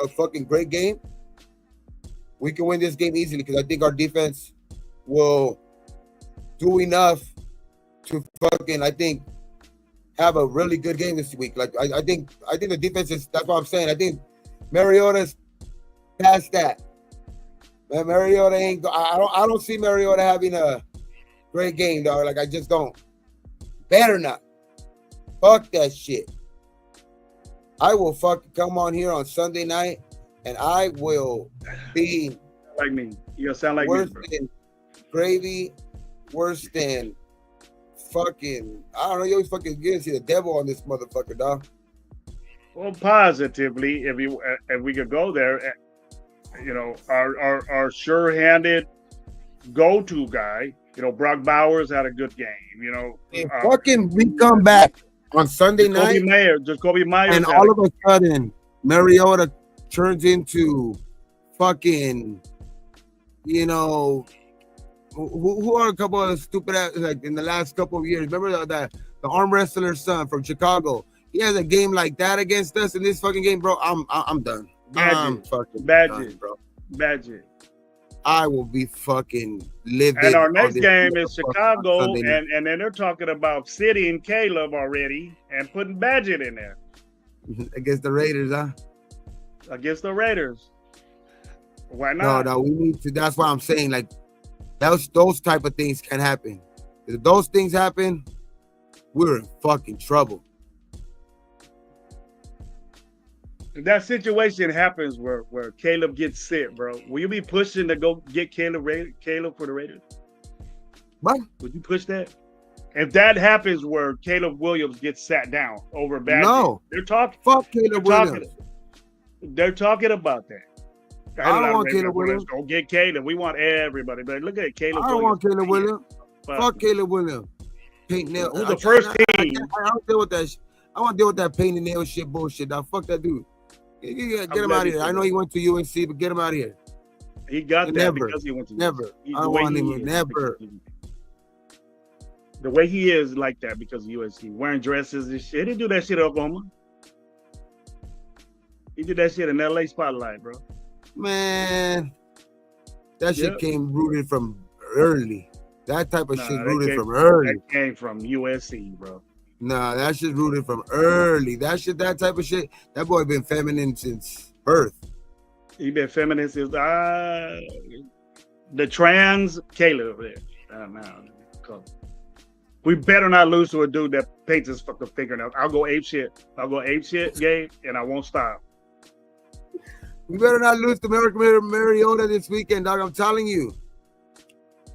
fucking great game, we can win this game easily, because I think our defense will do enough to have a really good game this week. Like I think the defense is. That's what I'm saying. I think Mariota's past that. Man, Mariota ain't. I don't see Mariota having a great game, dog. Like I just don't. Better not. Fuck that shit. I will fucking come on here on Sunday night, and I will be like me. You'll sound like worse me, than gravy, worse than fucking. I don't know. You always fucking get to see the devil on this motherfucker, dog. Well, positively, if we could go there, our sure-handed go-to guy, Brock Bowers had a good game. Fucking we come back on Sunday night, Jacoby Myers, and all of a sudden, Mariota turns into fucking, who are a couple of stupid ass, like in the last couple of years. Remember the arm wrestler's son from Chicago? He has a game like that against us in this fucking game, bro. I'm done. I'm fucking done, bro. Badger. I will be fucking livid. And our on next this game is motherfucker on Chicago, Sunday night. and then they're talking about City and Caleb already, and putting Badger in there Against the Raiders, huh? against the Raiders. Why not? No, we need to. That's why I'm saying, like, those type of things can happen. If those things happen, we're in fucking trouble. If that situation happens where Caleb gets sick, bro, will you be pushing to go get Caleb for the Raiders? What? Would you push that? If that happens where Caleb Williams gets sat down over Badger, No. they're talking. Fuck Caleb Williams. They're talking about that. I don't want Caleb Williams. Go get Caleb. We want everybody. But look at Caleb. I don't want Caleb Williams. Fuck. Fuck Caleb Williams. Paint nail. Who's the first team? I don't deal with that. I want to deal with that paint and nail shit bullshit. Now fuck that dude. Get him out of here. I know he went to UNC, but get him out of here. He got that Never. because he went to Never. UNC. I don't want him. Never. The way he is like that because of UNC, wearing dresses and shit. He didn't do that shit at Oklahoma. He did that shit in LA Spotlight, bro. Man, that shit came rooted from early. That type of shit rooted from early. That came from USC, bro. Nah, that shit rooted from early. That type of shit. That boy been feminine since birth. He been feminine since the trans Caleb there. We better not lose to a dude that paints his fucking fingernails. I'll go ape shit, Gabe, and I won't stop. We better not lose to Mariota this weekend, dog. I'm telling you.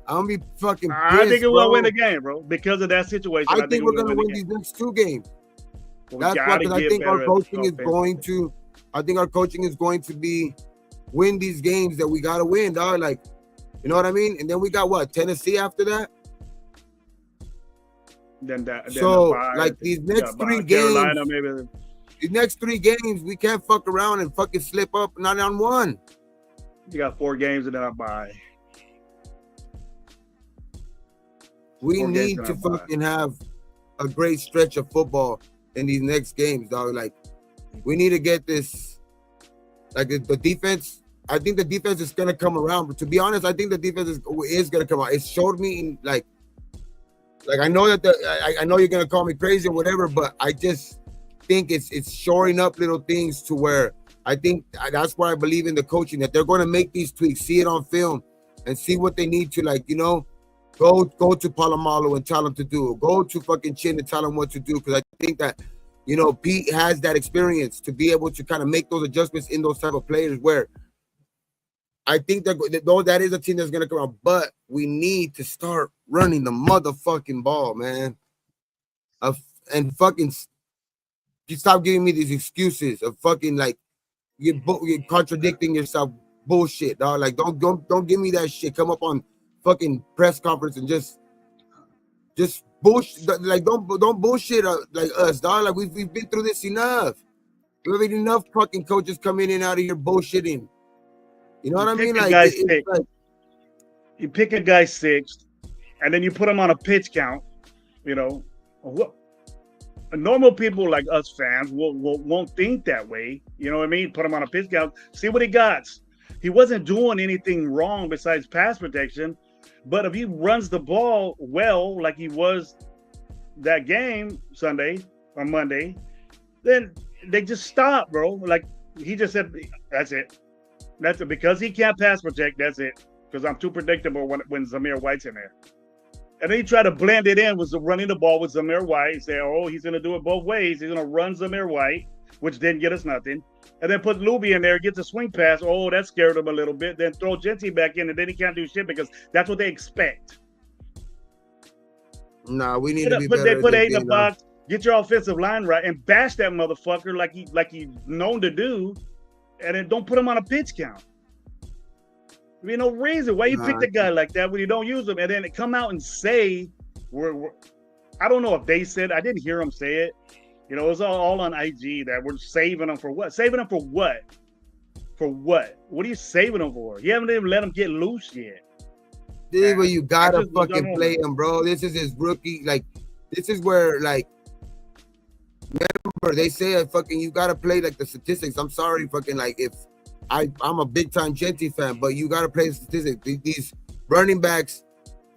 I'm gonna be fucking pissed, I think we'll bro. win the game, bro, because of that situation. I think we're gonna win these next two games. That's why, because I think our coaching is going to. I think our coaching is going to be win these games that we gotta win, dog. Like, you know what I mean? And then we got what, Tennessee after that. So like these next three games, maybe. These next 3 games, we can't fuck around and fucking slip up 9-on-1. You got 4 games and then I buy. We need to fucking have a great stretch of football in these next games, dog. Like, we need to get this. Like the defense, I think the defense is gonna come around. But to be honest, I think the defense is gonna come out. It showed me in like I know that I know you're gonna call me crazy or whatever, but I just think it's shoring up little things to where I think that's why I believe in the coaching, that they're going to make these tweaks, see it on film, and see what they need to, like, you know, go to Polamalu and tell him to do, go to fucking Chin and tell him what to do, because I think that, you know, Pete has that experience to be able to kind of make those adjustments in those type of players where I think that though that is a team that's going to come out, but we need to start running the motherfucking ball, man. And fucking you stop giving me these excuses of fucking like you're contradicting yourself, bullshit, dog. Like don't give me that shit. Come up on fucking press conference and just bullshit. Like don't bullshit like us, dog. Like we've been through this enough. We've had enough fucking coaches coming in and out of here bullshitting. You know what I mean? Like, you pick a guy 6th, and then you put him on a pitch count. You know, normal people like us fans won't think that way. You know what I mean? Put him on a pitch count, see what he got. He wasn't doing anything wrong besides pass protection, but if he runs the ball well, like he was that game Sunday or Monday, then they just stop, bro. Like he just said, that's it. That's it. Because he can't pass protect, that's it. Because I'm too predictable when Zamir White's in there. And then he tried to blend it in with running the ball with Zamir White. Say, oh, he's going to do it both ways. He's going to run Zamir White, which didn't get us nothing. And then put Luby in there, gets a swing pass. Oh, that scared him a little bit. Then throw Genty back in, and then he can't do shit because that's what they expect. Nah, we need to be better. They put 8 in the box, get your offensive line right, and bash that motherfucker like he's known to do. And then don't put him on a pitch count. I mean, no reason why you pick the guy like that when you don't use him, and then come out and say, I don't know if they said, I didn't hear him say it. You know, it was all on IG that we're saving him for what? Saving him for what? For what? What are you saving him for? You haven't even let him get loose yet. This is where you gotta fucking play him, bro. This is his rookie. Like, this is where, like, remember they say fucking you gotta play like the statistics. I'm sorry, fucking like if I'm a big time Gentry fan, but you got to play statistics. These running backs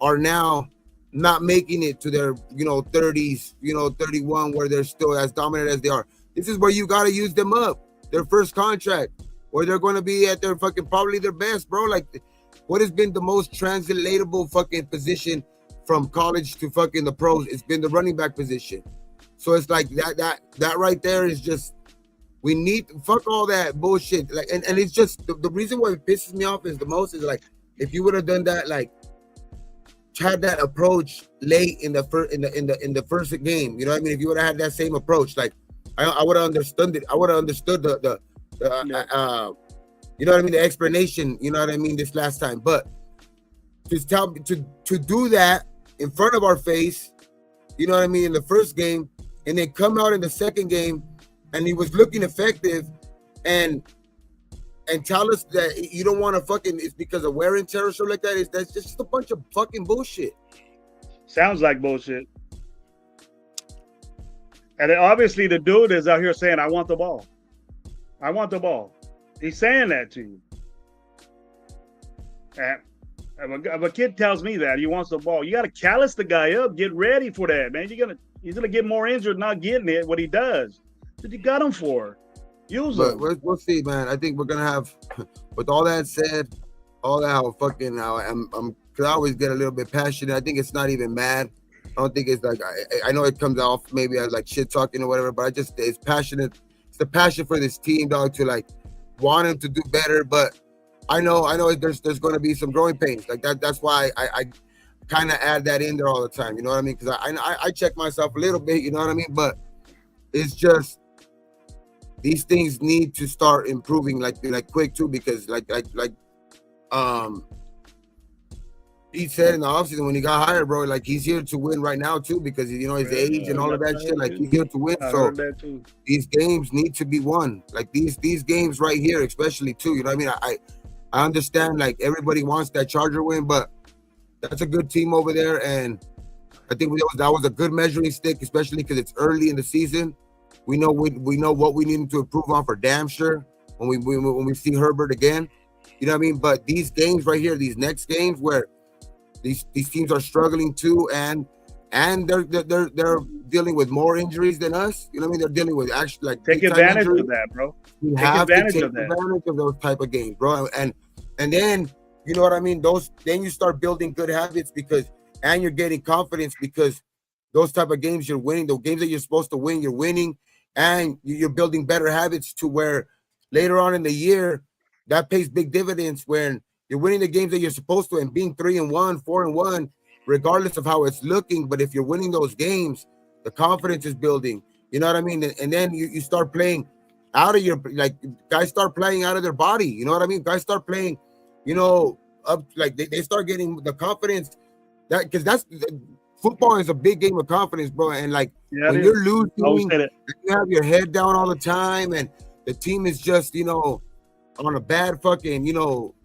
are now not making it to their 30s, 31, where they're still as dominant as they are. This is where you got to use them up. Their first contract, where they're going to be at their fucking probably their best, bro. Like, what has been the most translatable fucking position from college to fucking the pros? It's been the running back position. So it's like that right there is just, we need fuck all that bullshit. Like, and it's just the reason why it pisses me off is the most is like, if you would have done that, like had that approach late in the first game, you know what I mean? If you would have had that same approach, like I would have understood it. I would have understood the you know what I mean, the explanation, you know what I mean, this last time. But to do that in front of our face, you know what I mean, in the first game, and then come out in the second game and he was looking effective and tell us that you don't want to fucking, it's because of wear and tear or something like that. That's just a bunch of fucking bullshit. Sounds like bullshit. And then obviously the dude is out here saying, I want the ball. I want the ball. He's saying that to you. And if a kid tells me that he wants the ball, you got to callous the guy up. Get ready for that, man. He's gonna get more injured not getting it. What he does, what you got him for? Use him. We'll see, man. I think we're gonna have, with all that said, all that how I'm because I always get a little bit passionate. I think it's not even mad. I don't think it's like I know it comes off maybe as like shit talking or whatever, but it's passionate. It's the passion for this team, dog, to like want him to do better. But I know there's going to be some growing pains like that. That's why I kind of add that in there all the time. You know what I mean? Because I check myself a little bit. You know what I mean? But it's just these things need to start improving like quick too, because like he said in the offseason when he got hired, bro, like he's here to win right now too, because his age and all of that shit. Like he's here to win. So these games need to be won. Like these games right here, especially too. You know what I mean? I understand like everybody wants that Charger win, but that's a good team over there, and I think that was a good measuring stick, especially because it's early in the season. We know what we need to improve on for damn sure when we see Herbert again. You know what I mean? But these games right here, these next games where these teams are struggling too, and they're dealing with more injuries than us. You know what I mean? They're dealing with actually like take advantage of that, bro. We have to take advantage of those type of games, bro. And then you know what I mean? Then you start building good habits and you're getting confidence because those type of games you're winning. The games that you're supposed to win, you're winning, and you're building better habits to where later on in the year that pays big dividends when you're winning the games that you're supposed to and being 3-1, 4-1, regardless of how it's looking. But if you're winning those games, the confidence is building. You know what I mean? And then you start playing out of your, like, guys start playing out of their body. You know what I mean? Guys start playing, up, like they start getting the confidence that, because football is a big game of confidence, bro. And like when you're losing, you have your head down all the time, and the team is just, on a bad fucking,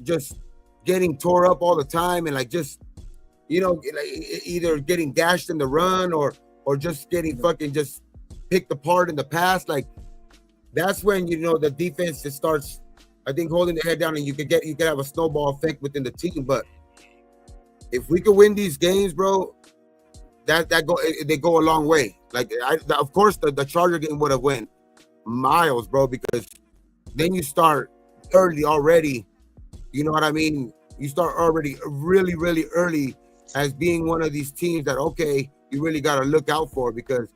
just getting tore up all the time, and like just, like either getting dashed in the run or just getting fucking just picked apart in the pass. Like that's when the defense just starts, I think, holding the head down, and you could have a snowball effect within the team. But if we could win these games, bro, they go a long way. Like of course the Charger game would have went miles, bro, because then you start early already. You know what I mean? You start already really, really early as being one of these teams that, okay, you really got to look out for, because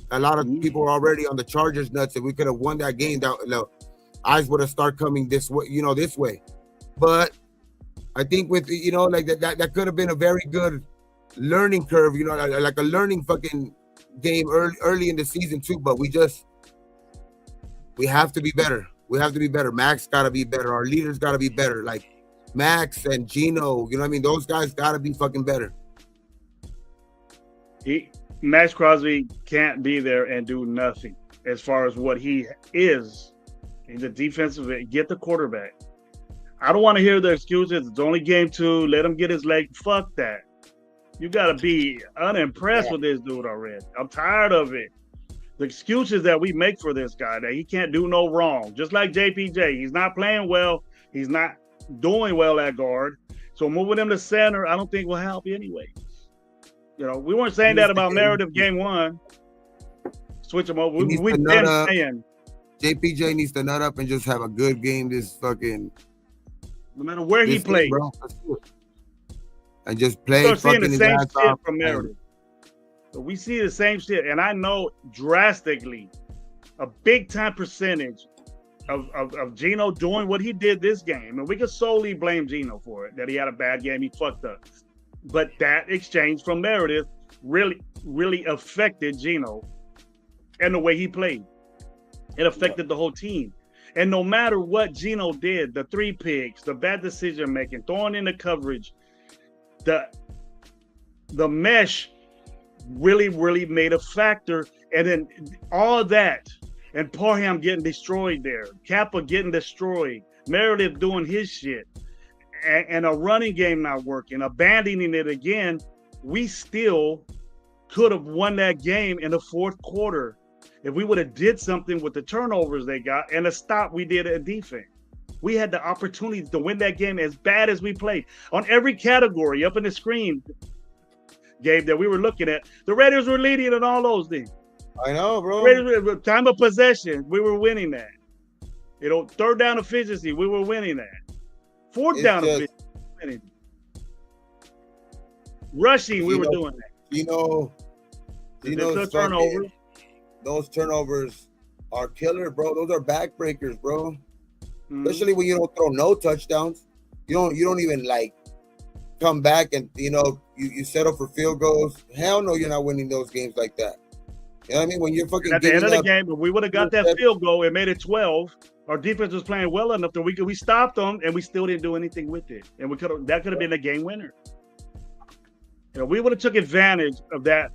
a lot of people are already on the Chargers nuts. If we could have won that game, that eyes would have started coming this way, this way. But I think with, like that could have been a very good learning curve, like a learning fucking game early in the season too. But we have to be better. We have to be better. Max got to be better. Our leaders got to be better. Like Max and Gino, you know what I mean? Those guys got to be fucking better. Max Crosby can't be there and do nothing as far as what he is. He's a defensive end. Get the quarterback. I don't want to hear the excuses. It's only game 2. Let him get his leg. Fuck that. You got to be unimpressed with this dude already. I'm tired of it. The excuses that we make for this guy that he can't do no wrong, just like JPJ, he's not playing well, he's not doing well at guard. So moving him to center, I don't think will help anyway. You know, we weren't saying that about Meredith game one. Switch him over. We've been saying JPJ needs to nut up and just have a good game this fucking. No matter where he plays, and just play. We're seeing the same shit from Meredith. So we see the same shit, and I know drastically, a big time percentage of Gino doing what he did this game, and we can solely blame Gino for it. That he had a bad game, he fucked up. But that exchange from Meredith really affected Gino and the way he played. It affected the whole team. And no matter what Gino did, the 3 picks, the bad decision making, throwing in the coverage, the mesh really made a factor. And then all that, and Parham getting destroyed there, Kappa getting destroyed, Meredith doing his shit, and a running game not working, abandoning it again, we still could have won that game in the fourth quarter if we would have did something with the turnovers they got and the stop we did at defense. We had the opportunity to win that game as bad as we played. On every category up in the screen, Gabe, that we were looking at, the Raiders were leading in all those things. I know, bro. Raiders, time of possession, we were winning that. You know, third down efficiency, we were winning that. Fourth down efficiency, winning. Rushing, we were doing that. You know, turnovers. Those turnovers are killer, bro. Those are backbreakers, bro. Especially when you don't throw no touchdowns. You don't even like come back and you settle for field goals. Hell no, you're not winning those games like that. You know what I mean? When you're fucking at the end of the game, if we would have got that field goal and made it 12, our defense was playing well enough that we stopped them and we still didn't do anything with it. And that could have been a game winner. You know, we would have took advantage of that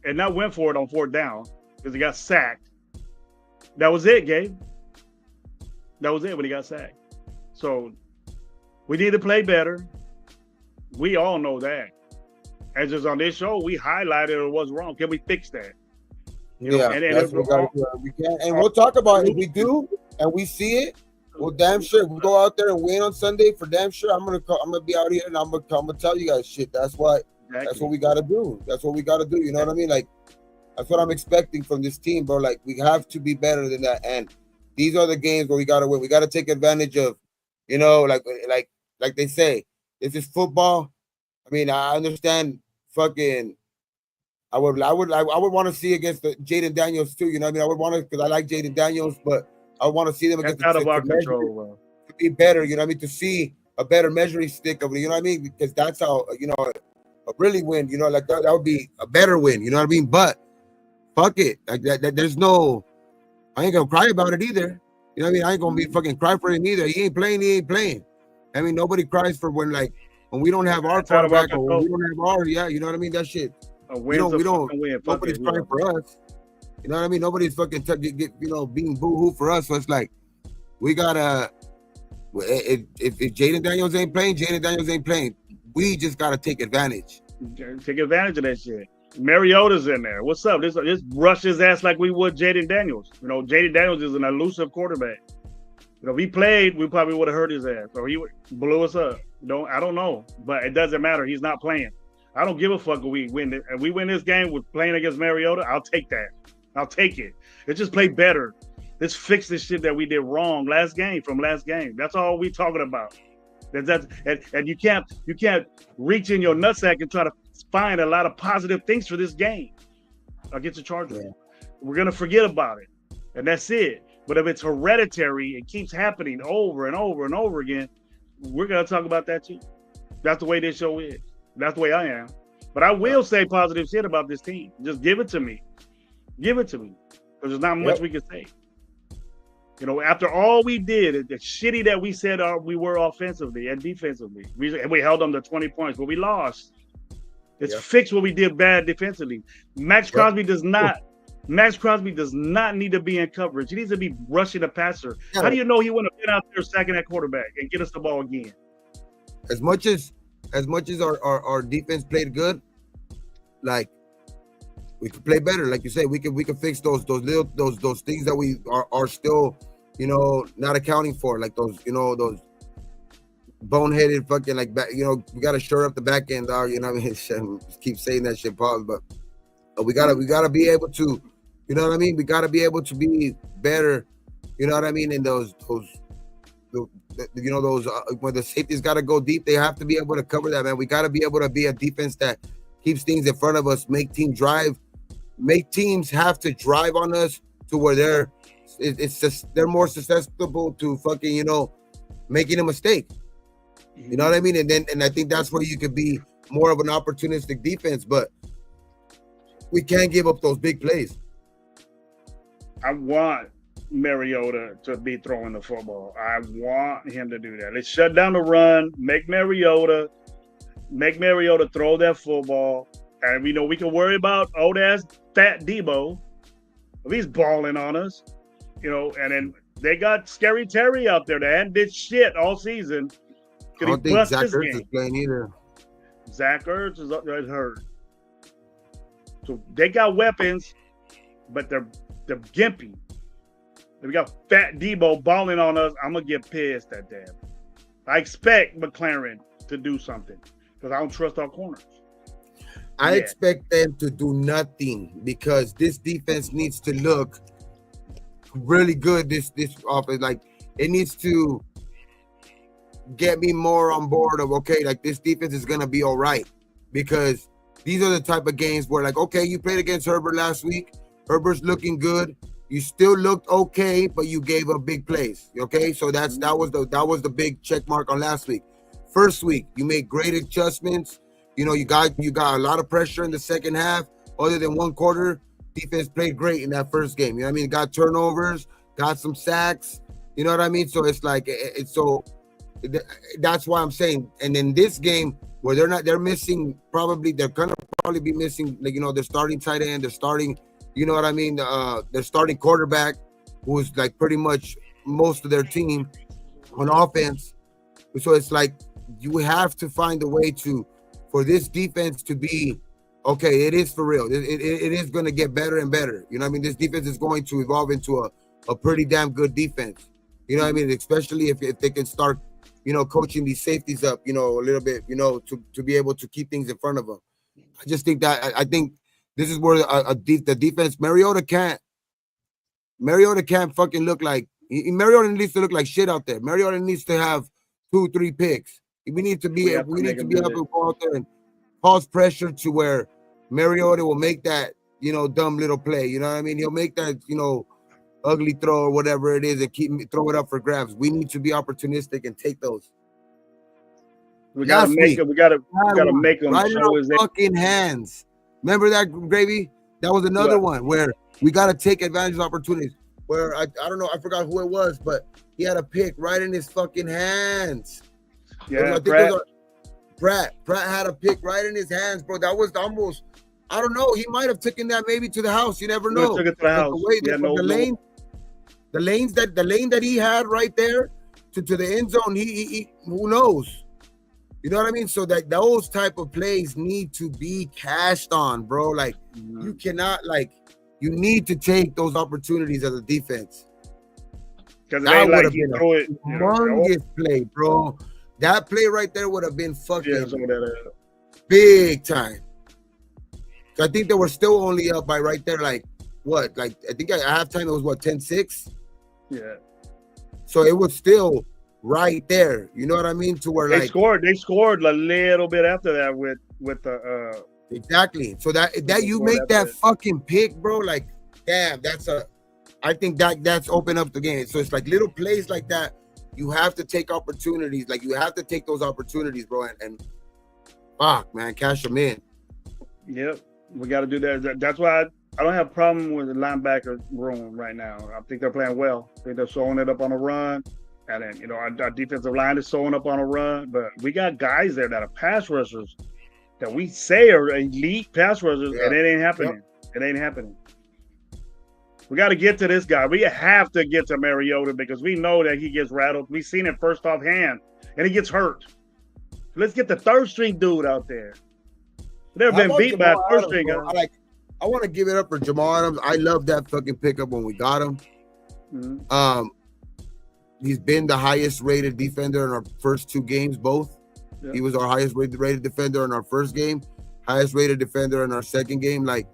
and not went for it on fourth down because he got sacked. That was it, Gabe. That was it when he got sacked. So we need to play better. We all know that. And just on this show, we highlighted what's wrong. Can we fix that? That's what we gotta do. We can, and we'll talk about it. If we do and we see it, well, damn sure we'll go out there and win on Sunday for damn sure. I'm gonna be out here and I'm gonna tell you guys shit. That's what we gotta do. That's what we gotta do. You know what I mean? Like that's what I'm expecting from this team, bro. Like we have to be better than that. And these are the games where we gotta win. We gotta take advantage of, like they say, this is football. I mean, I understand fucking. I would want to see against the Jaden Daniels too. You know what I mean? I would want to because I like Jaden Daniels, but I want to see them against out of our control. To be better, you know what I mean? To see a better measuring stick of it, you know what I mean? Because that's how a really win. You know, like that would be a better win. You know what I mean? But fuck it, like that. There's no. I ain't gonna cry about it either. You know what I mean? I ain't gonna be fucking cry for him either. He ain't playing. I mean, nobody cries for when we don't have our quarterback or when we don't have our you know what I mean? That shit. We don't. Nobody's crying for us. You know what I mean? Nobody's fucking being boo-hoo for us. So it's like we gotta. If Jaden Daniels ain't playing, we just gotta take advantage. Take advantage of that shit. Mariota's in there. What's up? This rush his ass like we would Jaden Daniels. You know, Jaden Daniels is an elusive quarterback. You know, if he played, we probably would have hurt his ass, or he blew us up. I don't know, but it doesn't matter. He's not playing. I don't give a fuck if we win it. If we win this game with playing against Mariota, I'll take that. I'll take it. Let's just play better. Let's fix this shit that we did wrong last game. That's all we talking about. And you can't reach in your nutsack and try to find a lot of positive things for this game against the Chargers. Yeah. We're gonna forget about it, and that's it. But if it's hereditary, it keeps happening over and over and over again. We're gonna talk about that too. That's the way this show is. That's the way I am. But I will say positive shit about this team. Just give it to me. Because there's not much we can say. You know, after all we did, the shitty that we said we were offensively and defensively, we held them to 20 points, but we lost. Let's fix what we did bad defensively. Max Crosby does not need to be in coverage. He needs to be rushing the passer. How do you know he wouldn't have been out there sacking that quarterback and get us the ball again? As much as our defense played good, like we could play better. Like you say, we could fix those things that we are still, you know, not accounting for, like those, you know, those boneheaded fucking like back, you know, we gotta shore up the back end, dog. You know what I mean? Keep saying that shit, pause, but we gotta be able to, you know what I mean? We gotta be able to be better, you know what I mean? In those you know, those when the safeties gotta go deep, they have to be able to cover that, man. We gotta be able to be a defense that keeps things in front of us, make teams have to drive on us to where it's just they're more susceptible to fucking, you know, making a mistake. You know what I mean? And I think that's where you could be more of an opportunistic defense, but we can't give up those big plays. I want Mariota to be throwing the football. I want him to do that. Let's shut down the run, make Mariota throw that football. And we know we can worry about old ass fat Debo if he's balling on us, you know. And then they got Scary Terry out there that hadn't did shit all season. I don't think Zach Ertz is playing either. Zach Ertz is hurt. So they got weapons, but they're gimpy. If we got fat Debo balling on us, I'm gonna get pissed at that. I expect McLaren to do something because I don't trust our corners. I expect them to do nothing because this defense needs to look really good. This offense, like, it needs to get me more on board of, okay, like, this defense is gonna be all right, because these are the type of games where, like, okay, you played against Herbert last week. Herbert's looking good. You still looked okay, but you gave up big plays. Okay, so that was the big check mark on last week. First week, you made great adjustments. You know, you got a lot of pressure in the second half. Other than one quarter, defense played great in that first game. You know what I mean? Got turnovers, got some sacks. You know what I mean? So it's like, that's why I'm saying. And in this game, where they're missing, they're gonna probably be missing, like, you know, their starting tight end, their starting, you know what I mean? Their starting quarterback, who's like pretty much most of their team on offense. So it's like, you have to find a way for this defense to be, okay, it is for real. It is going to get better and better. You know what I mean? This defense is going to evolve into a pretty damn good defense. You know what I mean? Especially if they can start, you know, coaching these safeties up, you know, a little bit, you know, to be able to keep things in front of them. I just think that, I think this is where the defense, Mariota can't fucking look like, Mariota needs to look like shit out there. Mariota needs to have 2-3 picks. We need to be able to go out there and cause pressure to where Mariota will make that, you know, dumb little play. You know what I mean? He'll make that, you know, ugly throw or whatever it is and throw it up for grabs. We need to be opportunistic and take those. We gotta make them right show his fucking hands. Remember that, Gravy? That was another one where we gotta take advantage of opportunities. Where I don't know, I forgot who it was, but he had a pick right in his fucking hands. Yeah, Pratt had a pick right in his hands, bro. That was almost, I don't know. He might have taken that maybe to the house. You never know. Took it to the house. The lane that he had right there to the end zone. He who knows? You know what I mean? So that those type of plays need to be cashed on, bro. Like, you cannot, like, you need to take those opportunities as a defense. Because that would have been a humongous play, bro. That play right there would have been fucking big time. So I think they were still only up by right there, like, what? Like, I think at halftime it was, what, 10-6? Yeah. So it was still right there. You know what I mean? To where they scored a little bit after that with the exactly. So that you make that fucking pick, bro. Like, damn, I think that's opened up the game. So it's like little plays like that. You have to take opportunities. Like, you have to take those opportunities, bro. And fuck, man, cash them in. Yep, we got to do that. That's why I don't have a problem with the linebacker room right now. I think they're playing well. I think they're sewing it up on a run. And then, you know, our defensive line is sewing up on a run. But we got guys there that are pass rushers that we say are elite pass rushers, and it ain't happening. Yep. It ain't happening. We got to get to this guy. We have to get to Mariota because we know that he gets rattled. We've seen it first off hand, and he gets hurt. Let's get the third string dude out there. They've been beat by a third string guy. I want to give it up for Jamal Adams. I love that fucking pickup when we got him. Mhm. He's been the highest rated defender in our first 2 games, both. Yeah. He was our highest rated defender in our first game, highest rated defender in our second game. Like,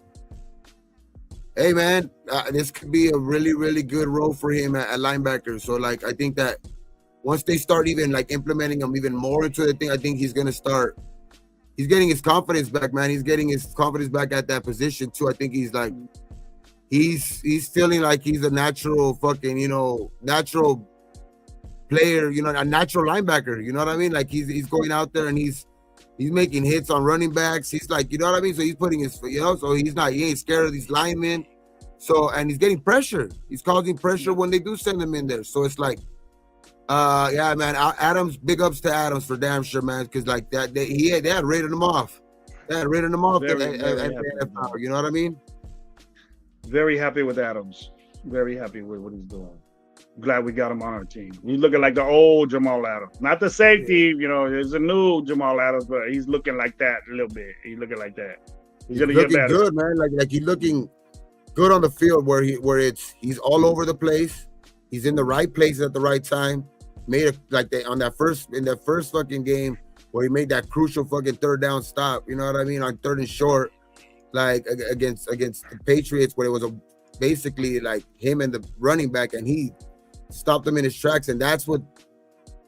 hey man, this could be a really, really good role for him at linebacker. So like, I think that once they start even like implementing him even more into the thing, I think he's gonna start. He's getting his confidence back, man. He's getting his confidence back at that position too. I think he's like, he's feeling like he's a natural fucking, natural player, a natural linebacker. You know what I mean? Like he's going out there and he's making hits on running backs. He's like, you know what I mean? So he's putting his, so he ain't scared of these linemen. So, and he's getting pressure. He's causing pressure when they do send him in there. So it's like, yeah, man, Adams, big ups to Adams for damn sure, man. Cause like that, they had rated him off. They had rated him off Very, at very the NFL, you know what I mean? Very happy with Adams. Very happy with what he's doing. Glad we got him on our team. He's looking like the old Jamal Adams. Not the safety, there's a new Jamal Adams, but he's looking like that a little bit. He's looking like that. He's gonna get looking better. good, man. Like he's looking good on the field where he's all over the place. He's in the right place at the right time. Made in that first fucking game where he made that crucial fucking third down stop. You know what I mean? On third and short, like against the Patriots, where it was basically like him and the running back, and he stopped him in his tracks. And that's what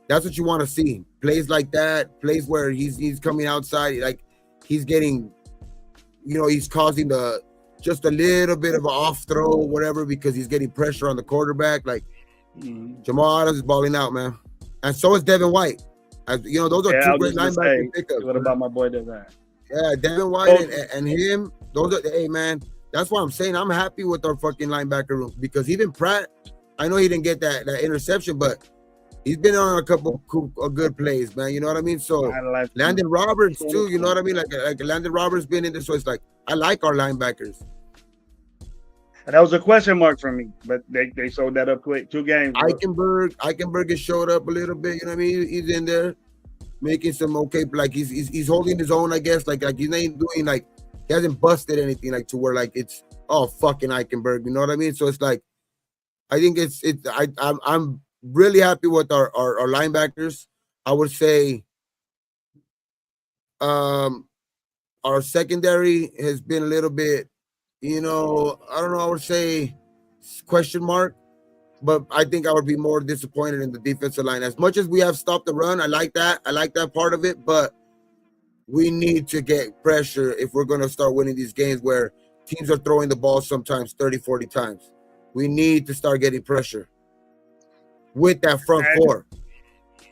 you want to see. Plays like that, plays where he's coming outside, like he's getting, he's causing just a little bit of an off throw, whatever, because he's getting pressure on the quarterback. Like Jamal Adams is balling out, man, and so is Devin White. Those are 2 great linebacker pickups. What about my boy Devin? Yeah, Devin White and him. Those are, hey man, that's why I'm saying I'm happy with our fucking linebacker room, because even Pratt, I know he didn't get that interception, but he's been on a couple of good plays, man. You know what I mean? So Landon Roberts too. You know what I mean? Like Landon Roberts been in this, so it's like I like our linebackers. And that was a question mark for me, but they sold that up quick. 2 games. Eichenberg has showed up a little bit. You know what I mean? He's in there making some okay, like he's holding his own, I guess. Like he's ain't doing like he hasn't busted anything like to where like it's fucking Eichenberg. You know what I mean? So it's like I think I'm really happy with our linebackers. I would say our secondary has been a little bit, I don't know, I would say question mark, but I think I would be more disappointed in the defensive line. As much as we have stopped the run, I like that part of it, but we need to get pressure if we're going to start winning these games where teams are throwing the ball sometimes 30, 40 times. We need to start getting pressure with that front 4.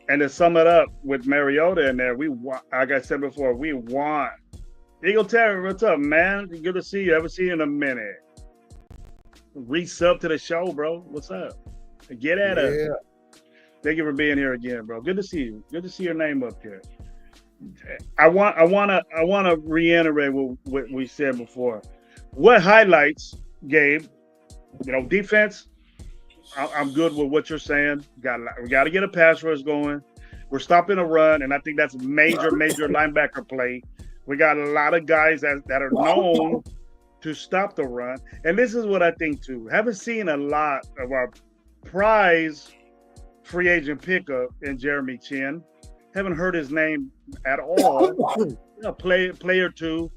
And to sum it up with Mariota in there, we want, like I said before, we want Eagle Terry. What's up, man? Good to see you. Haven't seen you in a minute. Resub to the show, bro. What's up? Get at us. Thank you for being here again, bro. Good to see you. Good to see your name up here. I want to reiterate what we said before. What highlights, Gabe? Defense. I'm good with what you're saying. We got to get a pass rush going. We're stopping a run, and I think that's major linebacker play. We got a lot of guys that are known to stop the run. And this is what I think, too. Haven't seen a lot of our prize free agent pickup in Jeremy Chinn. Haven't heard his name at all. Player 2.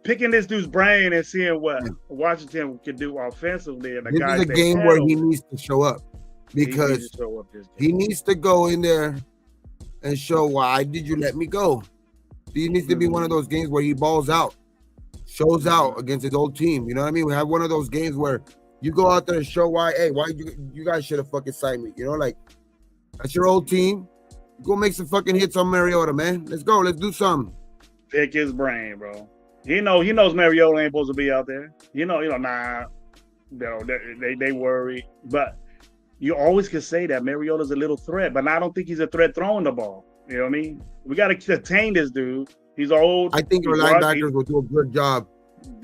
Picking this dude's brain and seeing what Washington could do offensively. And this is a game where he needs to show up, because he needs to go in there and show, why did you let me go? He needs to be one of those games where he balls out, shows out against his old team. You know what I mean? We have one of those games where you go out there and show why you guys should have fucking signed me. Like, that's your old team. Go make some fucking hits on Mariota, man. Let's go. Let's do something. Pick his brain, bro. He knows Mariota ain't supposed to be out there. Nah. No, they worry. But you always can say that Mariota's a little threat, but I don't think he's a threat throwing the ball. You know what I mean? We got to contain this dude. He's old. I think our linebackers will do a good job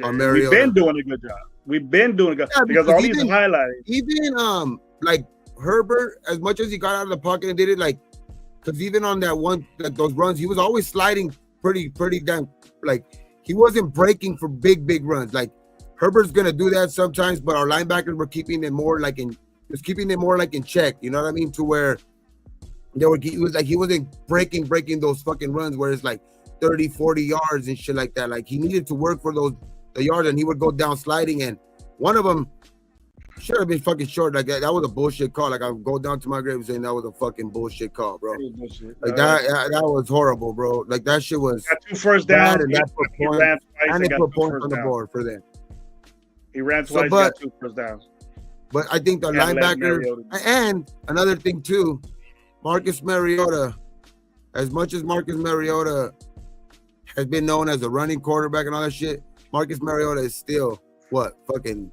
on Mariota. We've been doing a good job. Because all these highlights. Even like Herbert, as much as he got out of the pocket and did it, like, because even on that one, like those runs, he was always sliding pretty damn, like, he wasn't breaking for big runs. Like, Herbert's gonna do that sometimes, but our linebackers were keeping it more like in check. You know what I mean? To where he wasn't breaking those fucking runs where it's like 30, 40 yards and shit like that. Like he needed to work for the yards, and he would go down sliding, and one of them should have been fucking short. Like that was a bullshit call. Like I would go down to my grave saying that was a fucking bullshit call, bro. Like that was horrible, bro. Like that shit was. Got 2 first downs. And that put points on the board for them. He ran twice, got 2 first downs. But I think the linebacker, and another thing too, Marcus Mariota, as much as Marcus Mariota has been known as a running quarterback and all that shit, Marcus Mariota is still, fucking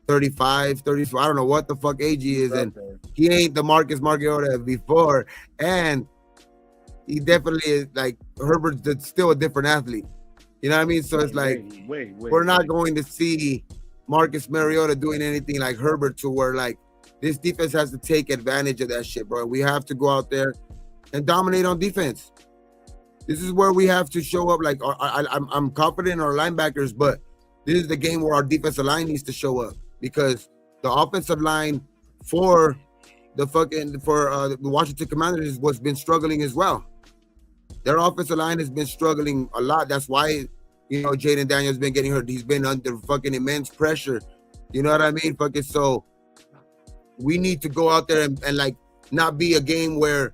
35, 34, I don't know what the fuck age he is, and he ain't the Marcus Mariota before, and he definitely is, like, Herbert's still a different athlete. You know what I mean? So it's like, we're not going to see Marcus Mariota doing anything like Herbert, to where, like, this defense has to take advantage of that shit, bro. We have to go out there and dominate on defense. This is where we have to show up. Like, I'm confident in our linebackers, but this is the game where our defensive line needs to show up, because the offensive line for the Washington Commanders was been struggling as well. Their offensive line has been struggling a lot. That's why, you know, Jaden Daniels been getting hurt. He's been under fucking immense pressure. You know what I mean? Fucking, so we need to go out there and like not be a game where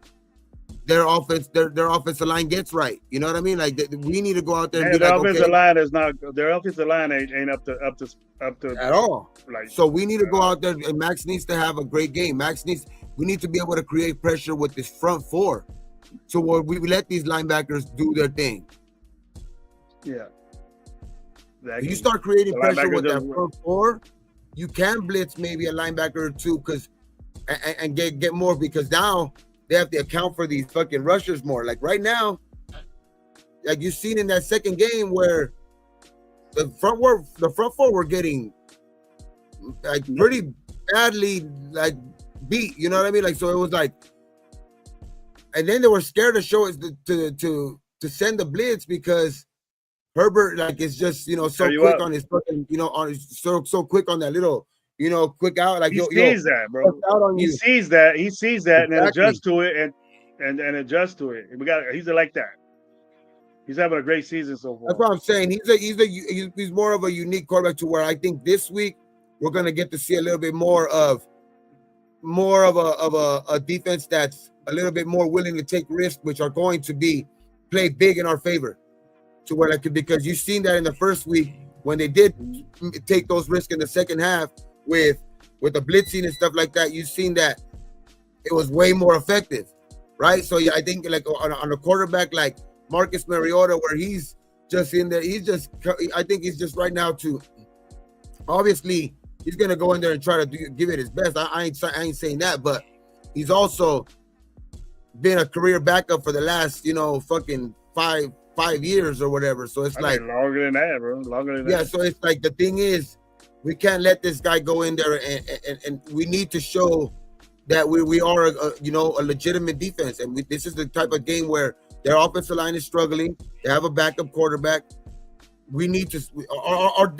their offensive line gets right. You know what I mean? Like we need to go out there and be their like, offensive okay, line is not, their offensive line ain't up to at all. Like, so we need to go out there, and Max needs to have a great game. We need to be able to create pressure with this front four, so we let these linebackers do their thing. Yeah. If you start creating pressure with that front four, you can blitz maybe a linebacker or two, and get more, because now they have to account for these fucking rushers more. Like right now, like you've seen in that second game where the front four were getting like pretty badly like beat. You know what I mean? Like, so it was like, and then they were scared to show it to send the blitz, because Herbert, like, is just, you know, so quick on his fucking, you know, so quick on that little, you know, quick out. Like, he sees that, bro. He sees that, and then adjusts to it and adjusts to it. He's like that. He's having a great season so far. That's what I'm saying. He's more of a unique quarterback, to where I think this week we're gonna get to see a little bit more of a defense that's a little bit more willing to take risks, which are going to play big in our favor. To where, like, because you've seen that in the first week when they did take those risks in the second half with the blitzing and stuff like that, you've seen that it was way more effective, right? So yeah, I think like on a quarterback like Marcus Mariota, where he's just in there, I think he's just right now to, obviously he's gonna go in there and try to give it his best. I ain't saying that, but he's also been a career backup for the last, you know, fucking five years or whatever. So it's like longer than that, bro. Longer than that. Yeah, so it's like, the thing is, we can't let this guy go in there, and we need to show that we are a legitimate defense. And this is the type of game where their offensive line is struggling. They have a backup quarterback. We need to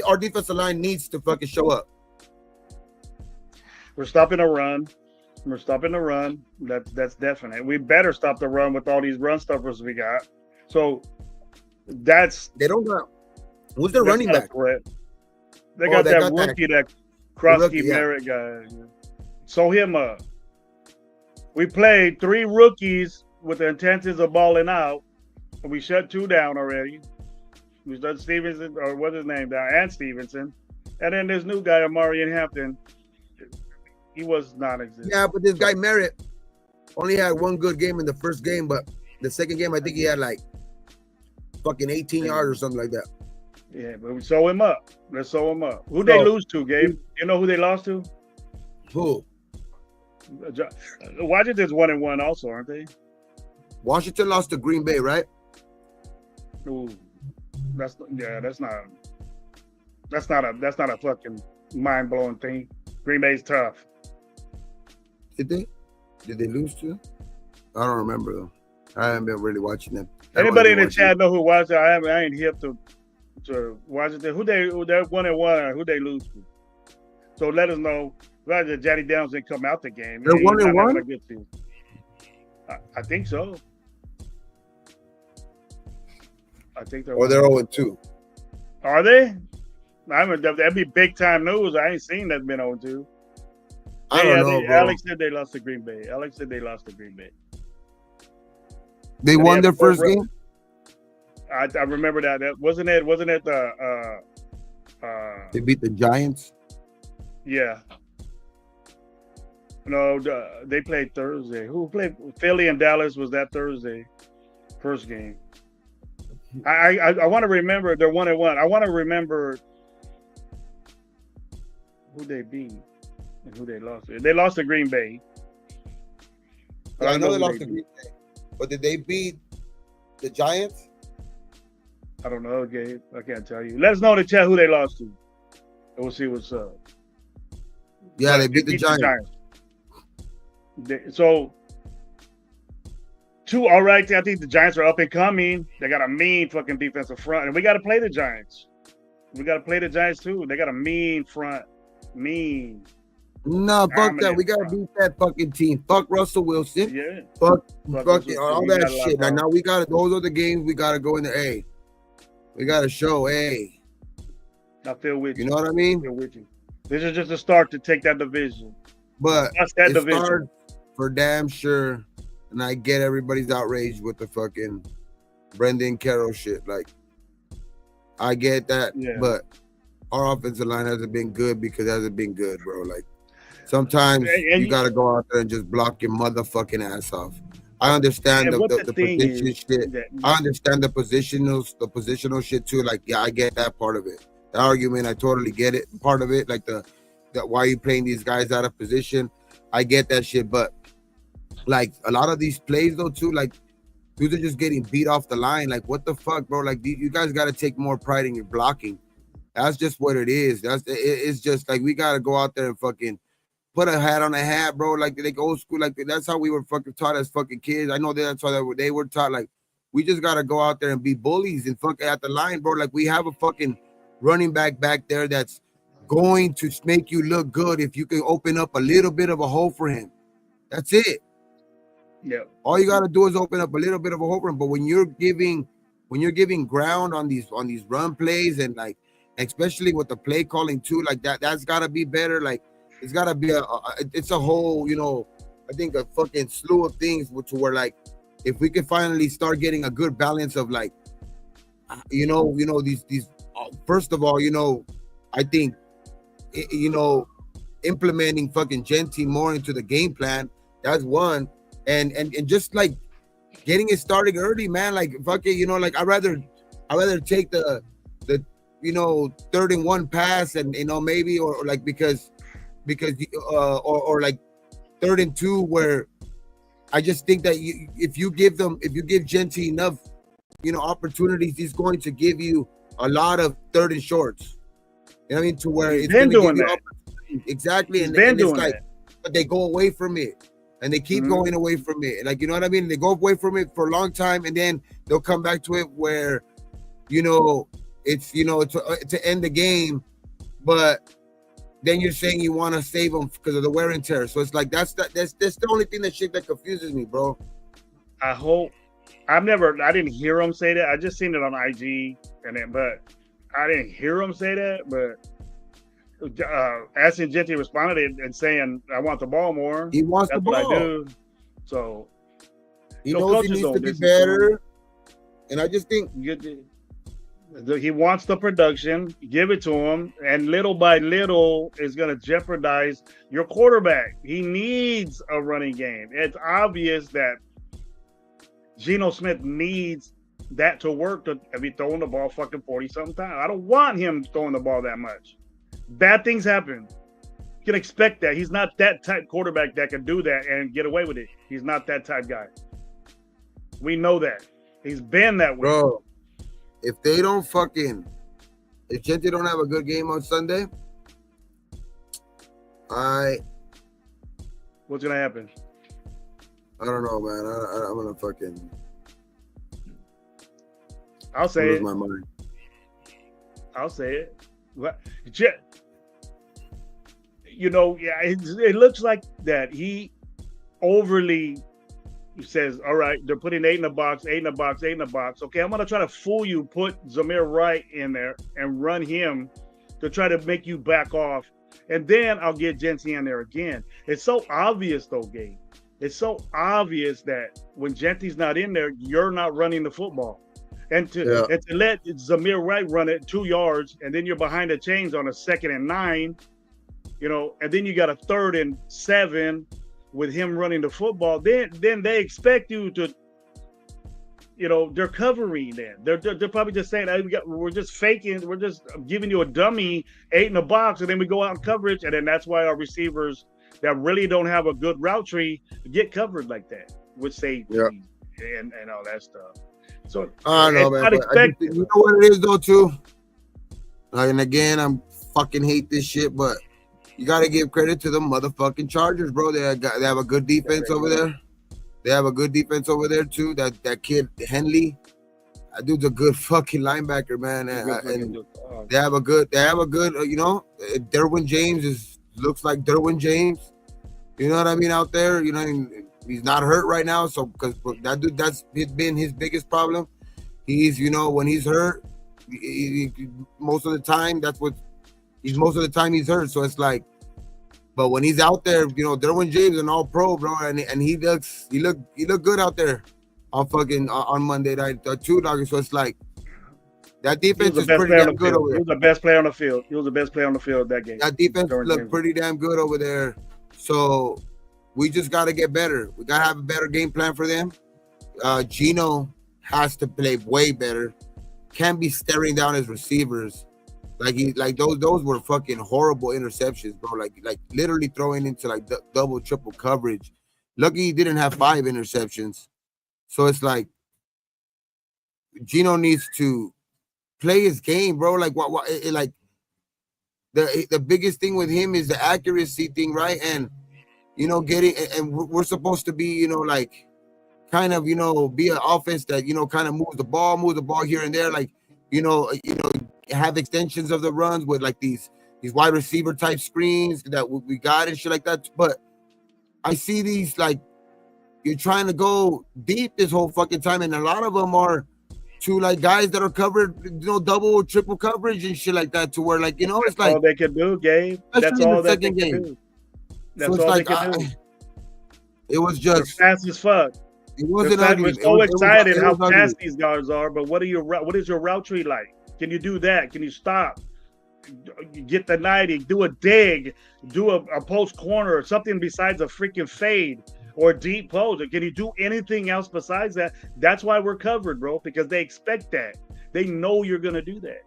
our defensive line needs to fucking show up. We're stopping the run. That's definite. We better stop the run with all these run stuffers we got. So they don't got. Who's their running back? They got that rookie, that Krosky Merritt guy. So him up. We played 3 rookies with the intentions of balling out, and we shut 2 down already. We shut Stevenson, or what's his name, down, and Stevenson, and then this new guy, Amari Hampton. He was non-existent. Yeah, but this guy Merritt only had 1 good game in the first game, but the second game I think he had like fucking 18 yards or something like that. Yeah, but we sew him up. Let's sew him up. Who they lose to, Gabe? You know who they lost to? Who? Washington's 1-1 also, aren't they? Washington lost to Green Bay, right? Ooh, that's not a fucking mind-blowing thing. Green Bay's tough. Did they lose to? I don't remember though. I haven't been really watching them. Anybody in the chat know who watched it? I ain't hip to to Washington. They're 1-1, who they lose to. So let us know. Rather Johnny Downs didn't come out the game. They're He's not 1-1? having a good season. I think so. I think they're. Or they're 0-2. Are they? That'd be big time news. I ain't seen that been 0-2. I don't know, bro. Alex said they lost to Green Bay. They won their first game? I remember that. That wasn't it the They beat the Giants? yeah. No, they played Thursday. Who played? Philly and Dallas was that Thursday, first game. I want to remember they're 1-1. I want to remember who they beat and who they lost to. They lost to Green Bay. Yeah, I know they lost to Green Bay. But did they beat the Giants? I don't know, Gabe. I can't tell you. Let us know in the chat who they lost to. And we'll see what's up. Yeah, they beat the Giants. So, all right. I think the Giants are up and coming. They got a mean fucking defensive front, and we got to play the Giants. We got to play the Giants too. They got a mean front. Mean. No, fuck that. We gotta beat that fucking team. Fuck Russell Wilson. Yeah. Fuck all that got shit. Now we gotta. Those are the games we gotta go in the A. We gotta show A. I feel with you. You know what I mean? I feel with you. This is just a start to take that division. But that's that it division starts for damn sure. And I get everybody's outraged with the fucking Brendan Carroll shit. Like, I get that, but our offensive line hasn't been good because it hasn't been good, bro. Like, sometimes you gotta go out there and just block your motherfucking ass off. I understand the position shit. I understand the positional shit too. Like, yeah, I get that part of it. The argument, I totally get it. Part of it, like the why are you playing these guys out of position? I get that shit, but like a lot of these plays though too, like dudes are just getting beat off the line. Like, what the fuck, bro? Like, you guys got to take more pride in your blocking. That's just what it is. It's just like we got to go out there and fucking put a hat on a hat, bro. Like old school, like that's how we were fucking taught as fucking kids. I know that's how they were taught. Like, we just got to go out there and be bullies and fuck at the line, bro. Like, we have a fucking running back there that's going to make you look good if you can open up a little bit of a hole for him. That's it. Yeah. All you gotta do is open up a little bit of a hole for him. But when you're giving ground on these run plays and like especially with the play calling too, like that's gotta be better. Like, it's gotta be it's a whole, you know, I think a fucking slew of things to where like if we can finally start getting a good balance of like you know these first of all, you know, I think you know, implementing fucking Genty more into the game plan, that's one. And just like getting it started early, man. Like, fuck it, you know, like I'd rather take the you know 3rd and 1 pass and you know maybe or like because or like 3rd and 2 where I just think that if you give Genty enough, you know, opportunities, he's going to give you a lot of 3rd and shorts. You know what I mean? To where it's been doing that. Exactly. And it's like, but they go away from it. And they keep going away from it. Like, you know what I mean? They go away from it for a long time, and then they'll come back to it where, you know, it's, you know, to end the game, but then you're saying you want to save them because of the wear and tear. So it's like that's the only thing that confuses me, bro. I didn't hear him say that. I just seen it on IG, but I didn't hear him say that. But Ashton Genty responded and saying, "I want the ball more." He wants the ball. What I do. So he knows he needs to be better. And I just think he wants the production. Give it to him, and little by little is going to jeopardize your quarterback. He needs a running game. It's obvious that Geno Smith needs that to work to be throwing the ball fucking 40-something times. I don't want him throwing the ball that much. Bad things happen. You can expect that. He's not that type quarterback that can do that and get away with it. He's not that type guy. We know that. He's been that way. Bro, if Genty don't have a good game on Sunday, what's going to happen? I don't know, man. I'm going to fucking... I'll say lose it. my mind. I'll say it. What? You know, yeah, it looks like that he overly says, all right, they're putting 8 in the box, 8 in the box, 8 in the box. Okay, I'm gonna try to fool you, put Zamir Wright in there and run him to try to make you back off, and then I'll get Genty in there again. It's so obvious though, Gabe. It's so obvious that when Genty's not in there, you're not running the football. And to let Zamir Wright run it 2 yards, and then you're behind the chains on a 2nd and 9, you know, and then you got a 3rd and 7 with him running the football. Then they expect you to, you know, they're covering then. They're probably just saying, hey, we're just faking, we're just giving you a dummy 8 in the box, and then we go out in coverage, and then that's why our receivers that really don't have a good route tree get covered like that with safety and all that stuff. So I don't know, man. You know what it is though, too. And again, I'm fucking hate this shit, but you got to give credit to the motherfucking Chargers, bro. They have a good defense over there. They have a good defense over there too. That kid Henley, that dude's a good fucking linebacker, man. And they have a good. You know, Derwin James looks like Derwin James. You know what I mean out there. You know, he's not hurt right now, so because that dude, that's been his biggest problem. He's, you know, when he's hurt, most of the time most of the time he's hurt. So it's like, but when he's out there, you know, Derwin James an all pro, bro, and he looked good out there on Monday night too, dog. So it's like that defense is pretty damn good over there. He was the best player on the field. He was the best player on the field that game. That defense looked pretty damn good over there. So we just got to get better. We got to have a better game plan for them. Gino has to play way better. Can't be staring down his receivers. Like those were fucking horrible interceptions, bro. Like literally throwing into like double, triple coverage. Lucky he didn't have 5 interceptions. So it's like Gino needs to play his game, bro. Like what like the biggest thing with him is the accuracy thing, right? And you know, we're supposed to be, you know, like kind of, you know, be an offense that, you know, kind of move the ball here and there, like, you know, have extensions of the runs with like these wide receiver type screens that we got and shit like that. But I see these, like, you're trying to go deep this whole fucking time, and a lot of them are to like guys that are covered, you know, double, triple coverage and shit like that, to where, like, you know, it's like all they can do, Gabe. That's all that they can do. That's all they can do. It was just fast as fuck. It wasn't ugly. We're so excited how fast these guys are, but what is your route tree like? Can you do that? Can you stop? Get the 90, do a dig, do a post corner or something besides a freaking fade or a deep post? Or can you do anything else besides that? That's why we're covered, bro, because they expect that. They know you're gonna do that.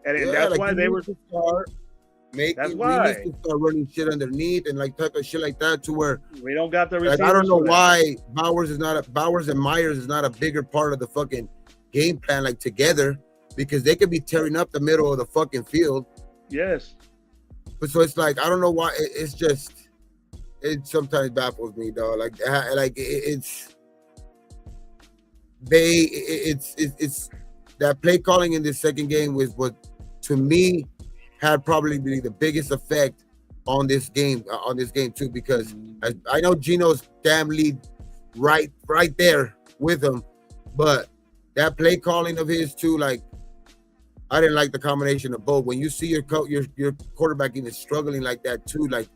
And that's like why they were That's why we need to start running shit underneath and like type of shit like that, to where we don't got the receivers. Like, I don't know why Bowers and Myers is not a bigger part of the fucking game plan, like together, because they could be tearing up the middle of the fucking field. Yes. But so it's like, I don't know why it sometimes baffles me, dog. Like it's that play calling in this second game was what, to me, had probably the biggest effect on this game too, because I know Gino's damn lead right there with him, but that play calling of his too, like, I didn't like the combination of both. When you see your quarterback even struggling like that too, like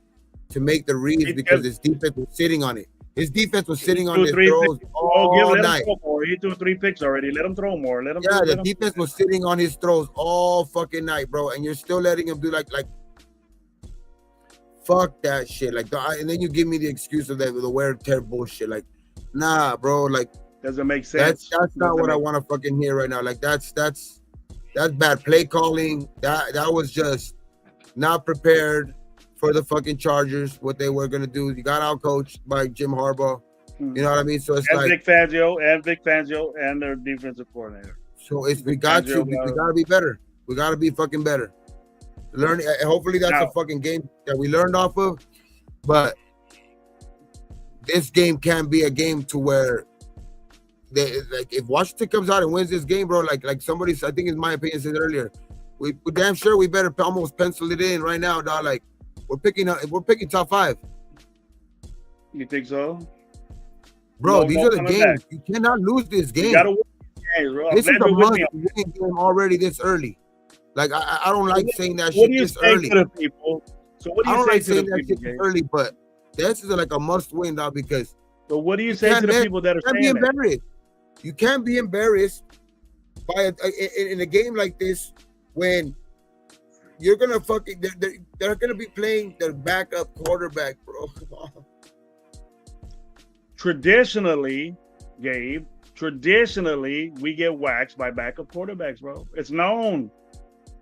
to make the reads, because his defense was sitting on it. His defense was sitting on his throws all night. He threw 3 picks already. Let him throw more. The defense was sitting on his throws all fucking night, bro. And you're still letting him do like fuck that shit. Like, and then you give me the excuse of the wear and tear bullshit. Like, nah, bro. Like, doesn't make sense. That's not what I want to fucking hear right now. Like, that's bad play calling. That was just not prepared for the fucking Chargers, what they were gonna do. You got out coached by Jim Harbaugh. You know what I mean? So it's Vic Fangio and their defensive coordinator. So we got to be better. We got to be fucking better. Hopefully that's a fucking game that we learned off of. But this game can be a game to where if Washington comes out and wins this game, bro, like somebody, I think in my opinion said earlier, we damn sure we better almost pencil it in right now, dog. Like we're picking top 5. You think so? Bro, No, these no are the coming games. back. You cannot lose this You game. gotta win the games, bro. I'm This is glad a you're with me. must-win game already this early. Like I don't like saying that What shit do you this say early. to the people? So what do I you don't say like to the saying that people, shit this Gabe? early, but this is like a must-win, dog, because So what do you you say to can't the people that are can't be saying that? embarrassed. You can't be embarrassed by in a game like this when you're gonna fucking they're gonna be playing their backup quarterback, bro. Come on. Traditionally, Gabe, we get waxed by backup quarterbacks, bro. It's known.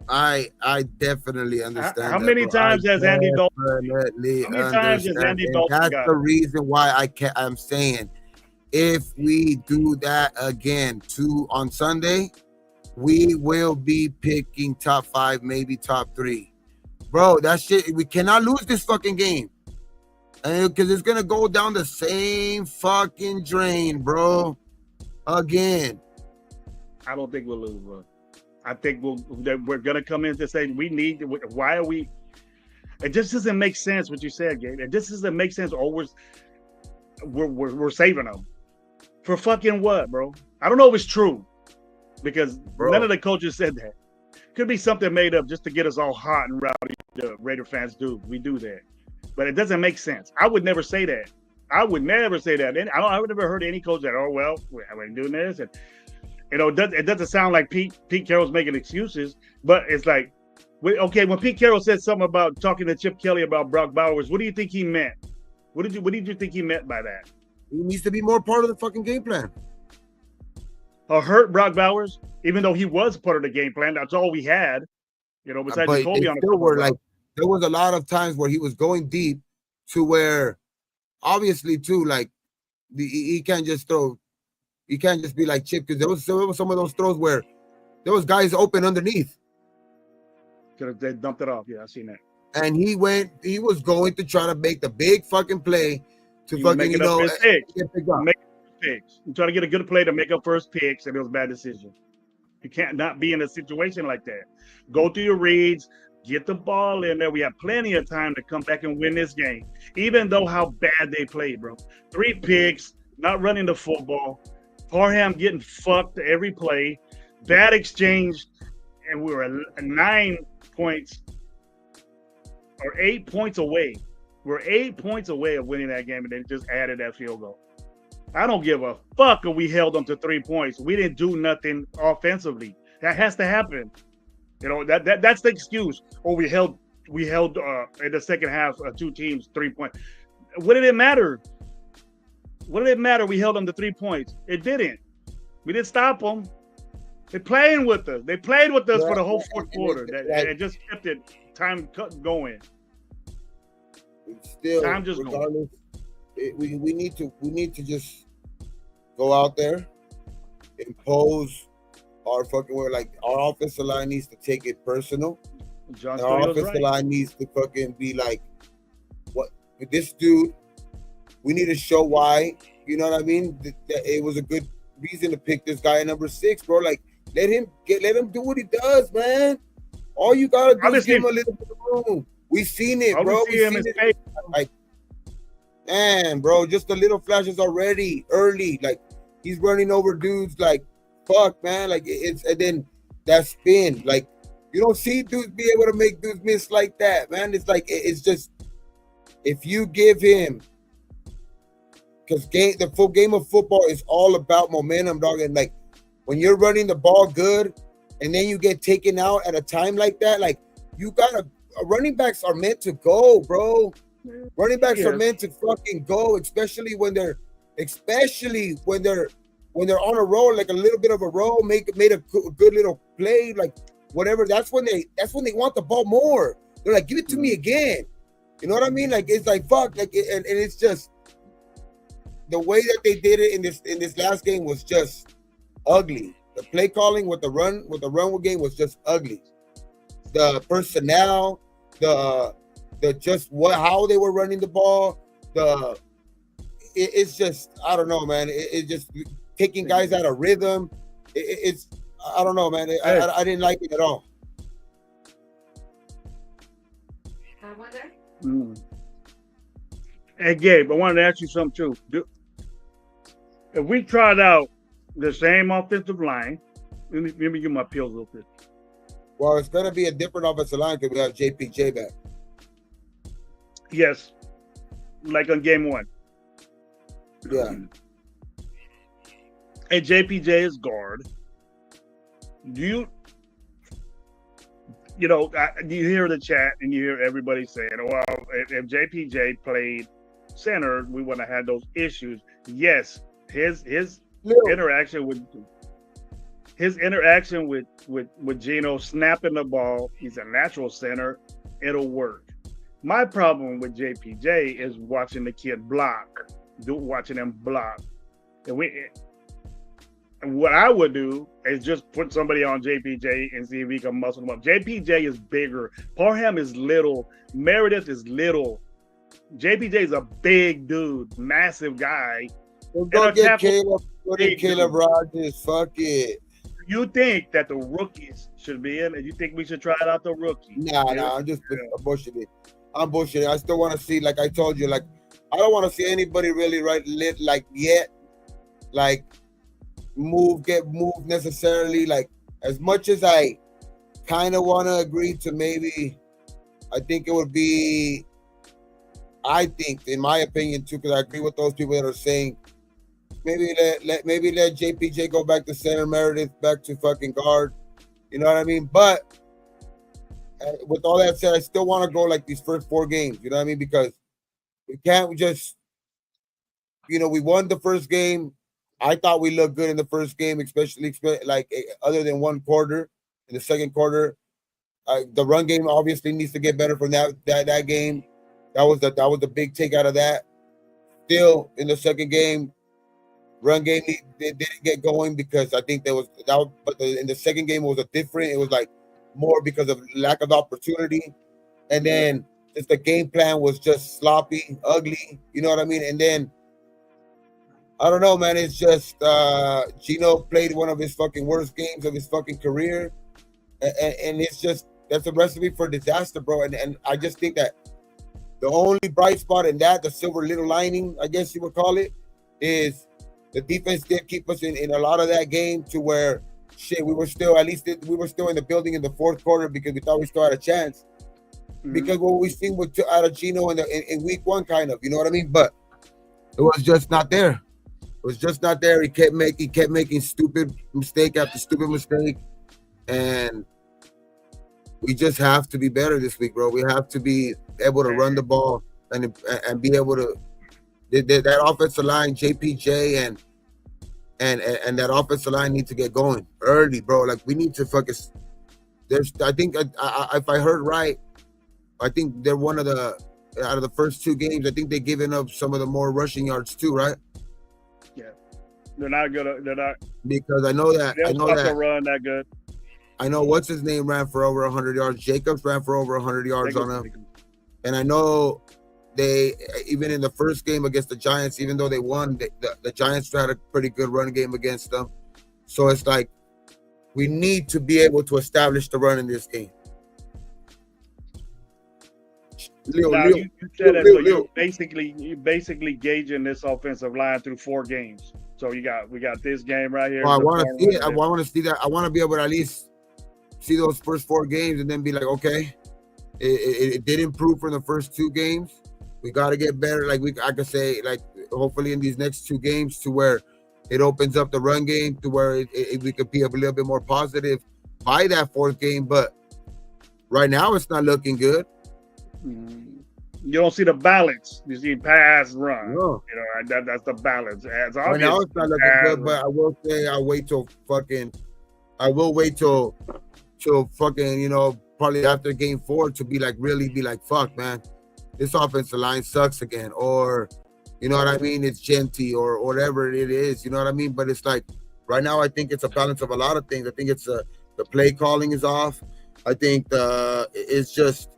I definitely understand. How that, many bro. times has Andy Dalton? Definitely How many times has understand, Andy and Dalton that's got the it? reason why I'm saying if we do that again on Sunday, we will be picking top 5, maybe top 3. Bro, that shit, we cannot lose this fucking game. Because it's going to go down the same fucking drain, bro. Again. I don't think we'll lose, bro. I think we're gonna come in to say we need. Why are we? It just doesn't make sense what you said, Gabe. It just doesn't make sense. Or we're saving them for fucking what, bro? I don't know if it's true because none of the coaches said that. Could be something made up just to get us all hot and rowdy. The Raider fans do. We do that, but it doesn't make sense. I would never say that. I would never say that. And I would never heard any coach that, oh well, we're doing this and. You know, it doesn't sound like Pete Carroll's making excuses, but it's like, okay, when Pete Carroll said something about talking to Chip Kelly about Brock Bowers, what do you think he meant? What did you think he meant by that? He needs to be more part of the fucking game plan. Hurt Brock Bowers, even though he was part of the game plan. That's all we had, you know, besides Jacoby on the still were like, there was a lot of times where he was going deep to where, obviously, too, like, he can't just throw. You can't just be like Chip, because there was some of those throws where there was guys open underneath. They dumped it off. Yeah, I seen that. And he was going to try to make the big fucking play to fucking, get pick up. Make picks. You try to get a good play to make up first picks, and it was a bad decision. You can't not be in a situation like that. Go through your reads, get the ball in there. We have plenty of time to come back and win this game, even though how bad they played, bro. 3 picks, not running the football. Parham getting fucked every play, bad exchange, and we were 9 points or 8 points away. We're 8 points away of winning that game, and they just added that field goal. I don't give a fuck if we held them to 3 points. We didn't do nothing offensively. That has to happen. You know, that's the excuse. Or we held in the second half 2 teams 3 points. What did it matter? What did it matter? We held them to 3 points. It didn't. We didn't stop them. They're playing with us. They played with us for the whole fourth quarter. It just kept it time going. Still, time just regardless, we need to just go out there, impose our fucking way. Like our offensive line needs to take it personal. Our offensive line needs to fucking be like, what with this dude. We need to show why, you know what I mean? That it was a good reason to pick this guy at number 6, bro. Like, let him do what he does, man. All you gotta do is give him a little bit of room. We've seen it, bro. We've seen it. Like, man, bro, just the little flashes already early. Like, he's running over dudes. Like, fuck, man. Like, and then that spin. Like, you don't see dudes be able to make dudes miss like that, man. It's like it's just if you give him. Because the full game of football is all about momentum, dog. And like when you're running the ball good and then you get taken out at a time like that, like you gotta running backs are meant to go, bro. Running backs are meant to fucking go, especially when they're on a roll, like a little bit of a roll, made a good little play, like whatever. That's when they want the ball more. They're like, give it to me again. You know what I mean? Like it's like fuck, like and it's just. The way that they did it in this last game was just ugly. The play calling with the run game was just ugly. The personnel, the just how they were running the ball, it's just I don't know, man. It's just taking guys out of rhythm. It's I don't know, man. I didn't like it at all. Mm. Hey, Gabe, I wanted to ask you something too. If we tried out the same offensive line, let me get my pills real quick. Well, it's gonna be a different offensive line because we have JPJ back. Yes, like on game one. Yeah. And JPJ is guard. Do you hear the chat and you hear everybody saying, well, if JPJ played center, we wouldn't have had those issues. Yes, his interaction with Geno snapping the ball, he's a natural center, it'll work. My problem with JPJ is watching the kid watching him block. And what I would do is just put somebody on JPJ and see if he can muscle him up. JPJ is bigger. Parham is little. Meredith is little. JPJ is a big dude, massive guy. We'll go get Caleb. Caleb Rogers. Fuck it. You think that the rookies should be in, and you think we should try it out the rookies? Nah, I'm just bullshitting. I'm bullshitting. I still want to see, like I told you, like I don't want to see anybody really get moved necessarily. Like as much as I kind of want to agree to maybe, I think it would be, in my opinion too, because I agree with those people that are saying maybe let JPJ go back to center, Meredith back to fucking guard. You know what I mean? But with all that said, I still want to go like these first 4 games. You know what I mean? Because we can't just, we won the first game. I thought we looked good in the first game, especially like other than one quarter. In the second quarter, the run game obviously needs to get better from that game. That was the big take out of that. Still in the second game, run game didn't get going because I think but in the second game it was like more because of lack of opportunity, and then just the game plan was just sloppy, ugly. You know what I mean? And then I don't know, man. It's just Geno played one of his fucking worst games of his fucking career, and it's just that's a recipe for disaster, bro. And I just think that the only bright spot in that, the silver little lining, I guess you would call it, is the defense did keep us in a lot of that game to where we were still in the building in the fourth quarter because we thought we still had a chance. Mm-hmm. Because what we seen out of Geno in week 1, kind of, you know what I mean? But it was just not there. It was just not there. He kept making stupid mistake after stupid mistake, and we just have to be better this week, bro. We have to be able to run the ball and be able to that offensive line, JPJ and that offensive line need to get going early, bro. Like we need to focus. I think if I heard right, I think they're one of the out of the first 2 games. I think they've given up some of the more rushing yards too, right? Yeah, they're not good. They're not, because I know that run that good. I know what's his name ran for over 100 yards. Jacobs ran for over 100 yards on him, and I know they even in the first game against the Giants, even though they won, the Giants had a pretty good run game against them. So it's like we need to be able to establish the run in this game. You said that, so you're basically gauging this offensive line through 4 games. So we got this game right here. Well, I want to see it. I want to see that. I want to be able to at least see those first 4 games and then be like, okay, it did improve from the first 2 games. We got to get better. Like I could say, like hopefully in these next 2 games to where it opens up the run game to where we could be a little bit more positive by that 4th game. But right now it's not looking good. You don't see the balance. You see pass, run. No. That's the balance. Right now it's not looking good, but I will say I will wait till fucking, probably after game 4 to be like, fuck, man, this offensive line sucks again. Or, you know what I mean? It's Genty or whatever it is. You know what I mean? But it's like, right now, I think it's a balance of a lot of things. I think it's the play calling is off. I think it's just,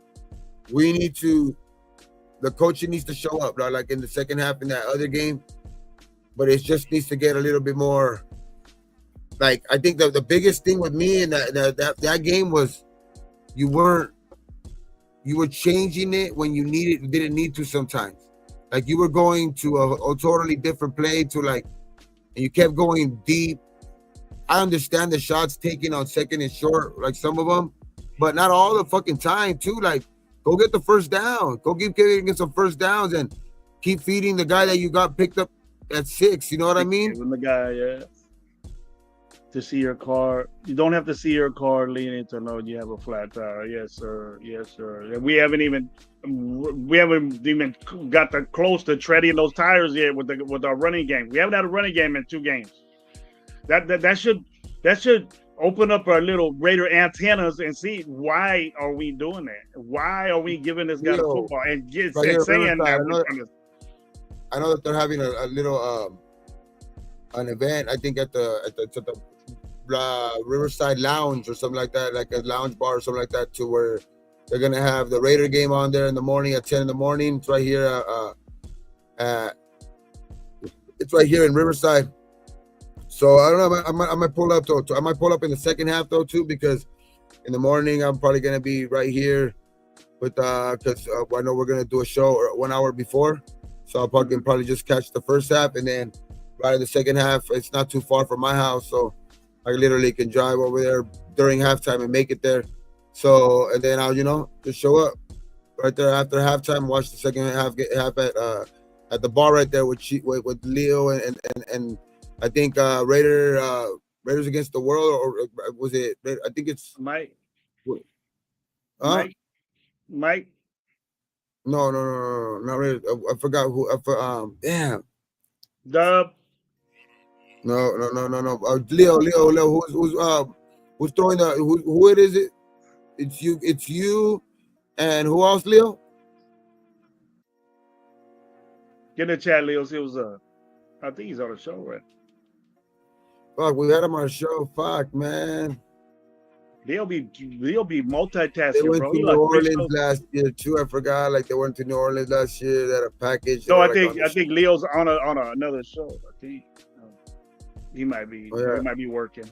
the coaching needs to show up, right? Like in the second half in that other game, but it just needs to get a little bit more. Like I think the biggest thing with me in that game was you weren't you were changing it when you didn't need to sometimes. Like you were going to a totally different play to like, and you kept going deep. I understand the shots taken on second and short, like some of them, but not all the fucking time too. Like, go get the first down. Go keep getting some first downs and keep feeding the guy that you got picked up at 6. You know what I mean? Giving the guy, yeah. To see your car, you don't have to see your car leaning to know you have a flat tire. Yes, sir. Yes, sir. And we haven't even got close to treading those tires yet with our running game. We haven't had a running game in 2 games. That should open up our little Raider antennas and see why are we doing that? Why are we giving this guy the football and saying that? I know that they're having a little an event. I think at the Riverside Lounge or something like that, like a lounge bar or something like that, to where they're gonna have the Raider game on there in the morning at 10 in the morning. It's right here. It's right here in Riverside. So I don't know. I might pull up though. I might pull up in the second half though too, because in the morning I'm probably gonna be right here with because I know we're gonna do a show 1 hour before, so I'll probably just catch the first half, and then right in the second half, it's not too far from my house, so I literally can drive over there during halftime and make it there. So and then I'll just show up right there after halftime, watch the second half at the bar right there with Leo and I think Raiders Against the World, or was it? I think it's Mike. Mike. No, not Raiders. I forgot who. Damn. Dub. No. Leo. Who's throwing the? Who it is? It? It's you, and who else? Leo. Get in the chat, Leo. See what's up. I think he's on the show, right? Fuck, we had him on our show. Fuck, man. They'll be multitasking, they went bro. to New Orleans last year too. I forgot. Like they went to New Orleans last year. They had a package. No, I think Leo's on another show. I think he might be. Oh, yeah. He might be working.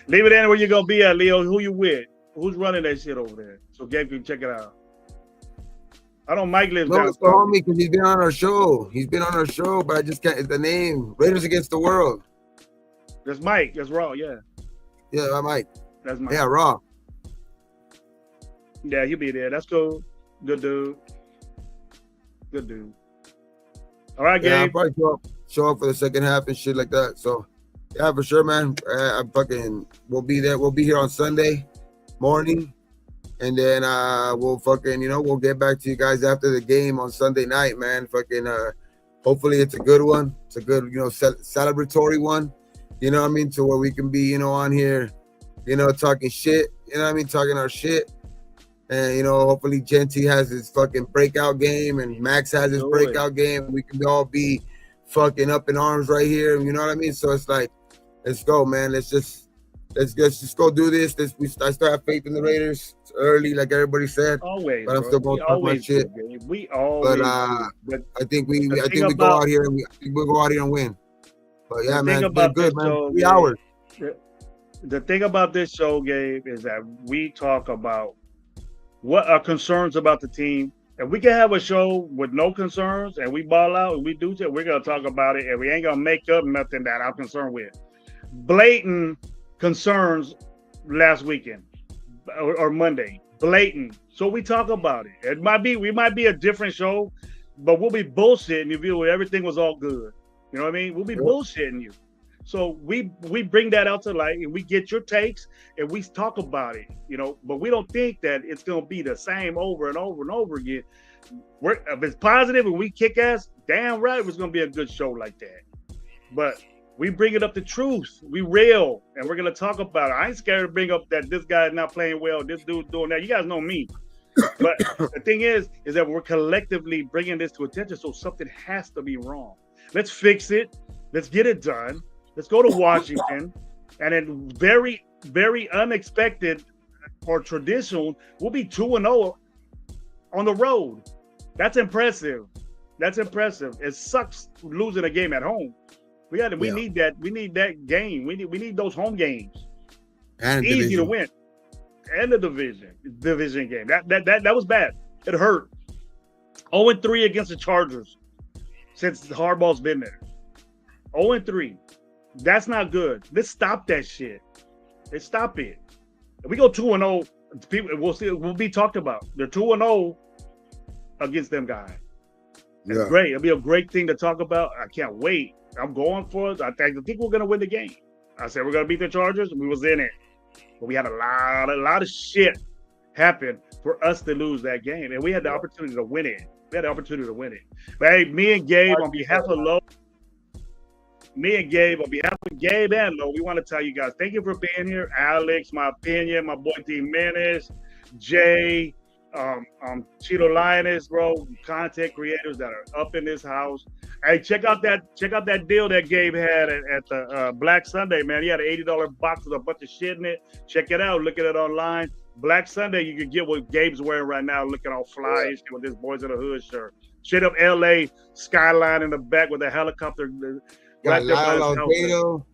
Leave it in where you gonna be at, Leo. Who you with? Who's running that shit over there? So Gabe can check it out. I don't. Mike lives down. No, it's the homie because he's been on our show. He's been on our show, but I just can't. It's the name Raiders Against the World. That's Mike. That's Raw. Yeah. Yeah, Mike. That's Mike. Yeah, Raw. Yeah, he'll be there. That's cool. Good dude. All right, Gabe. Yeah, I'll probably show up for the second half and shit like that. So, yeah, for sure, man. We'll be there. We'll be here on Sunday morning, and then we'll get back to you guys after the game on Sunday night, man. Hopefully it's a good one. It's a good, celebratory one. You know what I mean? To where we can be, on here, talking shit. You know what I mean? Talking our shit. And, hopefully Genty has his fucking breakout game and Max has his breakout game. We can all be fucking up in arms right here. You know what I mean? So it's like, let's go, man. Let's just go do this. I still have faith in the Raiders. It's early, like everybody said. Always, but I'm still going to talk my shit. We always. But I think we go out here and we'll go out here and win. But yeah, man, it's been good, man. Show, 3 hours. The thing about this show, Gabe, is that we talk about what are concerns about the team. If we can have a show with no concerns and we ball out and we do shit, we're gonna talk about it, and we ain't gonna make up nothing that I'm concerned with. Blatant concerns last weekend or Monday. Blatant. So we talk about it. We might be a different show, but we'll be bullshitting if everything was all good. You know what I mean? We'll be bullshitting you. So we bring that out to light and we get your takes and we talk about it, but we don't think that it's going to be the same over and over and over again. If it's positive and we kick ass, damn right it's going to be a good show like that. But we bring it up the truth. We real and we're going to talk about it. I ain't scared to bring up that this guy is not playing well, this dude's doing that. You guys know me. But the thing is that we're collectively bringing this to attention, so something has to be wrong. Let's fix it. Let's get it done. Let's go to Washington, and then very, very unexpected or traditional, we'll be 2-0 on the road. That's impressive. It sucks losing a game at home. We need that. We need that game. We need those home games. And easy to win. and the division game. That was bad. It hurt. 0-3 against the Chargers since Harbaugh's been there. 0-3. That's not good. Let's stop that shit. Let's stop it. If we go 2-0, people we'll be talked about. They're 2-0 against them guys. It's great. It'll be a great thing to talk about. I can't wait. I'm going for it. I think we're gonna win the game. I said we're gonna beat the Chargers. We was in it, but we had a lot of shit happen for us to lose that game, and we had the opportunity to win it. But hey, me and Gabe, on behalf of Gabe and Lo, we want to tell you guys thank you for being here. Alex, my opinion, my boy D Menace, Jay, Cheeto Lioness, bro, content creators that are up in this house. Hey, check out that deal that Gabe had at the Black Sunday, man. He had an $80 box with a bunch of shit in it. Check it out. Look at it online. Black Sunday, you can get what Gabe's wearing right now, looking all fly and shit with this Boys in the Hood shirt. Straight up LA skyline in the back with a helicopter. Got Lyle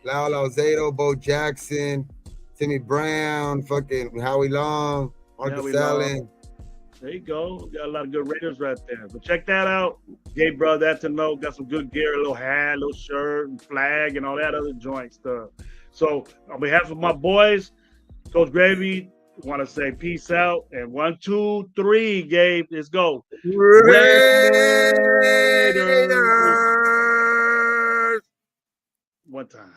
Alzado, Bo Jackson, Timmy Brown, fucking Howie Long, Marcus Allen. There you go. Got a lot of good Raiders right there. But check that out. Gabe brought that to know. Got some good gear, a little hat, a little shirt, and flag, and all that other joint stuff. So on behalf of my boys, Coach Gravy, want to say peace out. And 1, 2, 3, Gabe, let's go. Raiders. One time.